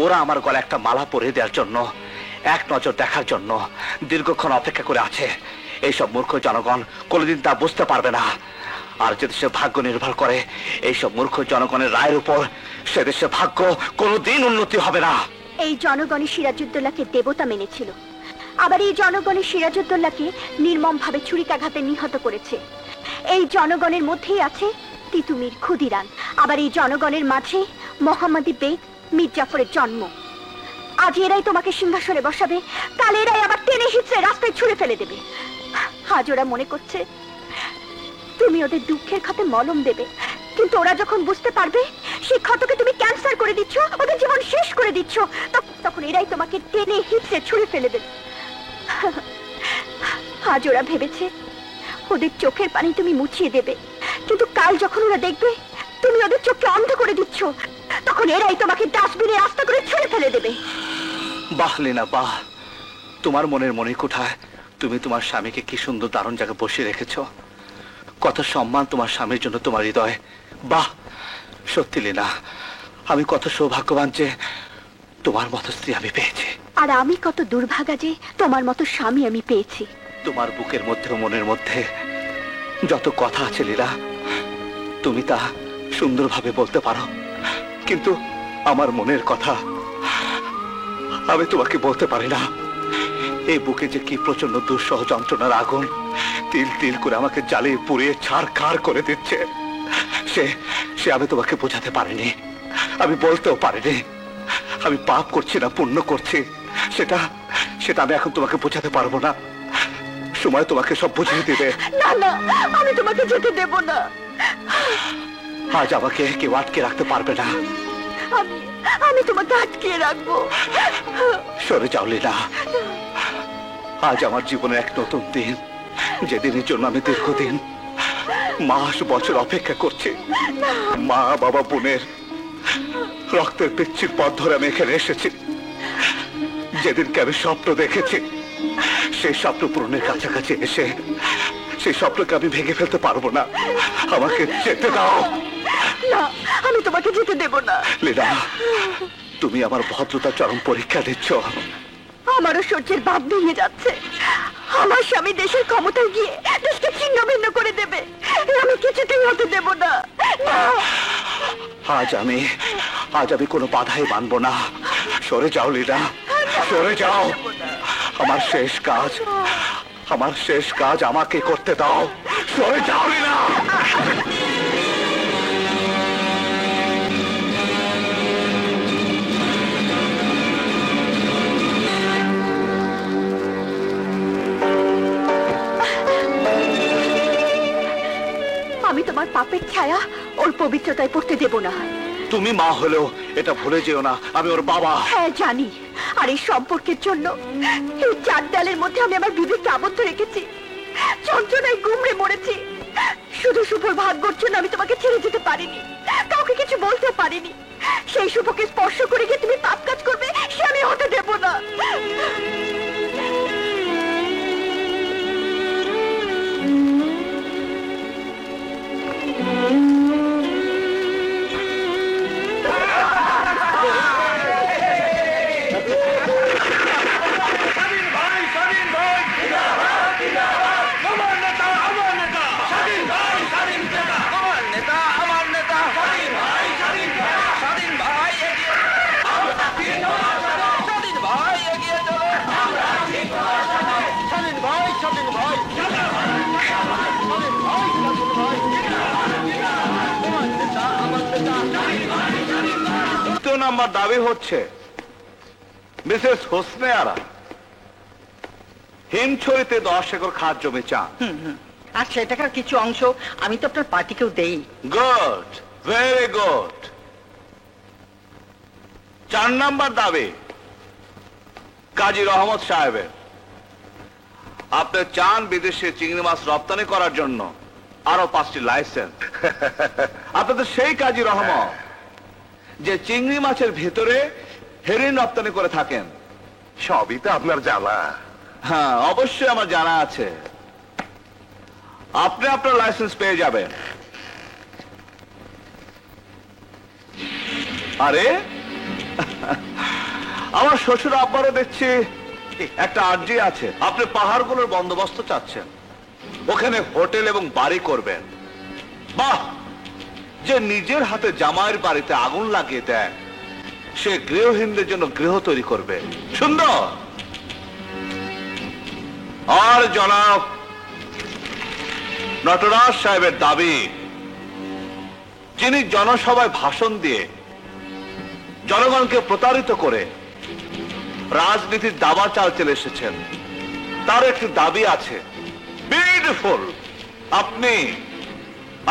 Speaker 1: ওরা আমার গলা একটা মালা পরিয়ে দেওয়ার জন্য, এক নজর দেখার জন্য দীর্ঘক্ষণ অপেক্ষা করে আছে। এইসব মূর্খ জনগণ কোনোদিন তা বুঝতে পারবে না। আর যে দেশের ভাগ্য নির্ভর করে এইসব মূর্খ জনগণের রায়ের উপর, সে দেশের ভাগ্য কোনোদিন উন্নতি হবে না।
Speaker 6: এই জনগণই সিরাজউদ্দৌলাকে দেবতা মেনেছিল, আবার এই জনগণই সিরাজউদ্দৌলাকে নির্মমভাবে ছুরিকাঘাতে নিহত করেছে। এই জনগণের মধ্যেই আছে তিতুমির, ক্ষুদিরাম, আবার এই জনগণের মাঝে মোহাম্মদী বেগ, মীর জাফরের জন্ম। আজ এরাই তোমাকে সিংহাসনে বসাবে, কাল এরাই আবার টেনে হিচড়ে রাস্তায় ছুঁড়ে ফেলে দেবে। আজ ওরা মনে করছে তুমি ওদের দুঃখের ক্ষতে মলম দেবে, কিন্তু ওরা যখন বুঝতে পারবে সেই ক্ষতকে তুমি ক্যান্সার করে দিচ্ছ, ওদের জীবন শেষ করে দিচ্ছ, তখন এরাই তোমাকে টেনে হিচড়ে ছুঁড়ে ফেলে দেবে। আজ ওরা ভেবেছে ওদের চোখের পানি তুমি মুছিয়ে দেবে, কিন্তু কাল যখন ওরা দেখবে তুমি ওদের চোখকে অন্ধ করে দিচ্ছ, তখন এরাই তোমাকে ডাস্টবিনে রাস্তা করে ছুঁড়ে ফেলে দেবে।
Speaker 1: বাহ লীনা বাহ, তোমার মনের মণিকোঠায় তুমি তোমার স্বামীকে কি সুন্দর দারুণ জায়গায় বসিয়ে রেখেছ। কত সম্মান তোমার স্বামীর জন্য তোমার হৃদয়ে। বাহ, সত্যি লীনা, আমি কত সৌভাগ্যবান যে তোমার মতো স্ত্রী আমি পেয়েছি।
Speaker 6: আর আমি কত দুর্ভাগা যে তোমার মতো স্বামী আমি পেয়েছি।
Speaker 1: তোমার বুকের মধ্যে ও মনের মধ্যে যত কথা আছে লীলা, তুমি তা সুন্দরভাবে বলতে পারো, কিন্তু আমার মনের কথা আমি তোমাকে বলতে পারি না। এই বুকে যে কি প্রচন্ড দুঃসহ যন্ত্রণার আগুন তিল তিল করে আমাকে জ্বালিয়ে পুড়িয়ে ছারখার করে দিচ্ছে, সে আমি তোমাকে বোঝাতে পারিনি, আমি বলতেও পারিনি। আমি পাপ করছি না পুণ্য করছি সেটা আমি এখন তোমাকে বোঝাতে পারবো না। সময় তোমাকে সব বুঝিয়ে দিবে।
Speaker 6: না না, আমি তোমাকে যেতে দেব না।
Speaker 1: আজ আমাকে কেউ আটকে রাখতে পারবে না।
Speaker 6: আমি তোমাকে আটকে রাখবো।
Speaker 1: সরে যাও লীলা, আজ আমার জীবনের এক নতুন দিন, যেদিনের জন্য আমি দীর্ঘদিন মাস বছর অপেক্ষা করছি। মা বাবা বোনের রক্তের পিচ্ছির পথ ধরে আমি এখানে এসেছি। যেদিনকে আমি স্বপ্ন দেখেছি সেই স্বপ্ন পূরণের কাছাকাছি এসে সেই স্বপ্নকে আমি ভেঙে ফেলতে পারবো না। আমাকে যেতে দাও।
Speaker 6: না, আমি তোমাকে যেতে দেব না।
Speaker 1: লীলা, তুমি আমার ভদ্রতা চরম পরীক্ষা দিচ্ছ।
Speaker 6: আমারও সহ্যের বাঁধ ভেঙে যাচ্ছে। আমার স্বামী দেশের ক্ষমতায় গিয়ে দেশকে ছিন্ন ভিন্ন করে দেবে, আমি কিছুতেই হতে দেব না। না।
Speaker 1: আজ আমি কোনো বাধাই মানবো না। সরে যাও লীলা, সরে যাও। আমার শেষ কাজ আমাকে করতে দাও। সরে যাও লীলা।
Speaker 6: আমি তোমার পাপের ছায়া ওর পবিত্রতায় পড়তে দেব না।
Speaker 1: তুমি মা হলেও এটা ভুলে যেও না আমি ওর বাবা।
Speaker 6: হ্যাঁ জানি, আর এই সম্পর্কের জন্য এই চার দেয়ালের মধ্যে আমি আমার বিবেককে আবদ্ধ রেখেছি, যন্ত্রণায় গুমড়ে মরেছি। শুধু শুভর ভাগ্যর জন্য আমি তোমাকে ছেড়ে যেতে পারিনি, কাউকে কিছু বলতে পারিনি। সেই শুভকে স্পর্শ করে গিয়ে তুমি পাপ কাজ করবে, সে আমি হতে দেব না।
Speaker 1: নাম্বার দাবি হচ্ছে মিসেস হোসনে আরা হিমছড়িতে 10 একর খাস জমি চান।
Speaker 11: আর সেটাকার কিছু অংশ আমি তো আপনার পার্টিকেও দেই।
Speaker 1: Good, very good. 4 নাম্বার দাবি কাজী রহমত সাহেবের। আপনি চান বিদেশে চিংড়ি মাছ রপ্তানি করার জন্য আরো 5টি লাইসেন্স। আপনাদের সেই কাজী রহমত যে চিংড়ি মাছের ভিতরে হেরিন রপ্তানি করে থাকেন।
Speaker 10: সবই তো আপনার জানা।
Speaker 1: হ্যাঁ, অবশ্যই আমার জানা আছে। আপনি আপনার লাইসেন্স পেয়ে যাবেন। আরে আমার শ্বশুর আব্বারও দেখছি একটা আর্জি আছে। আপনি পাহাড়গুলোর বন্দোবস্ত চাচ্ছেন, ওখানে হোটেল এবং বাড়ি করবেন। বাহ, যে নিজের হাতে জামাইয়ের বাড়িতে আগুন লাগিয়ে দেয় সে গৃহহীনদের জন্য গৃহ তৈরি করবে। সুন্দর। আর জনাব নটরাজ সাহেবের দাবি, যিনি জনসভায় ভাষণ দিয়ে জনগণকে প্রতারিত করে রাজনীতির দাবা চাল চলে এসেছেন, তার একটি দাবি আছে। বিউটিফুল।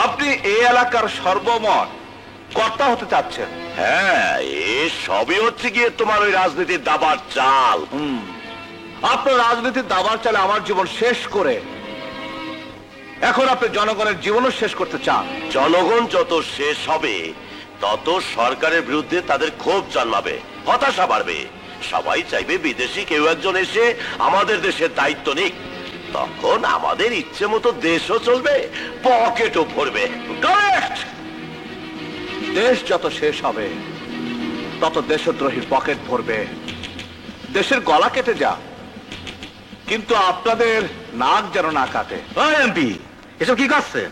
Speaker 1: আপনি এই এলাকার সর্বমত কর্তা হতে চাচ্ছেন।
Speaker 8: হ্যাঁ, এ সবই হচ্ছে গিয়ে তোমার ওই রাজনীতির দাবার চাল।
Speaker 1: আপনার রাজনীতির দাবার চালে আমার জীবন শেষ করে এখন আপনি জনগণের জীবনও শেষ করতে চান।
Speaker 8: জনগণ যত শেষ হবে তত সরকারের বিরুদ্ধে তাদের ক্ষোভ জন্মাবে, হতাশা বাড়বে। সবাই চাইবে বিদেশি কেউ একজন এসে আমাদের দেশের দায়িত্ব নিক। তখন আমাদের ইচ্ছে মতো দেশও চলবে, পকেটও ভরবে।
Speaker 1: কারেক্ট। দেশ যত শেষ হবে তত দেশদ্রোহীর পকেট ভরবে, দেশের গলা কেটে যা, কিন্তু আপনাদের নাক যেন না কাটে।
Speaker 9: এমপি, এসব কি করছেন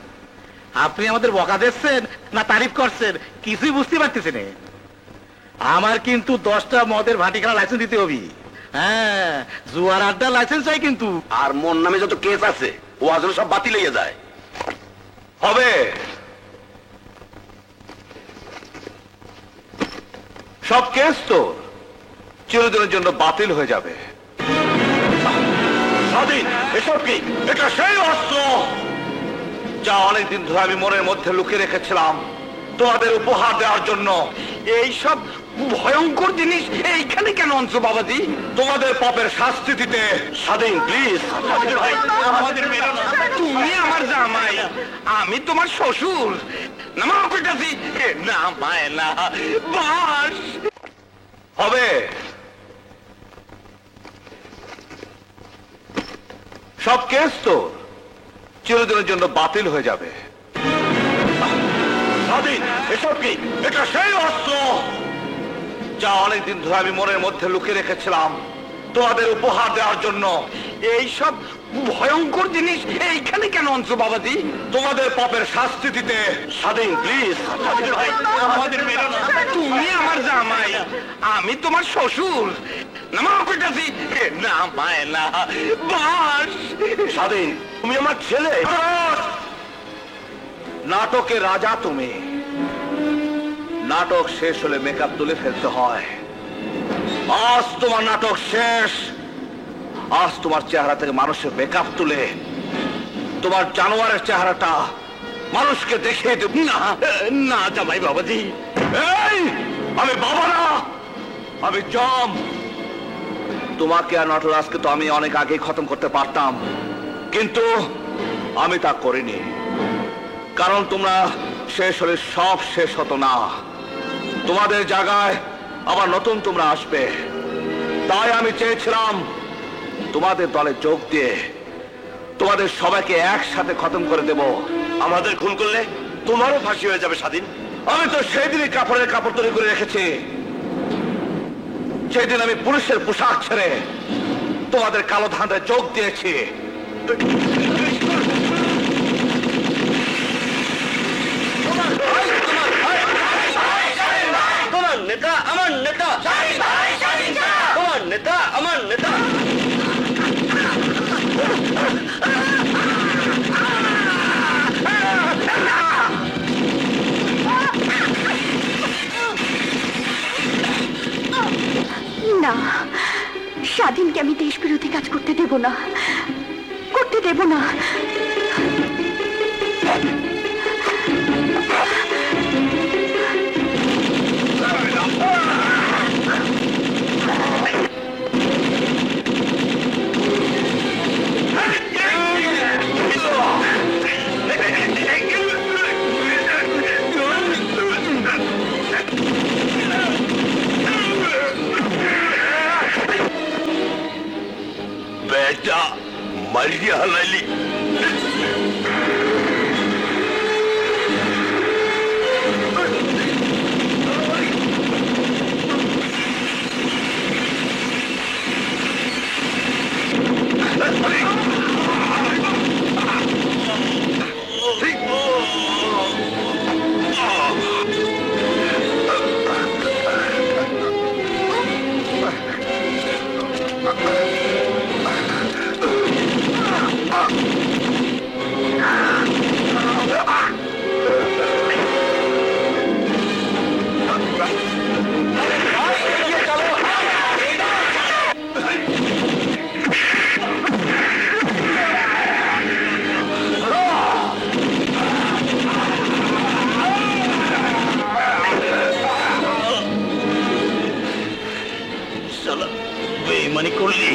Speaker 9: আপনি? আমাদের বকা দিচ্ছেন না তারিফ করছেন কিছুই বুঝতে পারতেছি না। আমার কিন্তু 10টা মদের ভাটি খেলা লাইসেন্স দিতে হবে। হ্যাঁ, জুয়ার আড্ডা লাইসেন্স চাই কিন্তু।
Speaker 8: আর মোর নামে যত কেস আছে ও আসলে সব বাতিল হয়ে যায়।
Speaker 1: হবে। সব কেস তো চিরদিনের জন্য বাতিল হয়ে যাবে।
Speaker 8: স্বাধীন, এসব কি?
Speaker 1: এটা সেই অস্ত্র যা অনেকদিন ধরে আমি মনের মধ্যে লুকিয়ে রেখেছিলাম তোমাদের উপহার দেওয়ার জন্য।
Speaker 9: এইসব ভয়ঙ্কর জিনিস এইখানে কেন আনছো বাবাজি?
Speaker 1: তোমাদের পাপের শাস্তি দিতে।
Speaker 8: স্বাধীন, প্লিজ।
Speaker 9: আমাদের মেরো না। তুমি আমার জামাই, আমি তোমার শ্বশুর। নামাও কইতাছি। নামায় না, বাস।
Speaker 1: হবে। সব কেস তো চিরদিনের জন্য বাতিল হয়ে যাবে। স্বাধীন, এসব কি? এটা সেই অস্ত্র যা অনেকদিন ধরে আমি মনের মধ্যে লুকিয়ে রেখেছিলাম তোমাদের উপহার দেওয়ার জন্য।
Speaker 9: এইসব ভয়ঙ্কর জিনিস এইখানে কেন আনছো বাবাজি?
Speaker 1: তোমাদের পাপের শাস্তি দিতে। স্বাধীন, প্লিজ।
Speaker 9: আমাদের মেরো না। তুমি আমার জামাই, আমি তোমার শ্বশুর। নামা পেটাছি, নামায় না বাস।
Speaker 1: স্বাধীন, তুমি আমার ছেলে। নাটকের রাজা তুমি। নাটক শেষ হলে মেকআপ তুলে ফেলতে হয়। আজ তোমার নাটক শেষ। আজ তোমার চেহারা থেকে মানুষের মেকআপ তুলে তোমার জানোয়ারের চেহারাটা মানুষকে দেখিয়ে দেব।
Speaker 9: না না জামাই বাবাজি,
Speaker 1: এই আমি বাবা না, আমি জম। তোমাকে আর নটরাজকে তো আমি অনেক আগেই খতম করতে পারতাম, কিন্তু আমি তা করিনি। কারণ তোমরা শেষ হলে সব শেষ হতো না। তোমাদের জায়গায় আবার নতুন তোমরা আসবে। তাই আমি চেয়েছিলাম তোমাদের দলে যোগ দিয়ে তোমাদের সবাইকে একসাথে খতম করে দেব।
Speaker 8: আমাদের খুন করলে তোমারও ফাঁসি হয়ে যাবে স্বাধীন।
Speaker 1: আমি তো সেই দিনই কাপড়ের কাপড় তৈরি করে রেখেছি। সেই দিন আমি পুলিশের পোশাক ছেড়ে তোমাদের কালো ধাঁধায় যোগ দিয়েছি।
Speaker 2: তোমার নেতা আমার নেতা, তোমার নেতা আমার নেতা।
Speaker 6: না, স্বাধীনকে আমি দেশ বিরোধী কাজ করতে দেব না, করতে দেব না।
Speaker 8: बेटा मर गया हलाली। বেইমানি করলি।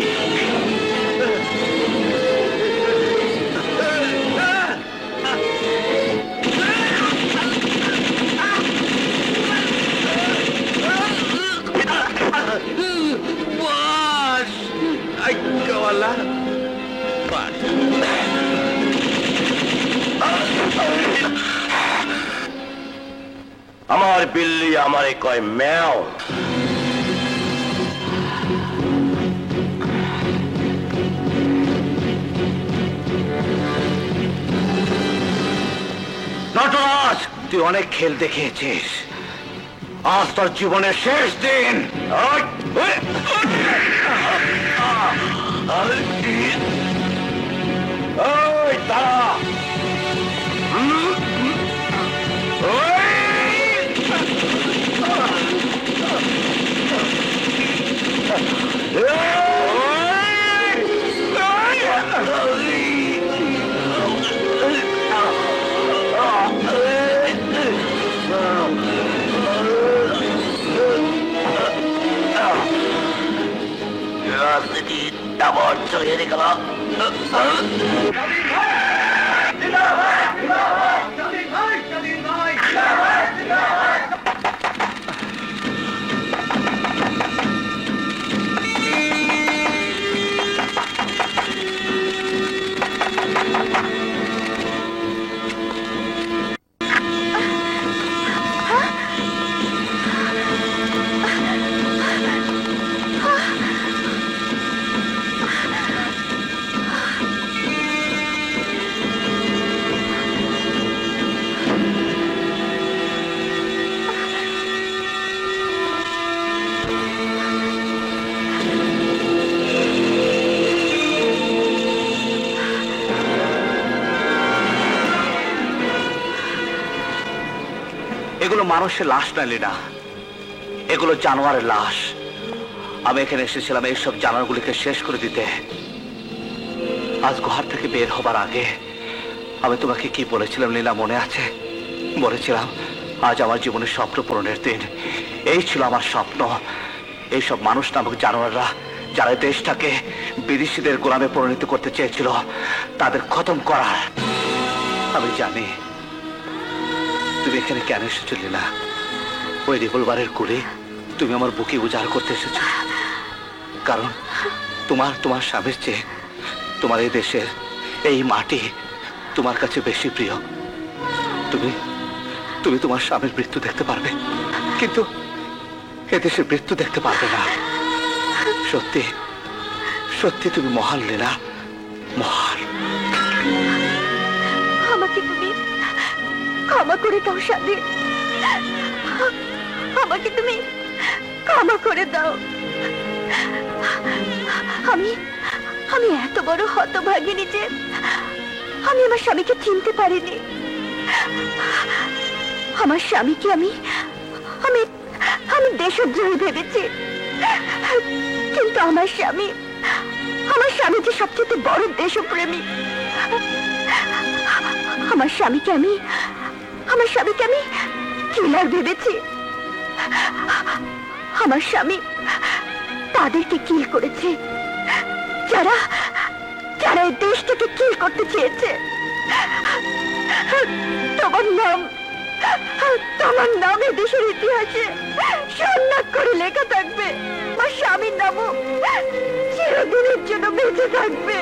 Speaker 9: বাস আইকাওয়ালা বাস।
Speaker 8: আমার বিল্লি আমারে কয় ম্যাও।
Speaker 1: নটরাজ, তুই অনেক খেল দেখিয়েছিস। আজ তোর জীবনের শেষ দিন। ওই দাঁড়া।
Speaker 2: রাজনীতি তাবর চলে গেল।
Speaker 1: মানুষের লাশ না লীনা, এগুলো জানোয়ারের লাশ। আমি এখানে এসেছিলাম এইসব জানোয়ারগুলিকে শেষ করে দিতে। আজ ঘর থেকে বের হবার আগে আমি তোমাকে কি বলেছিলাম লীলা, মনে আছে? বলেছিলাম আজ আমার জীবনের স্বপ্ন পূরণের দিন। এই ছিল আমার স্বপ্ন, এইসব মানুষ নামক জানোয়াররা যারা দেশটাকে বিদেশিদের গোলামে পরিণত করতে চেয়েছিল তাদের খতম করার। আমি জানি তুমি এখানে কেন এসেছো লীলা। ওই রিভলভারের গুলি তুমি আমার বুকে উজাড় করতে এসেছো, কারণ তোমার স্বামীর চেয়ে তোমার এই দেশের এই মাটি তোমার কাছে বেশি প্রিয়। তুমি তোমার স্বামীর মৃত্যু দেখতে পারবে, কিন্তু এদেশের মৃত্যু দেখতে পারবে না। সত্যি সত্যি তুমি মহান লীলা, মহান।
Speaker 6: আমাকে তুমি ক্ষমা করে দাও স্বাধীন, আমাকে তুমি ক্ষমা করে দাও। আমি এত বড় হতভাগিনী যে আমি আমার স্বামীকে চিনতে পারিনি। আমার স্বামীকে আমি আমি আমি দেশদ্রোহী ভেবেছি, কিন্তু আমার স্বামী যে সবচেয়ে বড় দেশপ্রেমী। আমার স্বামীকে আমি কিলার ভেবেছি। আমার স্বামী তাদেরকে কিল করেছে যারা এই দেশটাকে কিল করতে চেয়েছে। তোমার নাম এই দেশের ইতিহাসে স্বর্ণাক্ষরে লেখা থাকবে। আমার স্বামীর নামও চিরদিনের জন্য বেঁচে থাকবে,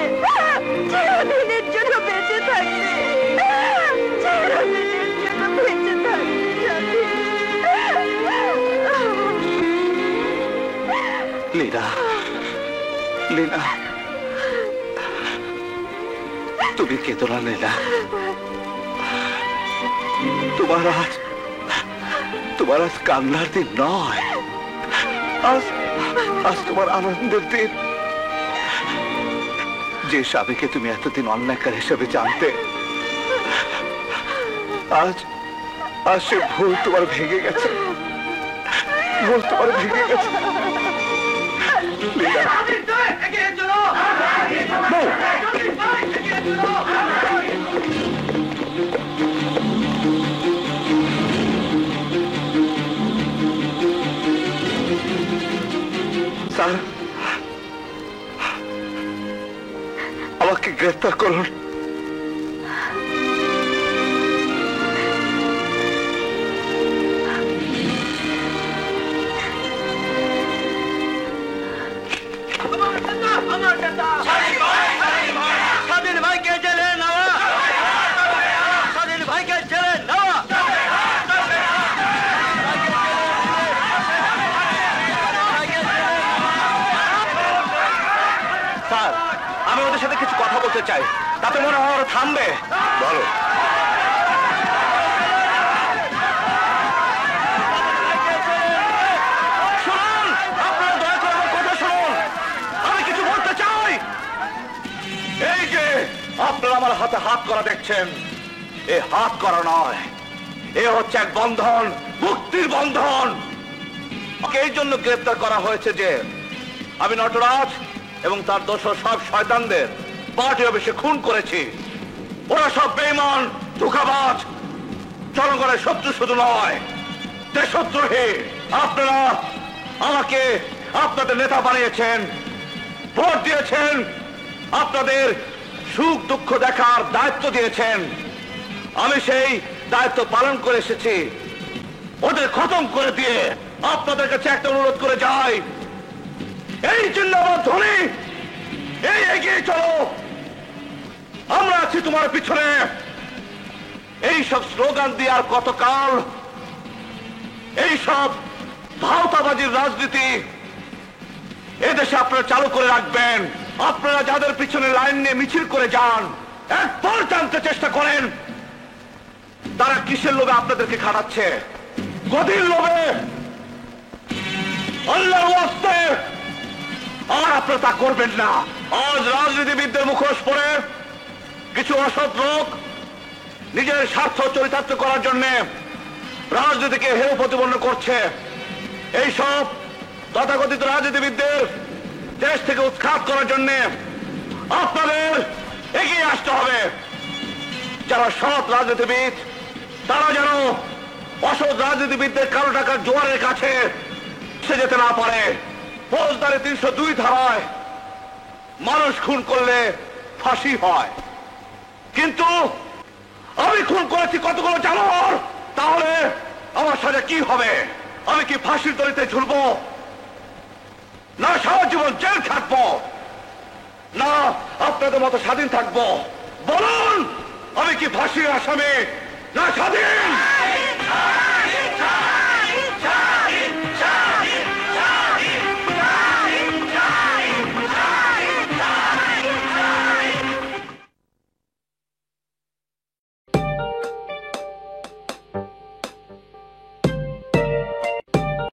Speaker 6: চিরদিনের জন্য বেঁচে থাকবে, চিরদিনের জন্য বেঁচে থাকবে।
Speaker 1: লীনা, লীনা, তুমি কেঁদো না লীনা। তোমার আজ কান্নার দিন নয়, আজ তোমার আনন্দের দিন। যে স্বামীকে তুমি এতদিন অন্যায়কার হিসেবে জানতে, আজ সে ভুল তোমার ভেঙে গেছে, ভুল তোমার ভেঙে গেছে। স্যার, আমাকে গ্রেফতার করুন।
Speaker 2: স্বাধীন ভাইকে জেলে নেওয়া, স্বাধীন ভাইকে জেলে নেওয়া।
Speaker 1: স্যার, আমি ওদের সাথে কিছু কথা বলতে চাই, তাতে মনে হয় ওরা থামবে। বলো। শুনুন, আপনারা দয়া করে আমার কথা শুনুন, আমি কিছু বলতে চাই। এই যে আপনারা আমার হাতে হাত করা দেখছেন, এ হাত করা নয়, এ হচ্ছে এক বন্ধন, মুক্তির বন্ধন। এই জন্য গ্রেফতার করা হয়েছে যে আমি নটরাজ এবং তার দোষর সব শয়তানদের পার্টি অফিসে খুন করেছি। ওরা সব বেঈমান, ধোঁকাবাজ, জনগণের শত্রু শুধু নয়, দেশদ্রোহী। আপনারা আমাকে আপনাদের নেতা বানিয়েছেন, ভোট দিয়েছেন, আপনাদের সুখ দুঃখ দেখার দায়িত্ব দিয়েছেন। আমি সেই দায়িত্ব পালন করে এসেছি। ওদের খতম করে দিয়ে আপনাদের কাছে একটা অনুরোধ করে যাই, এই জিন্দাবাদ ধ্বনি, এই এগিয়ে চলো, আমরা আছি তোমার পিছনে। এই সব স্লোগান দিয়ে আর কতকাল এই সব ভাওতাবাজির রাজনীতি এদেশে আপনারা চালু করে রাখবেন? আপনারা যাদের পিছনে লাইন নিয়ে মিছিল করে যান, একবার জানতে চেষ্টা করেন তারা কিসের লোভে আপনাদেরকে খাটাচ্ছে। গদির লোভে, আল্লাহর ওয়াস্তে। আর আপনারা তা করবেন না। আজ রাজনীতিবিদদের মুখোশ পরে কিছু অসৎ লোক নিজের স্বার্থ চরিতার্থ করার জন্য রাজনীতিকে হেয় প্রতিপন্ন করছে। এইসব তথাকথিত রাজনীতিবিদদের দেশ থেকে উৎখাত করার জন্য আপনাদের এগিয়ে আসতে হবে। যারা সৎ রাজনীতিবিদ তারা যেন অসৎ রাজনীতিবিদদের কালো টাকার জোয়ারের কাছে সে যেতে না পারে। ফৌজদারি 302 ধারায় মানুষ খুন করলে ফাঁসি হয়, কিন্তু আমি খুন করেছি কতগুলো জানোয়ার, তাহলে আমার সাথে কি হবে? আমি কি ফাঁসির দড়িতে ঝুলবো, না সারা জীবন জেল থাকবো, না আপনাদের মতো স্বাধীন থাকবো? বলুন, আমি কি ফাঁসির আসামি না স্বাধীন?